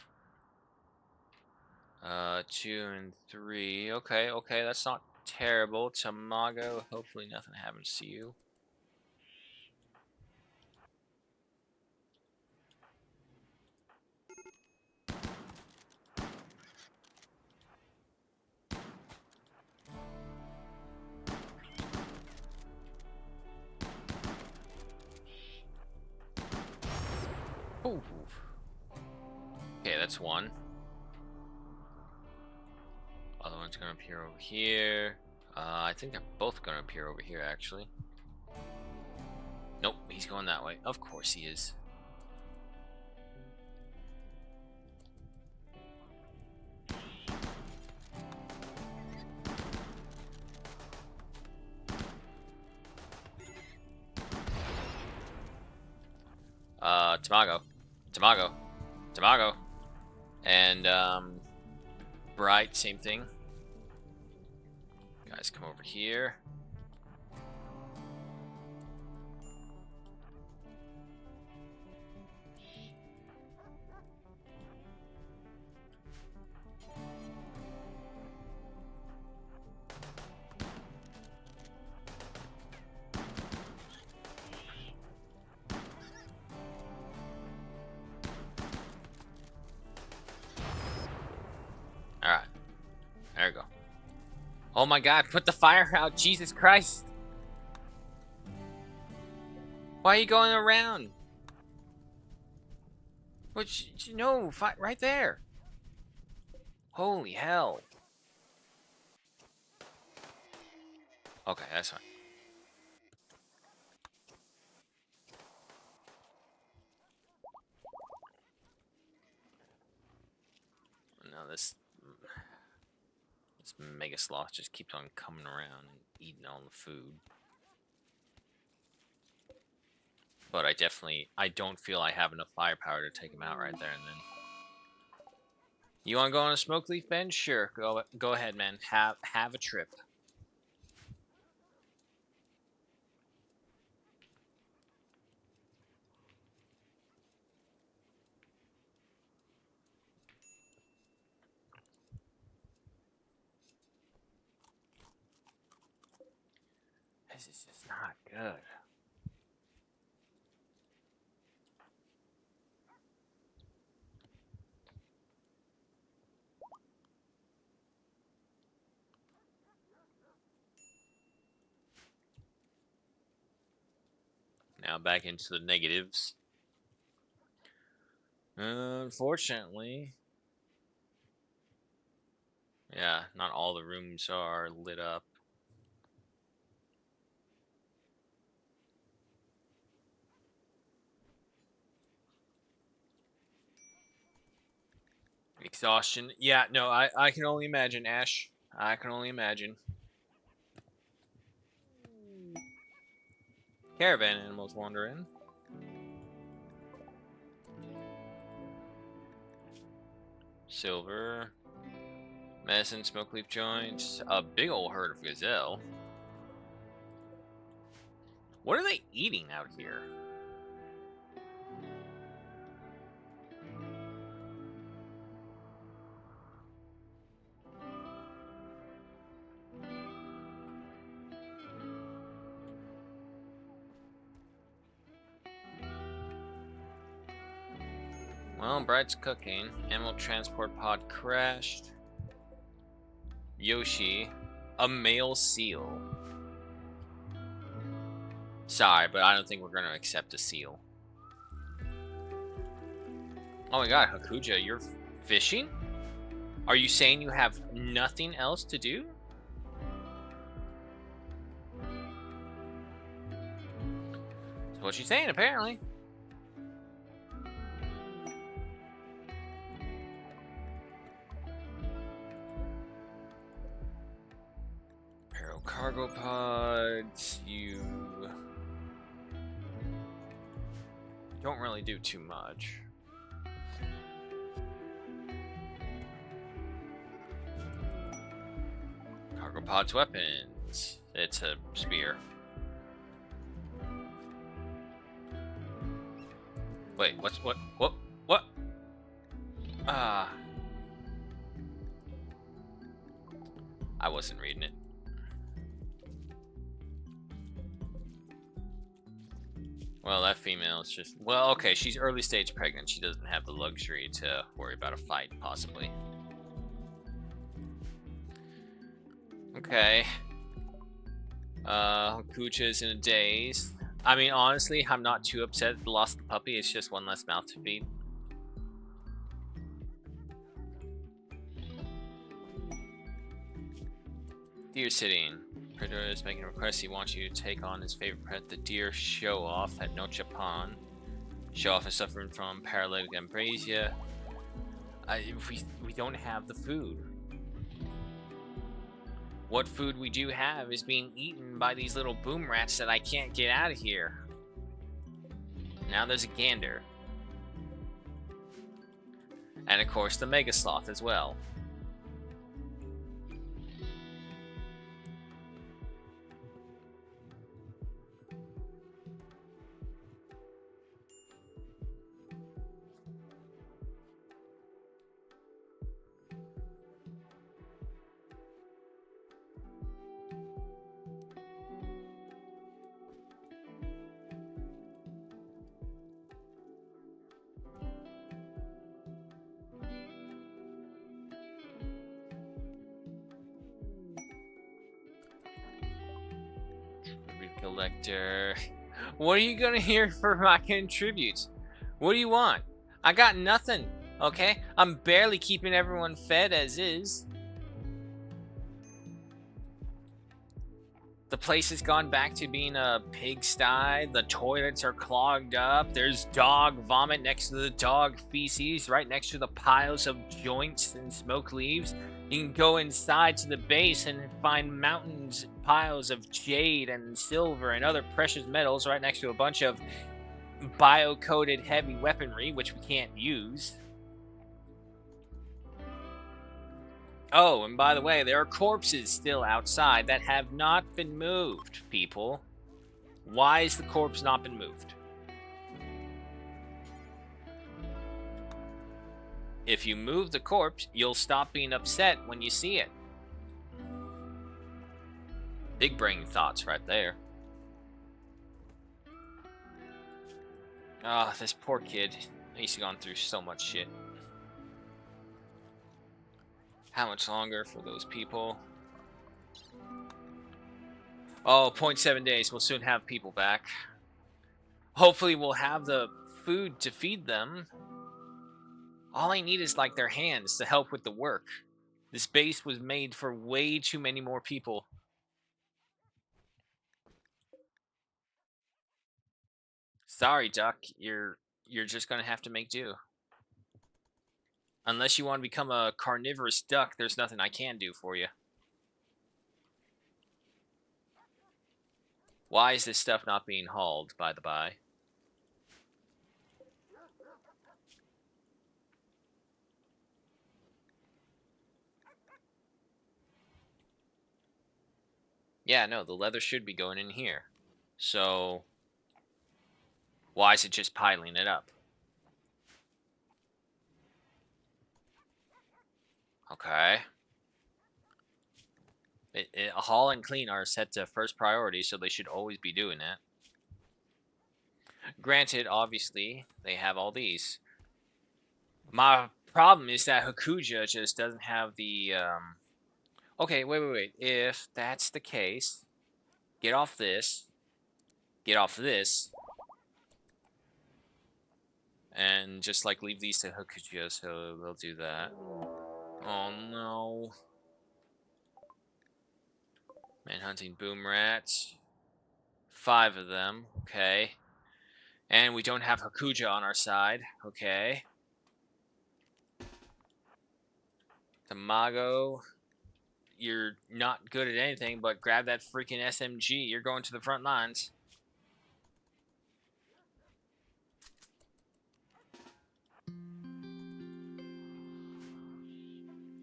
2, and 3. Okay, okay, that's not terrible. Tamago, hopefully nothing happens to you. Ooh. Okay, that's 1. Other one's gonna appear over here. I think they're both gonna appear over here, actually. Nope, he's going that way. Of course he is. Tamago. Tamago. Tamago. And, Bright, same thing. Guys, come over here. Alright. There we go. Oh my god, put the fire out, Jesus Christ! Why are you going around? Which, no, right there. Holy hell. Okay, that's fine. No, this mega sloth just keeps on coming around and eating all the food. But I don't feel I have enough firepower to take him out right there and then. You want to go on a smoke leaf bench? Sure, go ahead, man. Have a trip. This is just not good. Now back into the negatives. Unfortunately, yeah, not all the rooms are lit up. Exhaustion. Yeah, no, I can only imagine, Ash. I can only imagine. Caravan animals wander in. Silver. Medicine, smoke leaf joints. A big old herd of gazelle. What are they eating out here? Well, Bride's cooking. Animal transport pod crashed. Yoshi. A male seal. Sorry, but I don't think we're going to accept a seal. Oh my god, Hakuja, you're fishing? Are you saying you have nothing else to do? That's what she's saying, apparently. Aero cargo pods, you don't really do too much. Cargo pods weapons. It's a spear. Wait, what? I wasn't reading it. Well, that female is just... Well, okay, she's early stage pregnant. She doesn't have the luxury to worry about a fight, possibly. Okay. Kucha's in a daze. I mean, honestly, I'm not too upset at the loss of the puppy. It's just one less mouth to feed. Deer sitting. Predator is making a request. He wants you to take on his favorite pet, the deer show off at Nocha Pond. Show off is suffering from paralytic amnesia. We don't have the food. What food we do have is being eaten by these little boom rats that I can't get out of here. Now there's a gander. And of course the mega sloth as well. Collector. What are you gonna hear for my contributes? What do you want? I got nothing, okay? I'm barely keeping everyone fed as is. The place has gone back to being a pigsty. The toilets are clogged up. There's dog vomit next to the dog feces, right next to the piles of joints and smoke leaves. You can go inside to the base and find mountains, piles of jade and silver and other precious metals right next to a bunch of bio-coated heavy weaponry, which we can't use. Oh, and by the way, there are corpses still outside that have not been moved, people. Why is the corpse not been moved? If you move the corpse, you'll stop being upset when you see it. Big brain thoughts right there. Ah, this poor kid. He's gone through so much shit. How much longer for those people? Oh, 0.7 days. We'll soon have people back. Hopefully we'll have the food to feed them. All I need is like their hands to help with the work. This base was made for way too many more people. Sorry, Duck. You're just gonna have to make do. Unless you want to become a carnivorous duck, there's nothing I can do for you. Why is this stuff not being hauled, by the by? Yeah, no, the leather should be going in here. So, why is it just piling it up? Okay. Haul and clean are set to first priority, so they should always be doing that. Granted, obviously, they have all these. My problem is that Hakuja just doesn't have the, Okay, wait. If that's the case, get off this, get off this, and just, like, leave these to Hakuja, so they'll do that. Oh, no. Manhunting boom rats. 5 of them, okay. And we don't have Hakuja on our side, okay. Tamago, you're not good at anything but grab that freaking SMG. You're going to the front lines.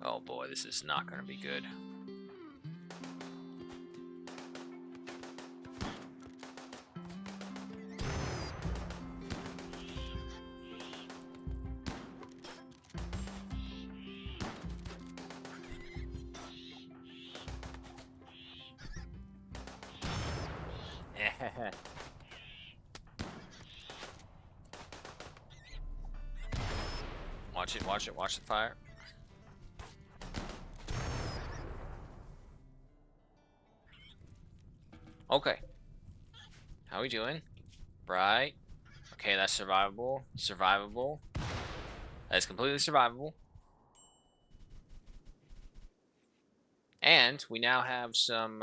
Oh boy, this is not going to be good. Watch the fire. Okay. How we doing? Right. Okay, that's survivable. Survivable. That's completely survivable. And we now have some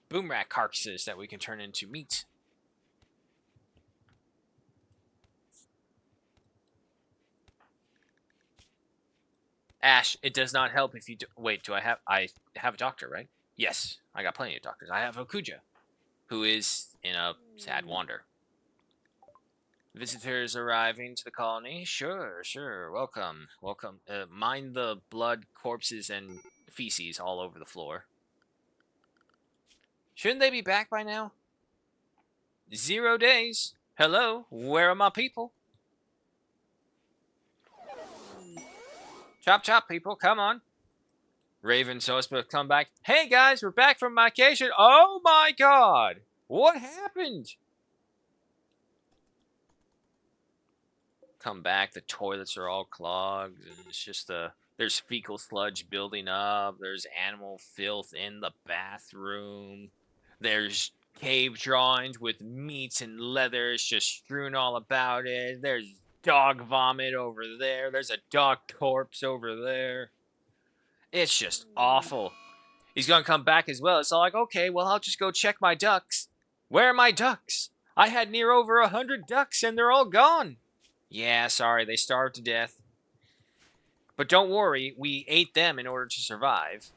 boom rat carcasses that we can turn into meat. Ash, it does not help if you do. Wait, do I have a doctor, right? Yes, I got plenty of doctors. I have Okuja, who is in a sad wander. Visitors arriving to the colony. Sure. Welcome. Mind the blood, corpses, and feces all over the floor. Shouldn't they be back by now? 0 days. Hello, where are my people? Chop, people, come on. Raven supposed to come back. Hey guys, we're back from vacation. Oh my god! What happened? Come back, the toilets are all clogged. It's just there's fecal sludge building up. There's animal filth in the bathroom. There's cave drawings with meats and leathers just strewn all about it. There's dog vomit over there. There's a dog corpse over there. It's just awful. He's gonna come back as well. It's all like, okay, well, I'll just go check my ducks. Where are my ducks? I had near over 100 ducks and they're all gone. Yeah, sorry, they starved to death. But don't worry, we ate them in order to survive.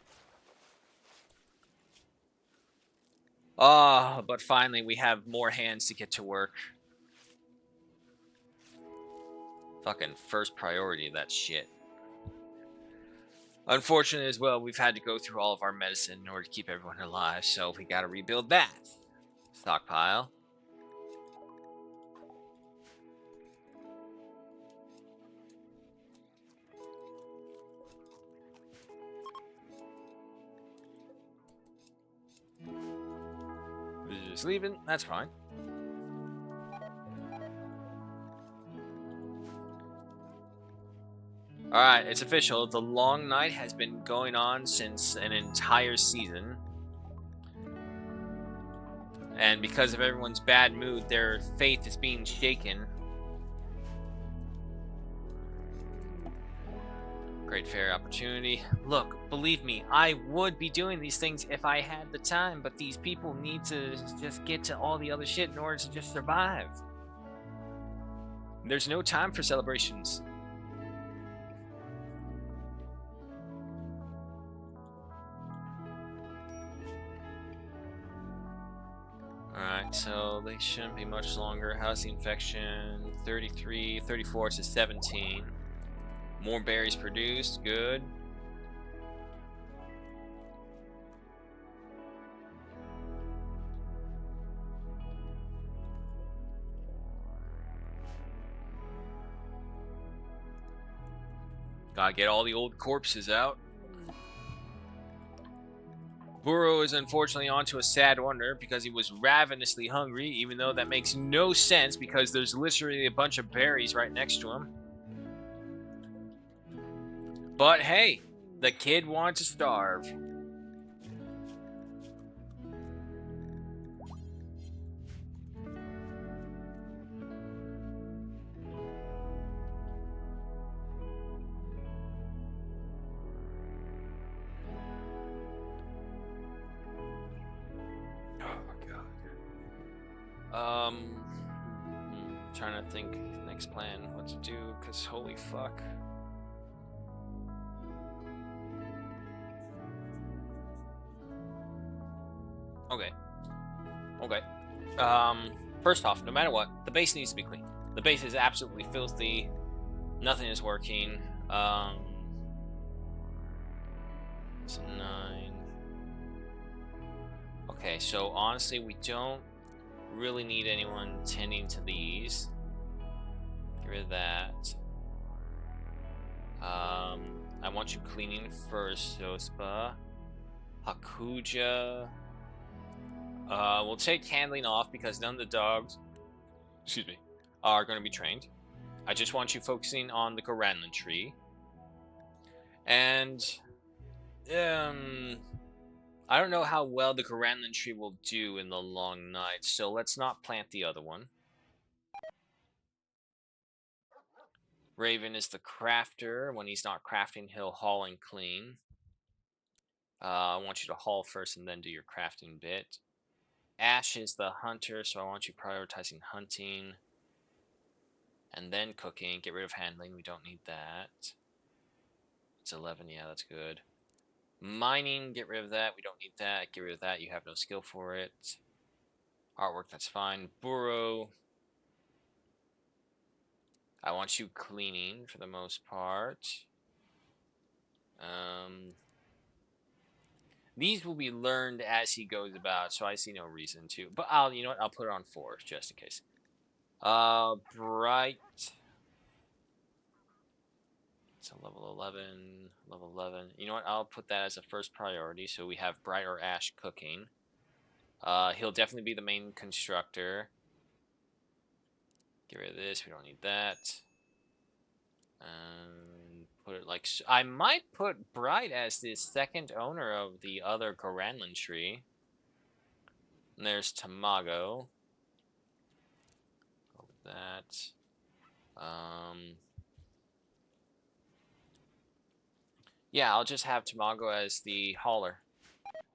Oh, but finally we have more hands to get to work. Fucking first priority of that shit. Unfortunately, as well, we've had to go through all of our medicine in order to keep everyone alive, so we got to rebuild that stockpile. Just leaving. That's fine. All right, it's official. The long night has been going on since an entire season. And because of everyone's bad mood, their faith is being shaken. Great fair opportunity. Look, believe me, I would be doing these things if I had the time, but these people need to just get to all the other shit in order to just survive. There's no time for celebrations. Alright, so they shouldn't be much longer. How's the infection? 33, 34 to 17. More berries produced, good. Gotta get all the old corpses out. Burrow is unfortunately onto a sad wonder because he was ravenously hungry, even though that makes no sense because there's literally a bunch of berries right next to him. But hey, the kid wanted to starve. Trying to think next plan, what to do, because holy fuck. Okay. Okay. First off, no matter what, the base needs to be clean. The base is absolutely filthy. Nothing is working. It's a 9. Okay, so honestly, we don't really need anyone tending to these. Get rid of that. I want you cleaning first, Sospa. Hakuja. We'll take handling off because none of the dogs, excuse me, are going to be trained. I just want you focusing on the Garanlan tree. And, I don't know how well the Garanlan tree will do in the long night, so let's not plant the other one. Raven is the crafter. When he's not crafting, he'll haul and clean. I want you to haul first and then do your crafting bit. Ash is the hunter, so I want you prioritizing hunting. And then cooking. Get rid of handling. We don't need that. It's 11. Yeah, that's good. Mining. Get rid of that. We don't need that. Get rid of that. You have no skill for it. Artwork. That's fine. Burrow. I want you cleaning for the most part. These will be learned as he goes about, so I see no reason to. But you know what? I'll put it on 4 just in case. Bright. It's a level 11. Level 11. You know what? I'll put that as a first priority. So we have Bright or Ash cooking. He'll definitely be the main constructor. Get rid of this. We don't need that. Put it like I might put Bright as the second owner of the other Garanlan tree. And there's Tamago. Go with that. Yeah, I'll just have Tamago as the hauler.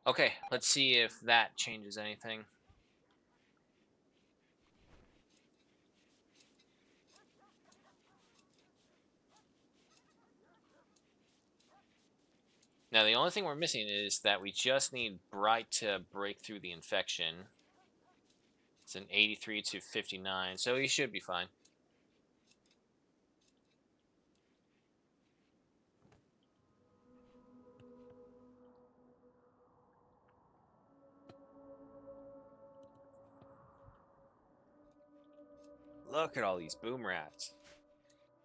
Okay, let's see if that changes anything. Now, the only thing we're missing is that we just need Bright to break through the infection. It's an 83 to 59, so he should be fine. Look at all these boom rats.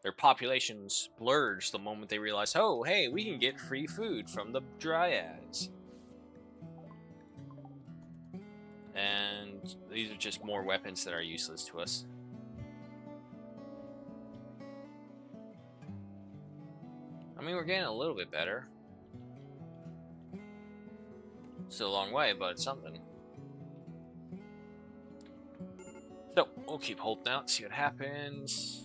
Their population splurged the moment they realized, oh, hey, we can get free food from the dryads. And these are just more weapons that are useless to us. I mean, we're getting a little bit better. Still a long way, but it's something. So, we'll keep holding out, see what happens.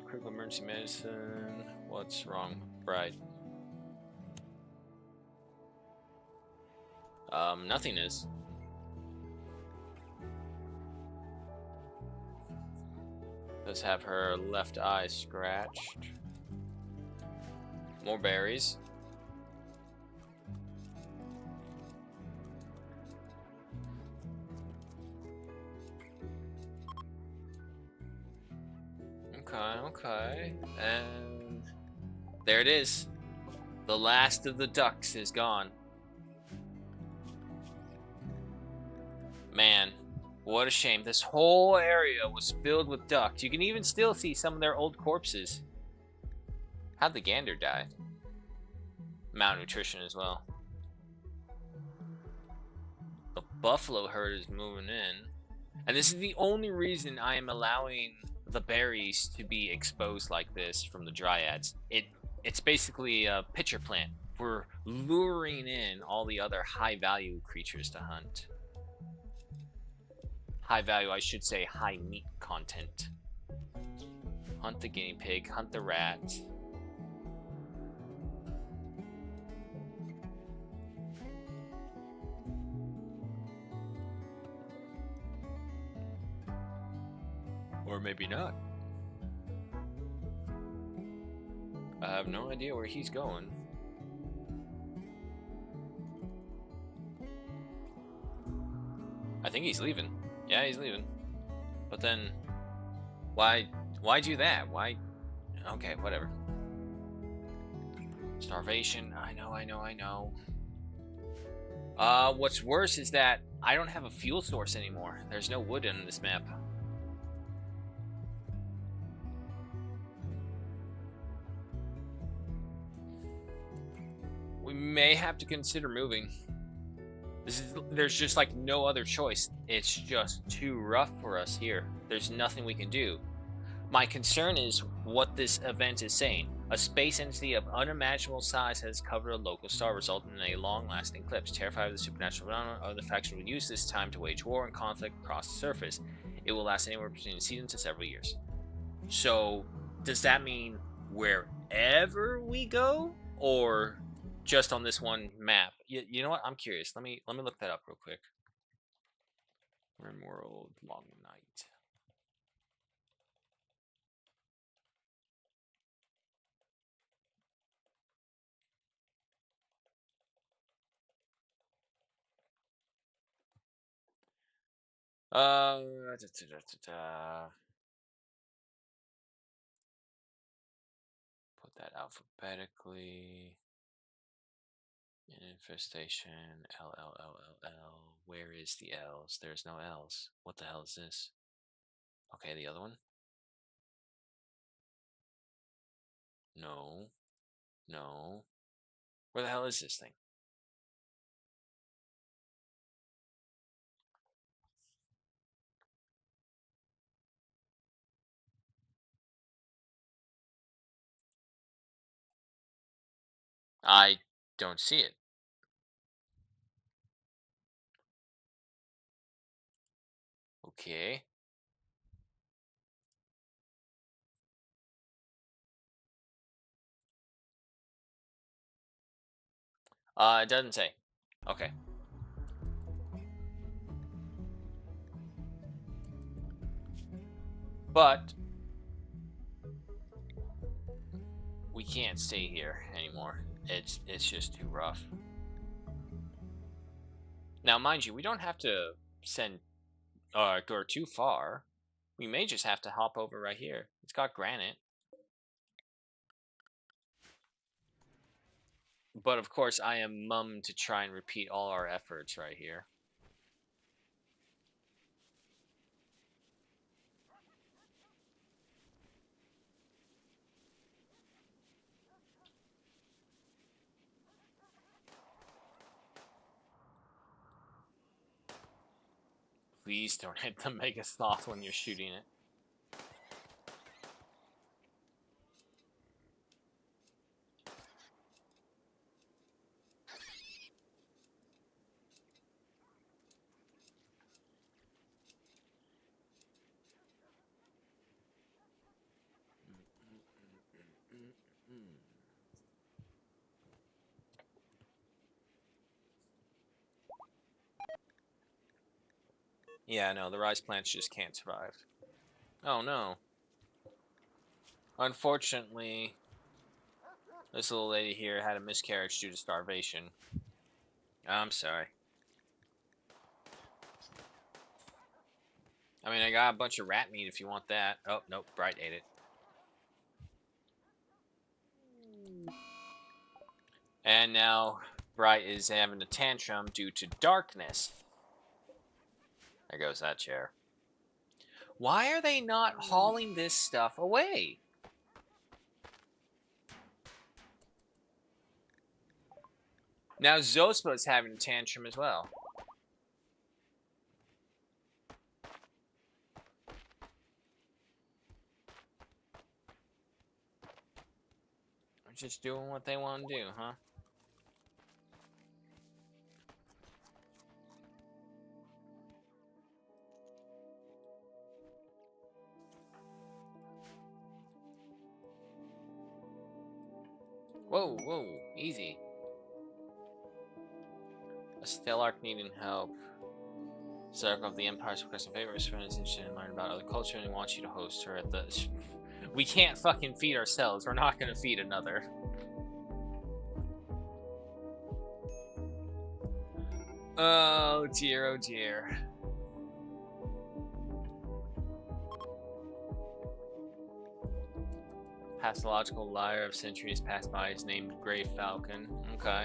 Critical emergency medicine. What's wrong? Right. Nothing is. Does have her left eye scratched. More berries. Okay. And there it is. The last of the ducks is gone. Man, what a shame. This whole area was filled with ducks. You can even still see some of their old corpses. How'd the gander die? Malnutrition as well. The buffalo herd is moving in. And this is the only reason I am allowing the berries to be exposed like this from the dryads. It's basically a pitcher plant. We're luring in all the other high value creatures to hunt. High value, I should say high meat content. Hunt the guinea pig, hunt the rat. Or maybe not. I have no idea where he's going. I think he's leaving. Yeah, he's leaving. But then, why do that? Why? Okay, whatever. Starvation. I know. What's worse is that I don't have a fuel source anymore. There's no wood in this map. We may have to consider moving. There's just like no other choice. It's just too rough for us here. There's nothing we can do. My concern is what this event is saying. A space entity of unimaginable size has covered a local star, resulting in a long-lasting eclipse. Terrified of the supernatural phenomenon, other factions will use this time to wage war and conflict across the surface. It will last anywhere between seasons to several years. So, does that mean wherever we go, or just on this one map? You know what? I'm curious. Let me look that up real quick. Rimworld, long night. Put that alphabetically. Infestation. L. Where is the L's? There's no L's. What the hell is this? Okay, the other one. No. No. Where the hell is this thing? I don't see it. Okay. It doesn't say. Okay. But we can't stay here anymore. It's just too rough. Now, mind you, we don't have to send go too far. We may just have to hop over right here. It's got granite. But of course, I am mum to try and repeat all our efforts right here. Please don't hit the Mega Sloth when you're shooting it. Yeah, no, the rice plants just can't survive. Oh no. Unfortunately, this little lady here had a miscarriage due to starvation. I'm sorry. I mean, I got a bunch of rat meat if you want that. Oh, nope, Bright ate it. And now Bright is having a tantrum due to darkness. There goes that chair. Why are they not hauling this stuff away? Now Zospa's having a tantrum as well. They're just doing what they want to do, huh? Whoa, whoa, easy. A Stellarch needing help. Circle of the Empire's requesting favors. Friend is interested in learning about other culture and wants you to host her at the... We can't fucking feed ourselves. We're not gonna feed another. Oh dear, oh dear. Pathological liar of centuries passed by is named Grey Falcon. Okay.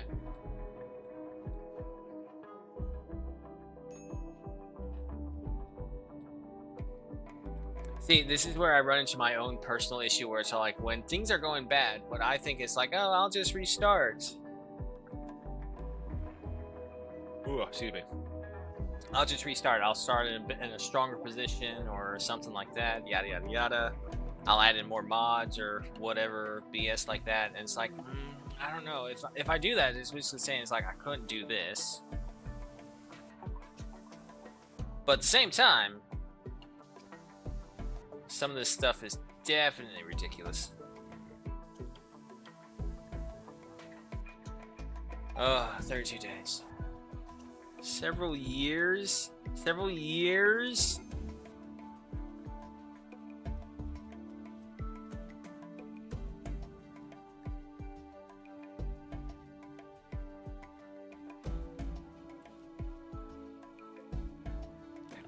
See, this is where I run into my own personal issue where it's like when things are going bad, what I think is like, oh, I'll just restart. Ooh, excuse me. I'll just restart. I'll start in a stronger position or something like that, yada, yada, yada. I'll add in more mods or whatever BS like that. And it's like, I don't know. If I do that, it's basically saying it's like I couldn't do this. But at the same time, some of this stuff is definitely ridiculous. Oh, 32 days. Several years? Several years?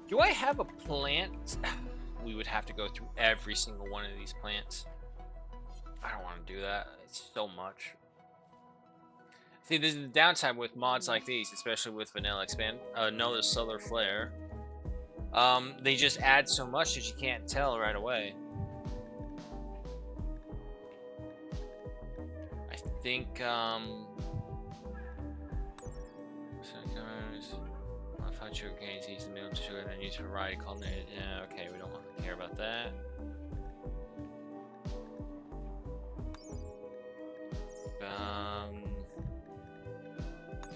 Do I have a plant? We would have to go through every single one of these plants. I don't want to do that. It's so much. See, this is the downside with mods like these, especially with Vanilla Expand. No, the Solar Flare. They just add so much that you can't tell right away. I think, modified sugar canes use the milk sugar and use for variety culinary. Yeah, okay, we don't want to care about that.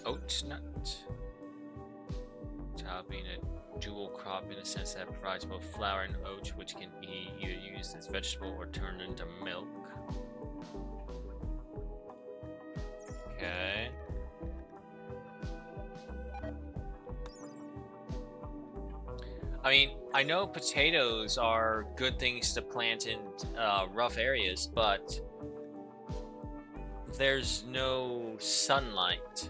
Oat nut. Child being a dual crop in a sense that provides both flour and oat, which can be either used as vegetable or turned into milk. Okay. I mean, I know potatoes are good things to plant in rough areas, but there's no sunlight.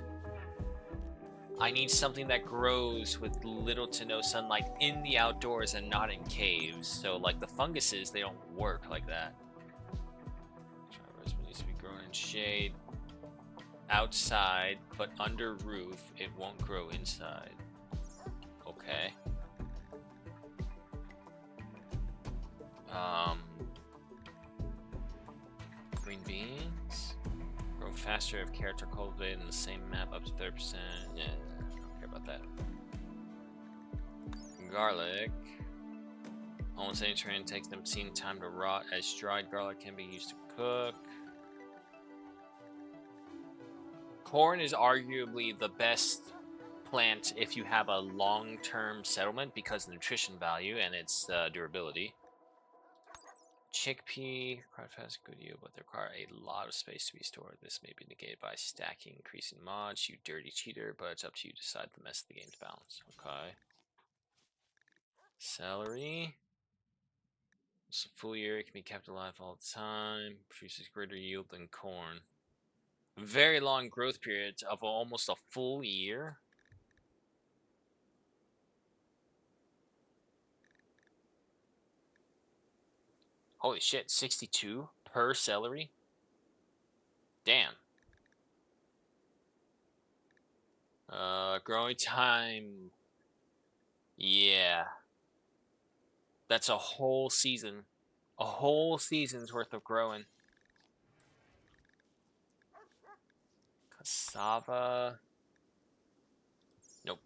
I need something that grows with little to no sunlight in the outdoors and not in caves. So, like the funguses, they don't work like that. Rosemary needs to be grown in shade outside, but under roof, it won't grow inside. Okay. Green beans. Grow faster if carrots are cultivated in the same map up to 30%. Yeah, I don't care about that. garlic. Almost any train takes them seen time to rot, as dried garlic can be used to cook. Corn is arguably the best plant if you have a long-term settlement because of the nutrition value and its durability. Chickpea, quite fast, good yield, but they require a lot of space to be stored. This may be negated by stacking increasing mods. You dirty cheater, but it's up to you to decide the mess of the game's balance. Okay. Celery. It's a full year. It can be kept alive all the time. Produces greater yield than corn. Very long growth periods of almost a full year. Holy shit, 62 per celery? Damn. Growing time. Yeah. That's a whole season. A whole season's worth of growing. Cassava. Nope.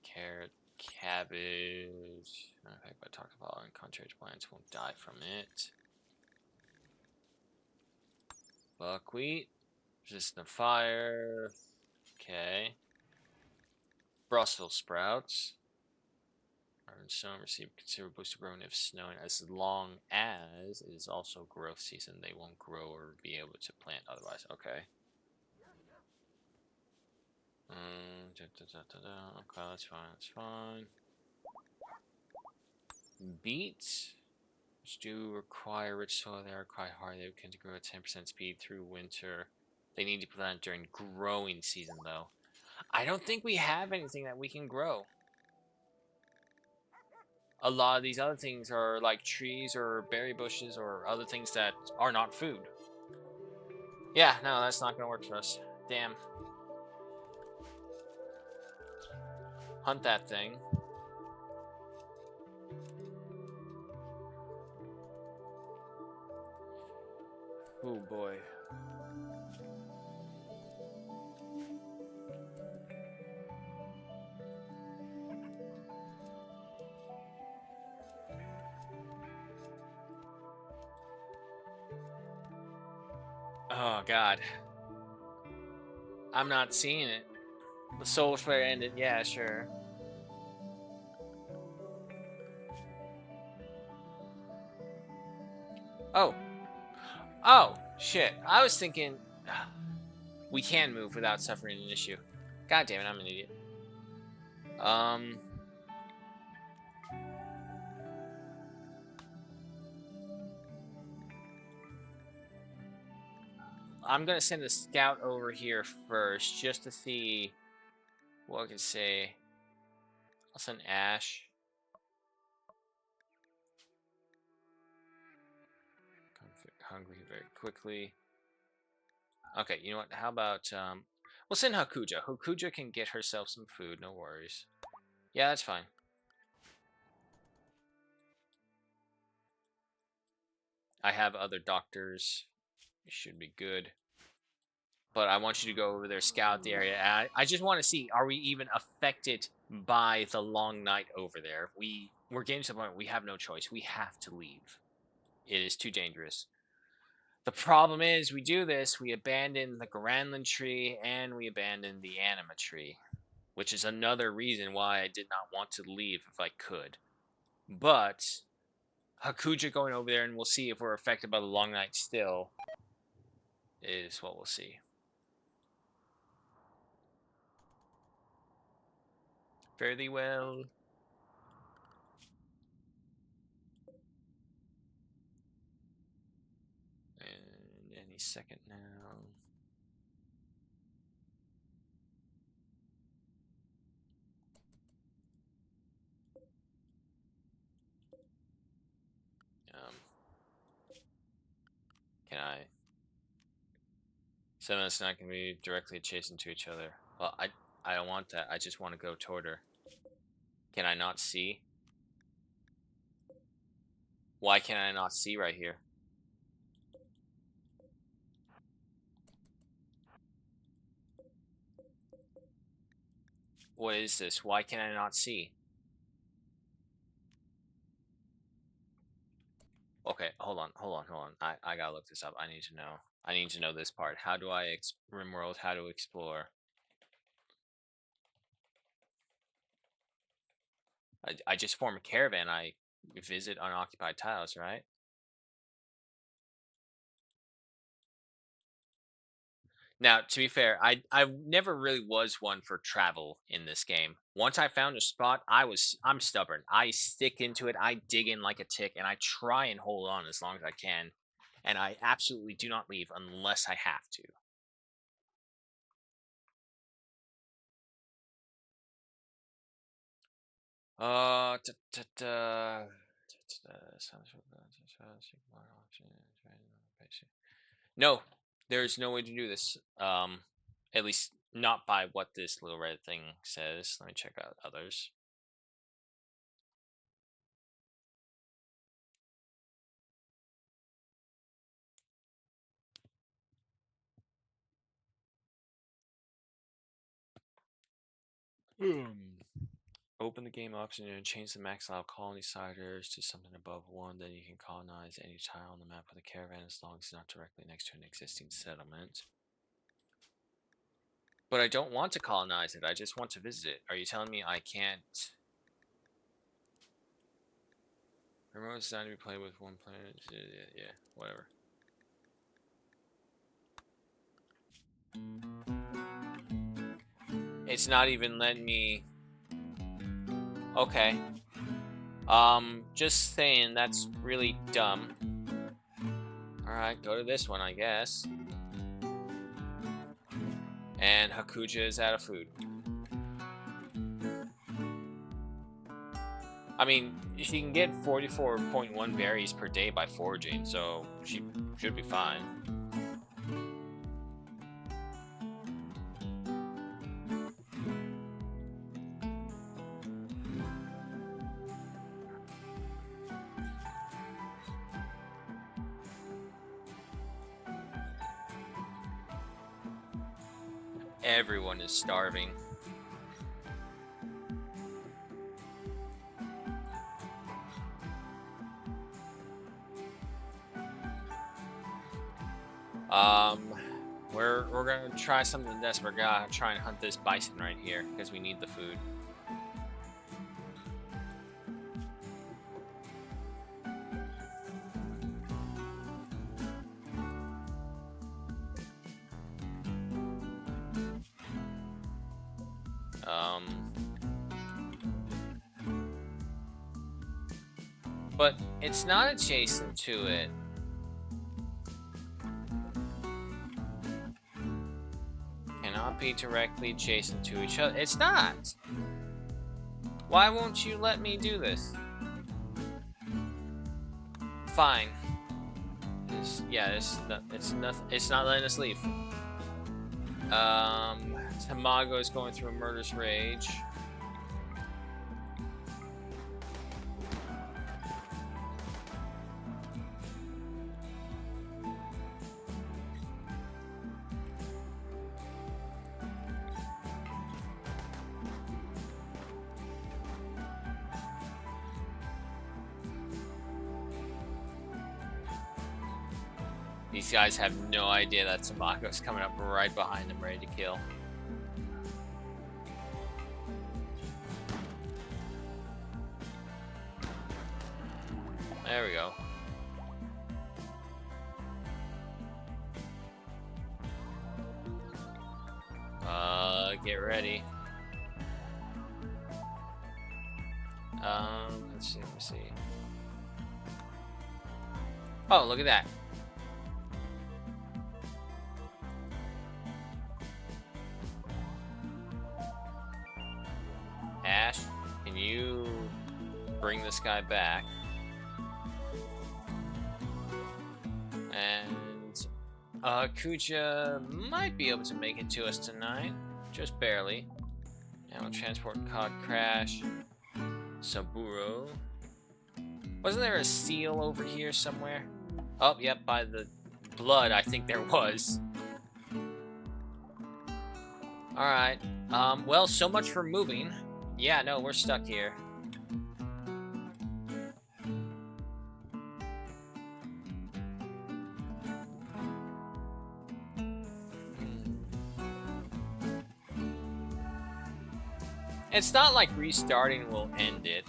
Carrot. Cabbage. Okay, but talk about and contrary to plants won't die from it. Buckwheat. Resistant to fire. Okay. Brussels sprouts. Iron stone receive considerable boost of growing if snowing. As long as it is also growth season, they won't grow or be able to plant otherwise. Okay. Okay, that's fine. That's fine. Beets, which do require rich soil, they are quite hard. They can grow at 10% speed through winter. They need to plant during growing season, though. I don't think we have anything that we can grow. A lot of these other things are like trees or berry bushes or other things that are not food. Yeah, no, that's not gonna work for us. Damn. Hunt that thing. Oh boy. Oh god. I'm not seeing it. The solar flare ended. Yeah, sure. Oh. Oh, shit. I was thinking we can move without suffering an issue. God damn it, I'm an idiot. I'm gonna send a scout over here first just to see what I can say. I'll send Ash. Hungry very quickly. Okay, you know what? How about we'll send Hakuja. Hakuja can get herself some food, no worries. Yeah, that's fine. I have other doctors. It should be good. But I want you to go over there, scout the area. I just want to see, are we even affected by the long night over there? We're getting to the point we have no choice. We have to leave. It is too dangerous. The problem is, we do this, we abandon the Granland tree, and we abandon the Anima tree, which is another reason why I did not want to leave if I could. But Hakuja going over there, and we'll see if we're affected by the long night still, is what we'll see. Fairly well. And any second now. Can I? So it's not going to be directly adjacent to each other. Well, I don't want that. I just want to go toward her. Can I not see? Why can I not see right here? What is this? Why can I not see? Okay, hold on. I gotta look this up. I need to know. I need to know this part. How do I Rimworld? How to explore? I just form a caravan. I visit unoccupied tiles, right? Now, to be fair, I never really was one for travel in this game. Once I found a spot, I'm stubborn. I stick into it. I dig in like a tick, and I try and hold on as long as I can. And I absolutely do not leave unless I have to. Ta- ta- ta- No, there's no way to do this. At least not by what this little red thing says. Let me check out others. Open the game option and change the max allowed colony sliders to something above 1. Then you can colonize any tile on the map with a caravan as long as it's not directly next to an existing settlement. But I don't want to colonize it. I just want to visit it. Are you telling me I can't? Remote is designed to be played with one player. Yeah, whatever. It's not even letting me. Okay. Just saying that's really dumb. Alright, go to this one, I guess. And Hakuja is out of food. I mean, she can get 44.1 berries per day by foraging, so she should be fine. Everyone is starving. Um, we're gonna try something desperate. Gotta try and hunt this bison right here because we need the food. Um, but it's not adjacent to it. Cannot be directly adjacent to each other. It's not. Why won't you let me do this? Fine. It's not letting us leave. Tamago is going through a murderous rage. These guys have no idea that Tamago's coming up right behind them, ready to kill. There we go. Get ready. Let's see. Oh, look at that. Ash, can you bring this guy back? And Kuja might be able to make it to us tonight, just barely. Animal transport cod crash. Saburo. Wasn't there a seal over here somewhere? Oh, yep, by the blood, I think there was. All right. Well, so much for moving. Yeah, no, we're stuck here. Hmm. It's not like restarting will end it.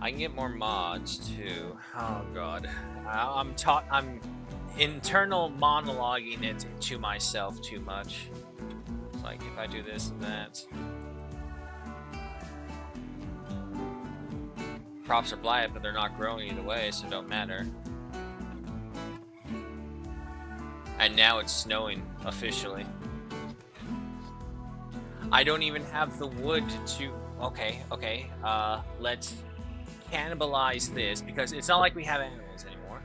I can get more mods too. Oh god. I'm internal monologuing it to myself too much. It's like if I do this and that. Crops are blight, but they're not growing either way, so it don't matter. And now it's snowing officially. I don't even have the wood to. Okay, okay. Let's cannibalize this because it's not like we have animals anymore.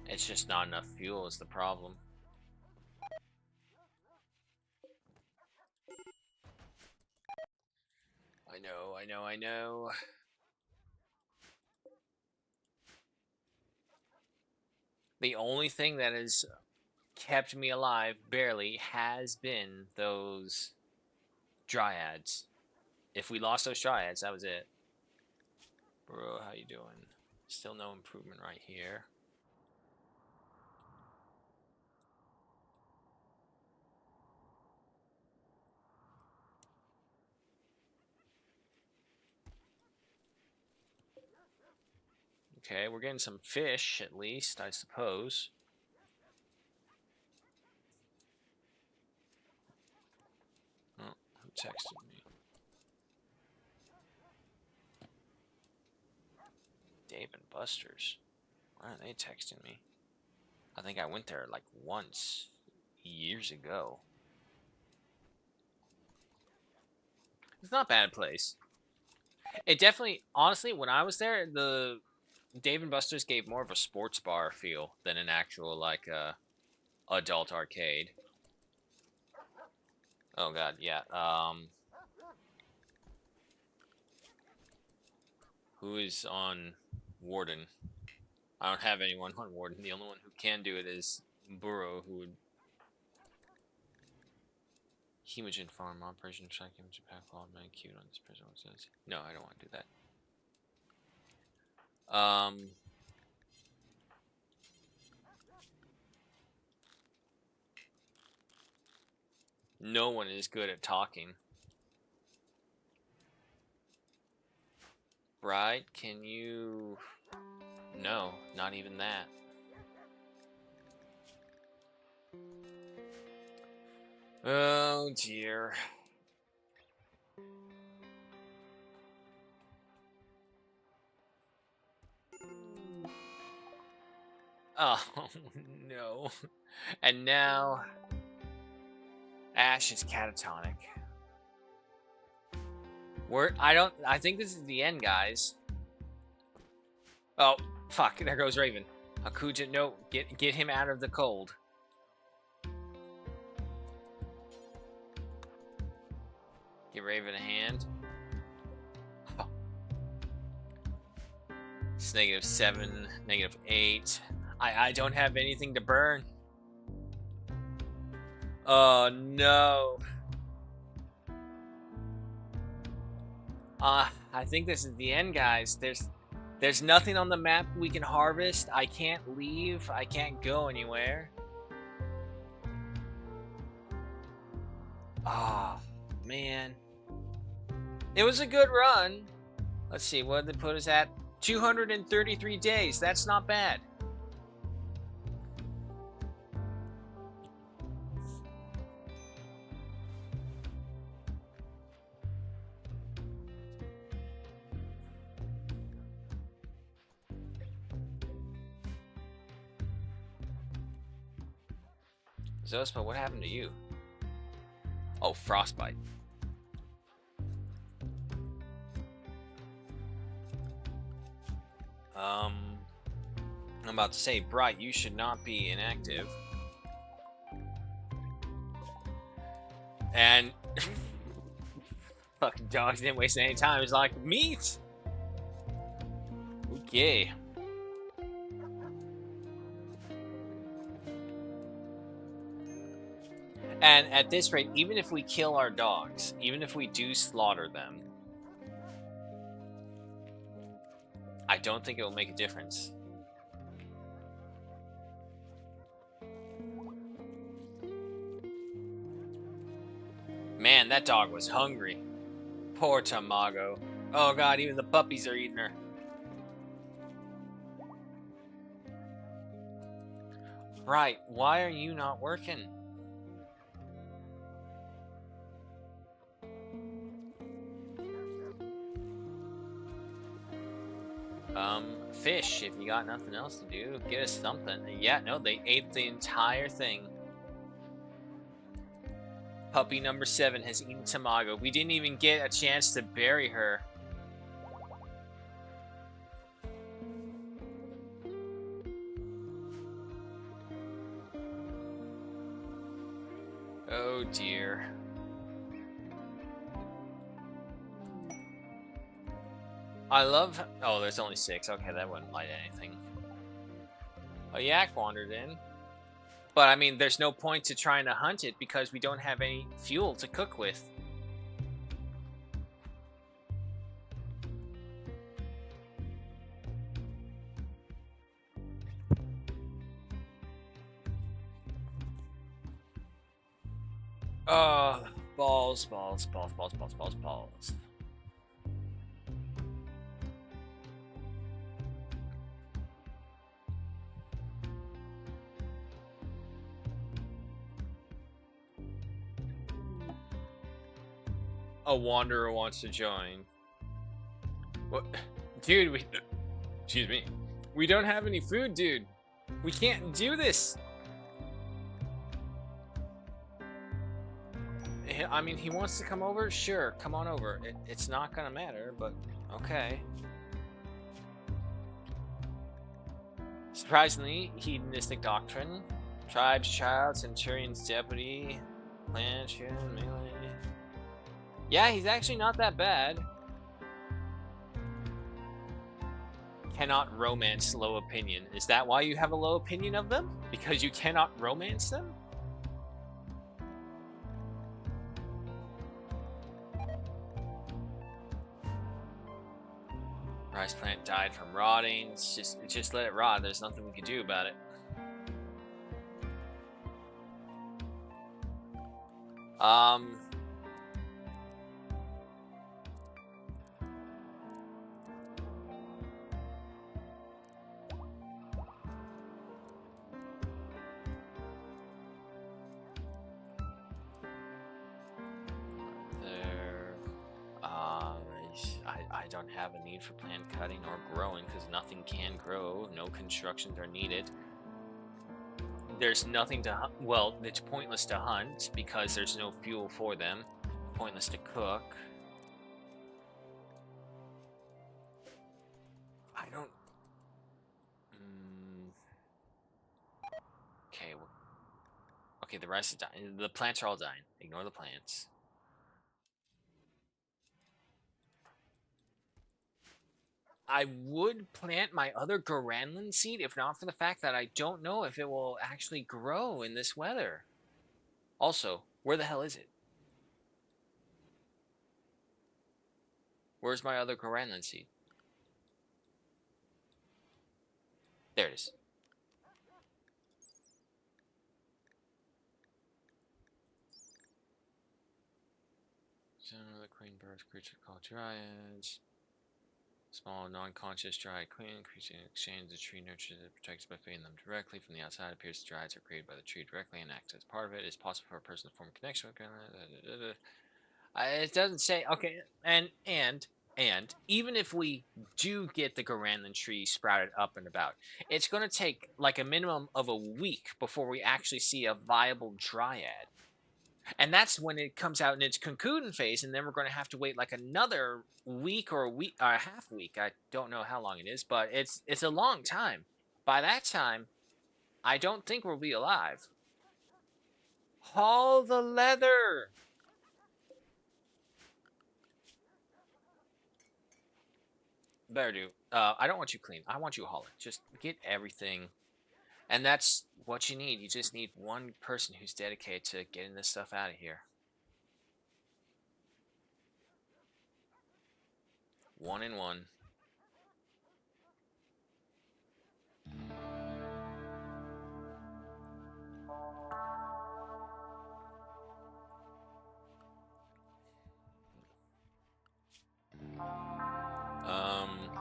It's just not enough fuel is the problem. I know, I know, I know. The only thing that has kept me alive, barely, has been those dryads. If we lost those dryads, that was it. Bro, how you doing? Still no improvement right here. Okay, we're getting some fish, at least, I suppose. Oh, who texted me? Dave and Buster's. Why are they texting me? I think I went there like once, years ago. It's not a bad place. It definitely, honestly, when I was there, the Dave and Buster's gave more of a sports bar feel than an actual like adult arcade. Oh god, yeah. Who is on Warden? I don't have anyone on Warden. The only one who can do it is Burrow, who would Hemogen farm operation track image pack all man cute on this prison says. No, I don't want to do that. No one is good at talking. Bride, can you? No, not even that. Oh dear. Oh no. And now Ash is catatonic. I think this is the end, guys. Oh, fuck, there goes Raven. Hakuja, no, get him out of the cold. Give Raven a hand. Oh. It's -7, -8. I don't have anything to burn. Oh no. I think this is the end, guys. There's nothing on the map we can harvest. I can't leave. I can't go anywhere. Ah, oh, man. It was a good run. Let's see, what did they put us at? 233 days. That's not bad. Zospa, what happened to you? Oh, frostbite. Um, I'm about to say, Bright, you should not be inactive. And fucking dogs didn't waste any time. It's like, meat! Okay. And at this rate, even if we kill our dogs, even if we do slaughter them, I don't think it will make a difference. Man, that dog was hungry. Poor Tamago. Oh god, even the puppies are eating her. Right, why are you not working? Fish, if you got nothing else to do, get us something. Yeah, no, they ate the entire thing. Puppy number 7 has eaten Tamago. We didn't even get a chance to bury her. Oh dear. I love... Oh, there's only 6. Okay, that wouldn't light anything. A yak wandered in. But, I mean, there's no point to trying to hunt it because we don't have any fuel to cook with. Balls, balls, balls, balls, balls, balls, balls. A wanderer wants to join. What? Dude, we... Excuse me. We don't have any food, dude. We can't do this. I mean, he wants to come over? Sure, come on over. It's not gonna matter, but okay. Surprisingly, hedonistic doctrine. Tribe's child, Centurion's deputy, Planchun, melee. Yeah, he's actually not that bad. Cannot romance low opinion. Is that why you have a low opinion of them? Because you cannot romance them? Rice plant died from rotting. It's just let it rot. There's nothing we can do about it. There. I don't have a need for plant cutting or growing because nothing can grow. No constructions are needed. There's nothing to well, it's pointless to hunt because there's no fuel for them. Pointless to cook. I don't. Okay. Okay, the rice is dying. The plants are all dying. Ignore the plants. I would plant my other Garanland seed if not for the fact that I don't know if it will actually grow in this weather. Also, where the hell is it? Where's my other Garanland seed? There it is. The queen birds, creature called dryads. Small, non-conscious dryad queen, creature in exchange the tree nurtures it, protects by feeding them directly from the outside. Appears the dryads are created by the tree directly and acts as part of it. It's possible for a person to form a connection with it doesn't say okay, and And even if we do get the Garanlan tree sprouted up and about, it's going to take like a minimum of a week before we actually see a viable dryad. And that's when it comes out in its cocoon phase, and then we're going to have to wait like another week or a week or a half week. I don't know how long it is, but it's a long time. By that time, I don't think we'll be alive. Haul the leather. Better do. I don't want you clean. I want you hauling. Just get everything. And that's what you need. You just need one person who's dedicated to getting this stuff out of here. One and one.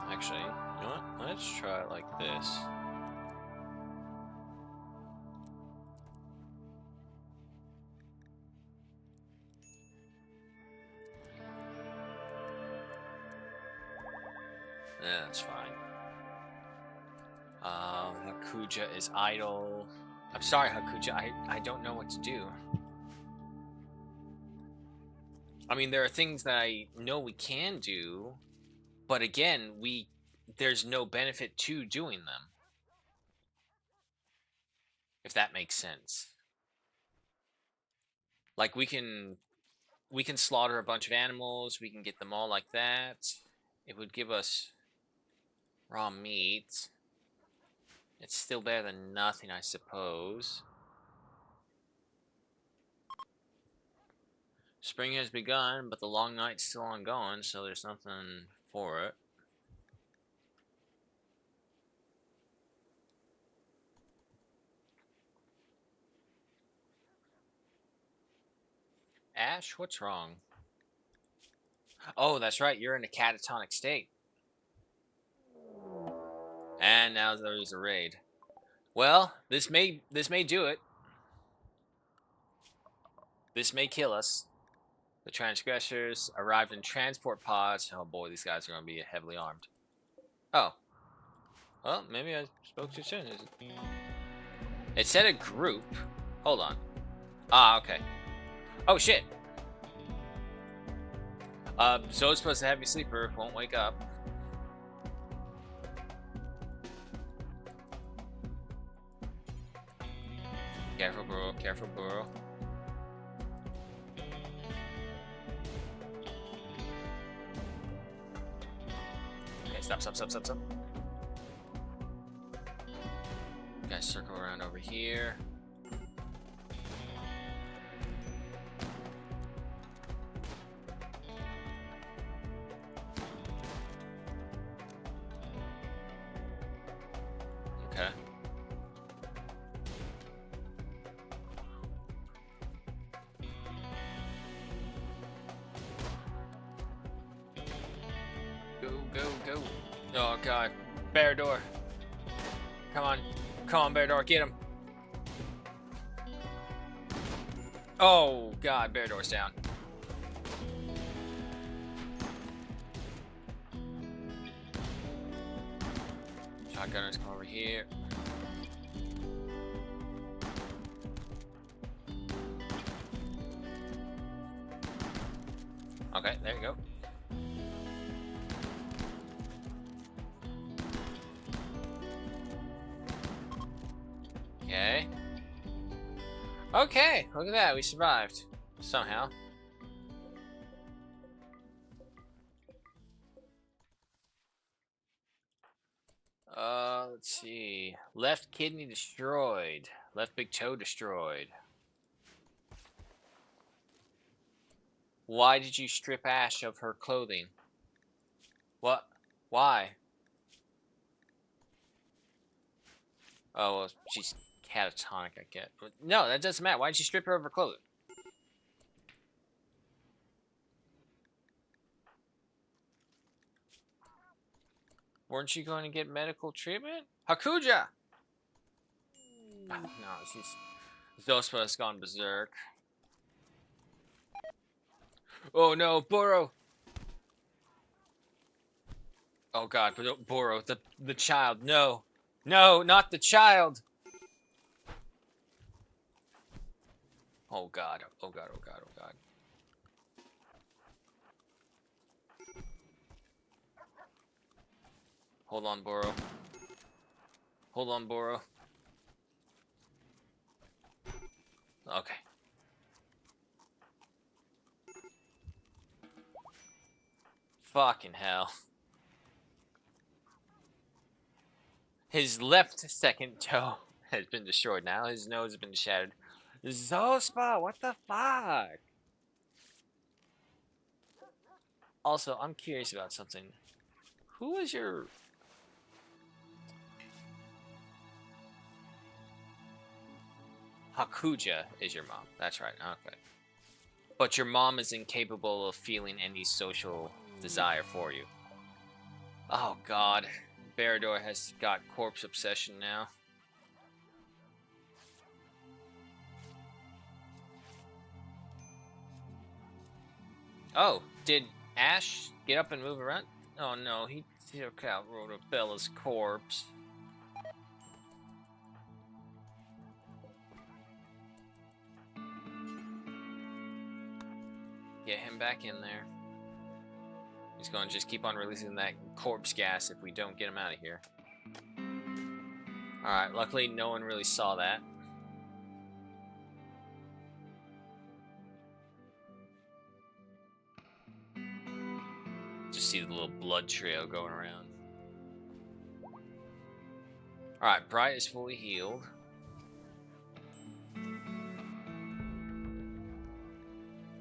Actually, you know what? Let's try it like this. That's fine. Hakuja is idle. I'm sorry, Hakuja. I don't know what to do. I mean, there are things that I know we can do, but again, there's no benefit to doing them. If that makes sense. Like we can slaughter a bunch of animals, we can get them all like that. It would give us raw meat. It's still better than nothing, I suppose. Spring has begun, but the long night's still ongoing, so there's nothing for it. Ash, what's wrong? Oh, that's right, you're in a catatonic state. And now there's a raid. Well, this may do it. This may kill us. The transgressors arrived in transport pods. Oh boy, these guys are going to be heavily armed. Oh. Well, maybe I spoke too soon. It said a group. Hold on. Ah, okay. Oh, shit. Zoe's supposed to have you sleeper. Won't wake up. Careful, bro. Careful, bro. Okay, stop. Guys, circle around over here. Okay. Go. Oh, God. Bear door. Come on, bear door. Get him. Oh, God. Bear door's down. Shotgunners come over here. Okay, there you go. Okay. Okay, look at that. We survived. Somehow. Let's see. Left kidney destroyed. Left big toe destroyed. Why did you strip Ash of her clothing? What? Why? Oh, well, she's catatonic, I get. But no, that doesn't matter. Why did you strip her of her clothing? Weren't you going to get medical treatment? Hakuja! Oh, no, Zospa's gone berserk. Oh no, Boro! Oh God, but Boro, the child. No, no, not the child. Oh God, oh God, oh God, oh God. Hold on, Boro. Hold on, Boro. Okay. Fucking hell. His left second toe has been destroyed now. His nose has been shattered. Zospa, what the fuck? Also, I'm curious about something. Who is your... Hakuja is your mom. That's right. Okay. But your mom is incapable of feeling any social desire for you. Oh God. Barador has got corpse obsession now. Oh, did Ash get up and move around? Oh no, he took out Rotobella's corpse. Get him back in there. He's going to just keep on releasing that corpse gas if we don't get him out of here. Alright, luckily no one really saw that. Just see the little blood trail going around. Alright, Bright is fully healed.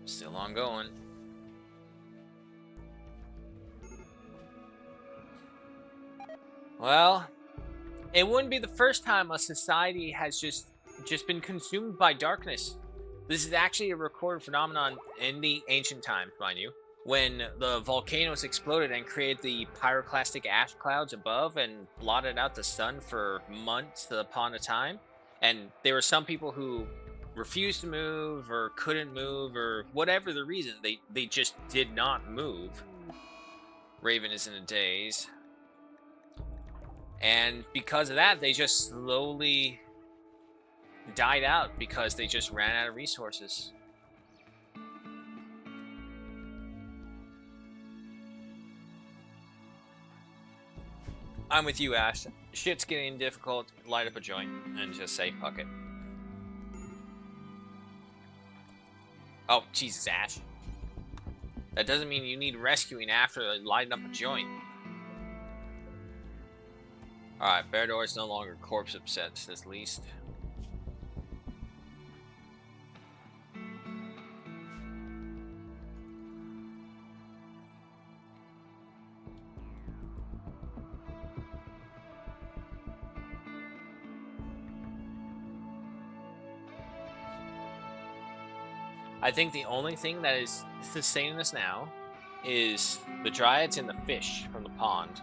Still ongoing. Well, it wouldn't be the first time a society has just been consumed by darkness. This is actually a recorded phenomenon in the ancient times, mind you, when the volcanoes exploded and created the pyroclastic ash clouds above and blotted out the sun for months upon a time. And there were some people who refused to move or couldn't move or whatever the reason, they just did not move. Raven is in a daze. And because of that, they just slowly died out because they just ran out of resources. I'm with you, Ash. Shit's getting difficult. Light up a joint and just say fuck it. Oh, Jesus, Ash. That doesn't mean you need rescuing after lighting up a joint. Alright, Barador's no longer corpse obsessed, at least. I think the only thing that is sustaining us now is the dryads and the fish from the pond.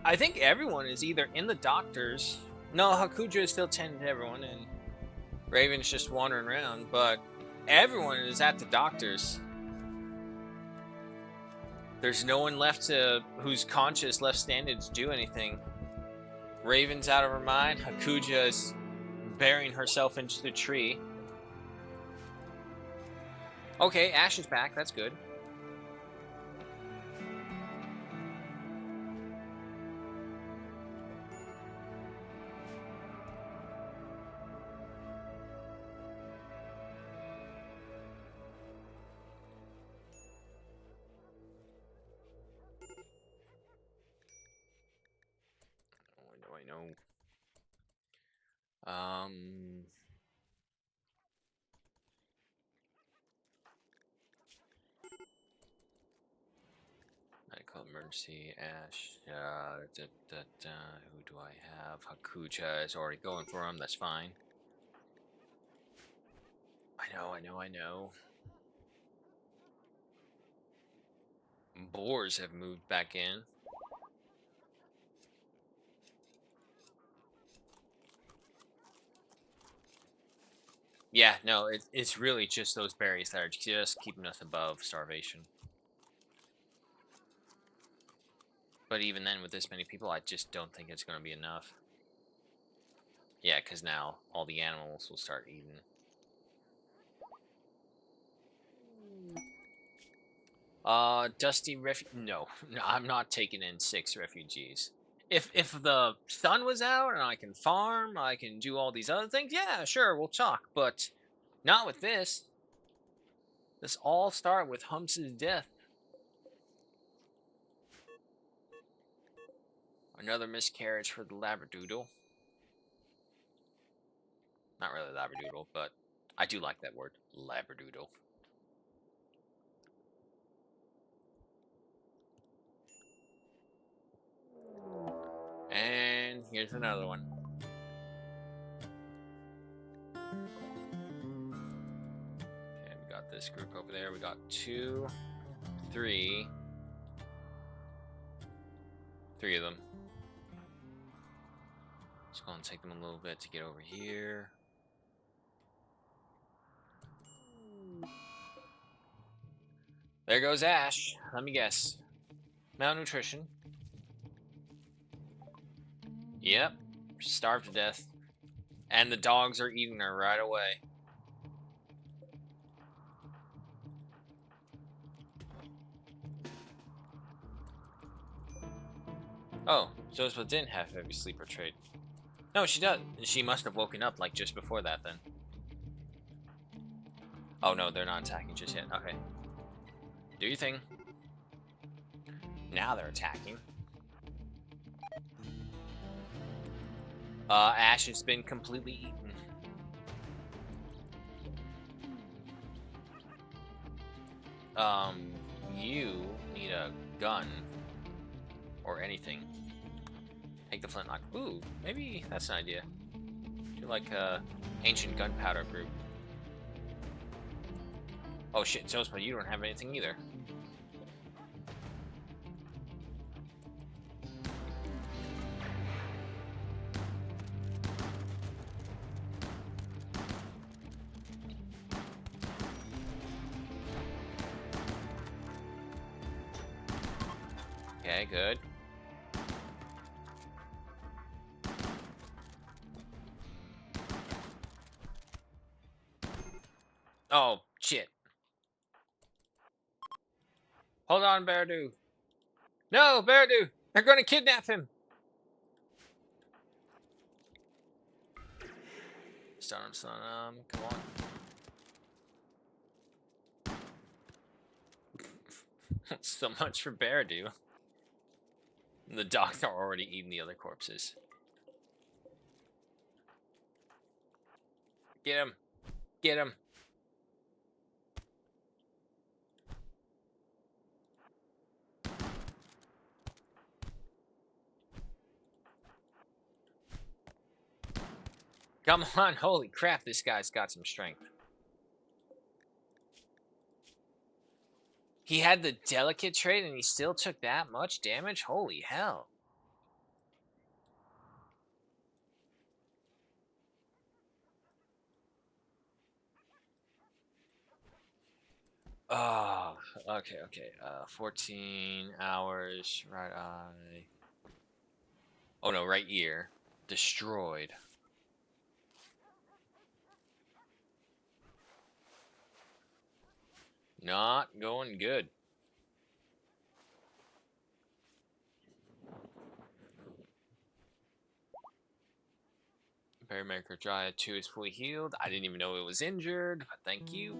I think everyone is either in the doctors. No, Hakuja is still tending to everyone, and Raven's just wandering around. But everyone is at the doctors. There's no one left who's conscious left standing to do anything. Raven's out of her mind. Hakuja is burying herself into the tree. Okay, Ash is back. That's good. What do I know? Medical emergency Ash. Who do I have? Hakucha is already going for him. That's fine. I know. Boars have moved back in. Yeah, no, it's really just those berries that are just keeping us above starvation. But even then, with this many people, I just don't think it's going to be enough. Yeah, because now all the animals will start eating. Dusty No, no, I'm not taking in 6 refugees. If the sun was out and I can farm, I can do all these other things. Yeah, sure, we'll talk. But not with this. This all start with Humps' death. Another miscarriage for the Labradoodle. Not really Labradoodle, but I do like that word, Labradoodle. And here's another one. Okay, we got this group over there. We got 2, 3. 3 of them. Just gonna take them a little bit to get over here. There goes Ash. Let me guess. Malnutrition. Yep. Starved to death. And the dogs are eating her right away. Oh, Joseph didn't have heavy sleeper trait. No, she does. She must have woken up like just before that then. Oh no, they're not attacking just yet. Okay. Do your thing. Now they're attacking. Ash has been completely eaten. You need a gun. Or anything. Take the flintlock. Ooh, maybe that's an idea. Do like a ancient gunpowder group. Oh shit, Joseph, you don't have anything either. Okay, good. Oh, shit. Hold on, Beardo. No, Beardo! They're gonna kidnap him! Stun him, come on. So much for Beardo. The dogs are already eating the other corpses. Get him! Get him! Come on, holy crap, this guy's got some strength. He had the delicate trait and he still took that much damage? Holy hell. Oh, okay. 14 hours, right eye. Oh no, right ear. Destroyed. Not going good. Berrymaker Dryad 2 is fully healed. I didn't even know it was injured, but thank you.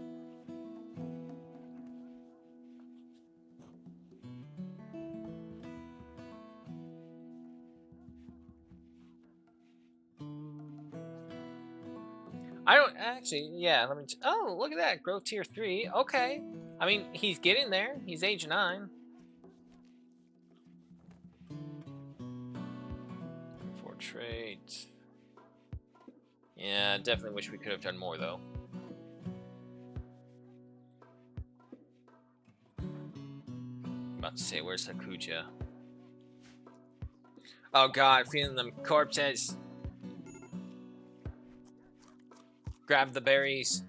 I don't actually, yeah, let me. Oh, look at that. Growth tier 3. Okay. I mean, he's getting there. He's age 9. Trait. Yeah, definitely wish we could have done more, though. I'm about to say, where's Hakuja? Oh god, feeling them corpses. Grab the berries.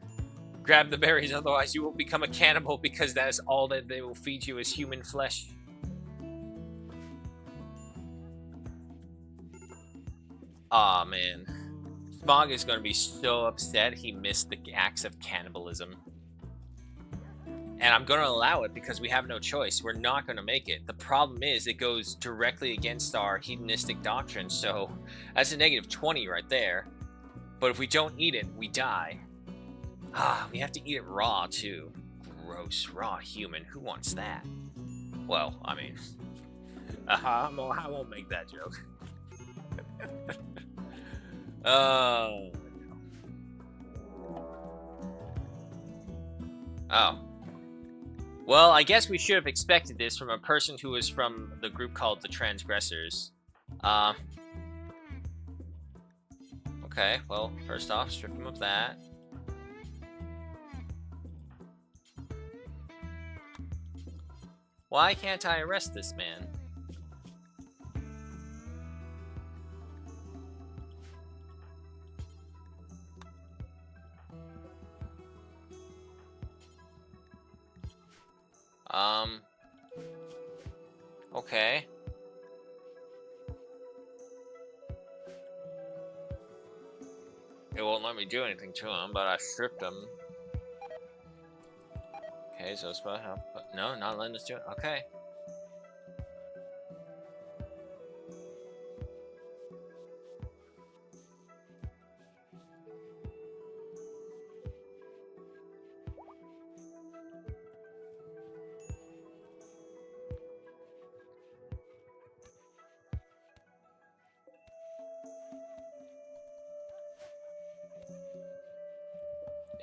Grab the berries, otherwise you will become a cannibal because that is all that they will feed you is human flesh. Aw, man. Smog is going to be so upset he missed the acts of cannibalism. And I'm going to allow it because we have no choice. We're not going to make it. The problem is it goes directly against our hedonistic doctrine, so that's a negative 20 right there. But if we don't eat it, we die. Ah, we have to eat it raw, too. Gross, raw human. Who wants that? Well, I mean, I won't make that joke. Oh. Oh. Well, I guess we should have expected this from a person who was from the group called the Transgressors. Okay, well, first off, strip him of that. Why can't I arrest this man? Okay. It won't let me do anything to him, but I stripped him. Okay, so it's about help. No, not letting us do it. Okay.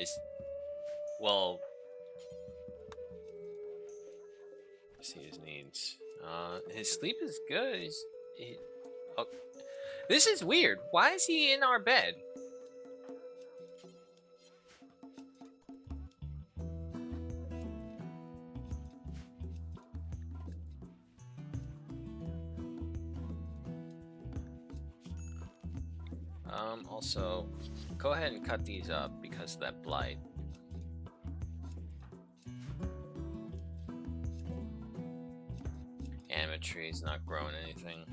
It's well. Let's see his needs. His sleep is good. Oh, this is weird. Why is he in our bed? Also, go ahead and cut these up because of that blight. Anima tree's not growing anything.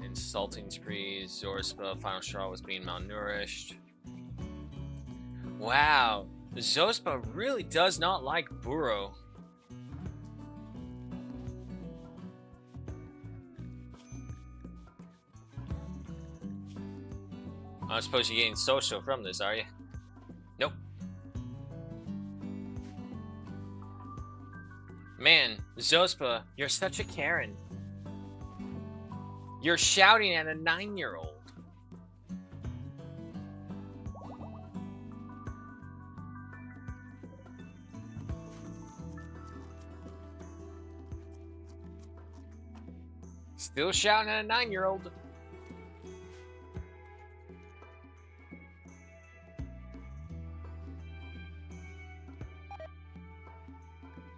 Insulting sprees, Zorspa, final straw was being malnourished. Wow, Zospa really does not like Burrow. I suppose you're getting social from this, are you? Nope. Man, Zospa, you're such a Karen. You're shouting at a 9-year-old. Still shouting at a 9-year-old.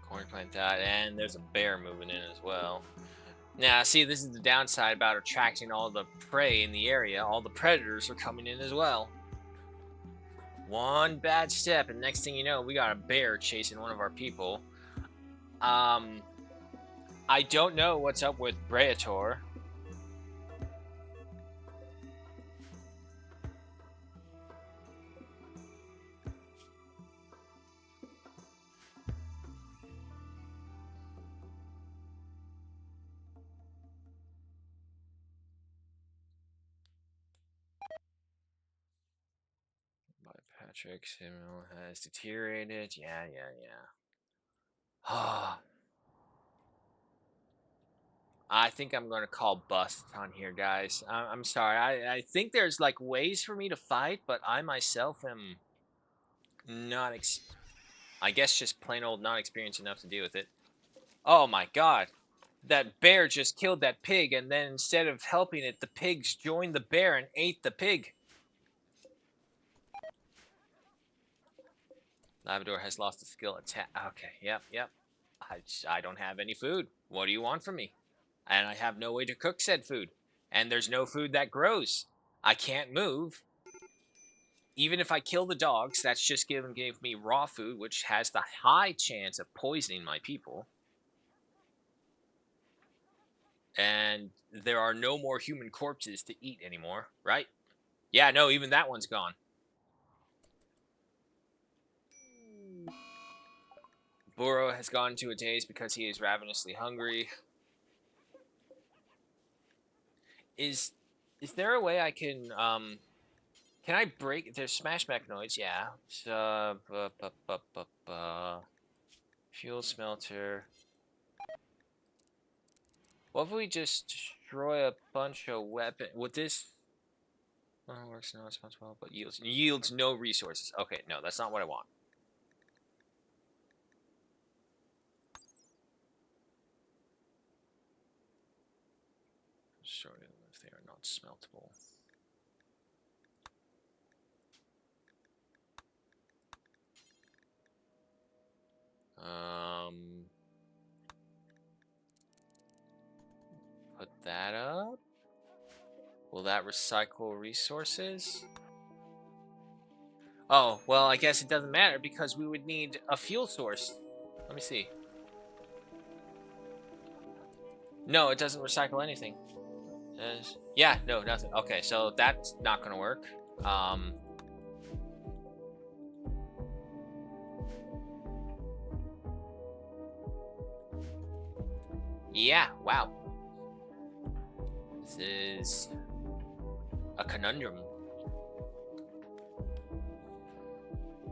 Corn plant that, and there's a bear moving in as well. Now, see, this is the downside about attracting all the prey in the area. All the predators are coming in as well. One bad step, and next thing you know, we got a bear chasing one of our people. I don't know what's up with Breator. Patrick Samuel has deteriorated. Yeah. I think I'm gonna call bust on here, guys. I'm sorry. I think there's like ways for me to fight, but I myself am not. I guess just plain old not experienced enough to deal with it. Oh my god. That bear just killed that pig, and then instead of helping it, the pigs joined the bear and ate the pig. Labrador has lost the skill attack. Okay, yep. I don't have any food. What do you want from me? And I have no way to cook said food. And there's no food that grows. I can't move. Even if I kill the dogs, that's just gave me raw food, which has the high chance of poisoning my people. And there are no more human corpses to eat anymore, right? Yeah, no, even that one's gone. Burrow has gone into a daze because he is ravenously hungry. Is is there a way I can I break there's smash mechanoids, yeah. So fuel smelter. What if we just destroy a bunch of weapon? Would this works now, it's well, but yields no resources. Okay, no, that's not what I want. Sorry if they are not smeltable. Um Put that up. Will that recycle resources? Oh, well, I guess it doesn't matter because we would need a fuel source. Let me see. No, it doesn't recycle anything. Yeah, no, nothing. Okay, so that's not gonna work. Um, yeah, wow. This is a conundrum.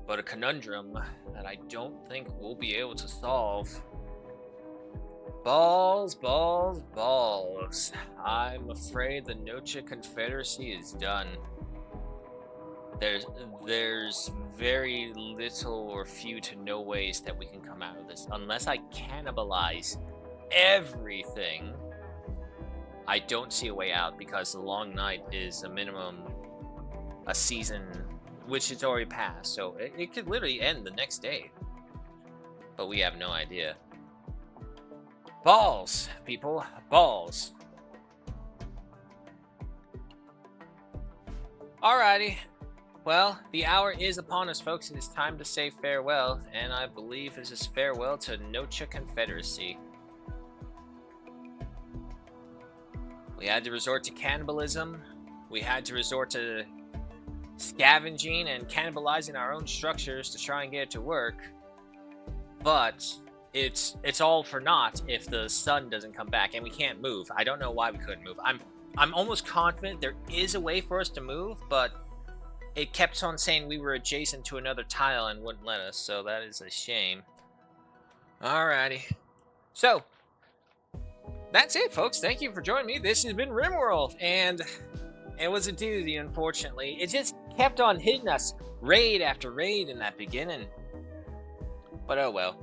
But a conundrum that I don't think we'll be able to solve. Balls, balls, balls. I'm afraid the Nocha Confederacy is done. There's there's very little or few to no ways that we can come out of this unless I cannibalize everything. I don't see a way out because the long night is a minimum a season, which it's already passed. So it could literally end the next day, but we have no idea. Balls, people, balls. Alrighty. Well, the hour is upon us, folks. It is time to say farewell, and I believe this is farewell to Nocha Confederacy. We had to resort to cannibalism. We had to resort to scavenging and cannibalizing our own structures to try and get it to work. But it's all for naught if the sun doesn't come back and we can't move. I don't know why we couldn't move. I'm almost confident there is a way for us to move, but it kept on saying we were adjacent to another tile and wouldn't let us, so that is a shame. Alrighty. So, that's it, folks. Thank you for joining me. This has been Rimworld, and it was a doozy, unfortunately. It just kept on hitting us raid after raid in that beginning. But oh well.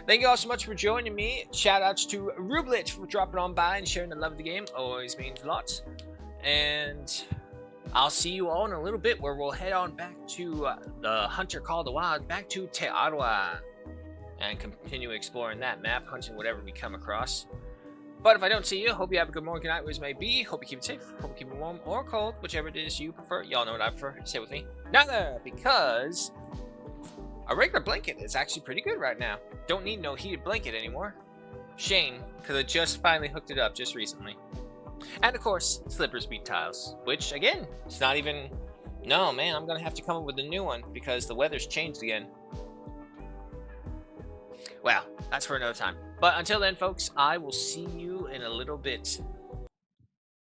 Thank you all so much for joining me. Shout outs to Rublet for dropping on by and sharing the love of the game. Always means a lot. And I'll see you all in a little bit where we'll head on back to the Hunter Call of the Wild, back to Te Arawa, and continue exploring that map, hunting whatever we come across. But if I don't see you, hope you have a good morning, good night, wherever it may be. Hope you keep it safe. Hope you keep it warm or cold, whichever it is you prefer. Y'all know what I prefer. Say it with me. Neither, because a regular blanket is actually pretty good right now. Don't need no heated blanket anymore. Shame, because I just finally hooked it up just recently. And of course, slippers beat tiles, which again, it's not even. No, man, I'm gonna have to come up with a new one because the weather's changed again. Well, that's for another time. But until then, folks, I will see you in a little bit.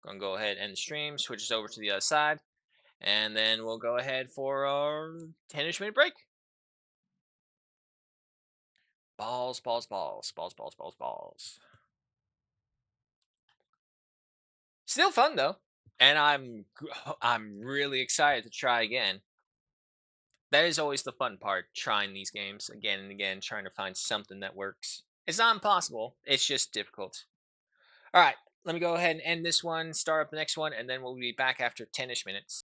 Gonna go ahead and stream, switch us over to the other side, and then we'll go ahead for our 10-ish minute break. Balls, balls, balls, balls, balls, balls, balls. Still fun though, and I'm really excited to try again. That is always the fun part, trying these games again and again, trying to find something that works. It's not impossible, it's just difficult. All right, let me go ahead and end this one, start up the next one, and then we'll be back after 10-ish minutes.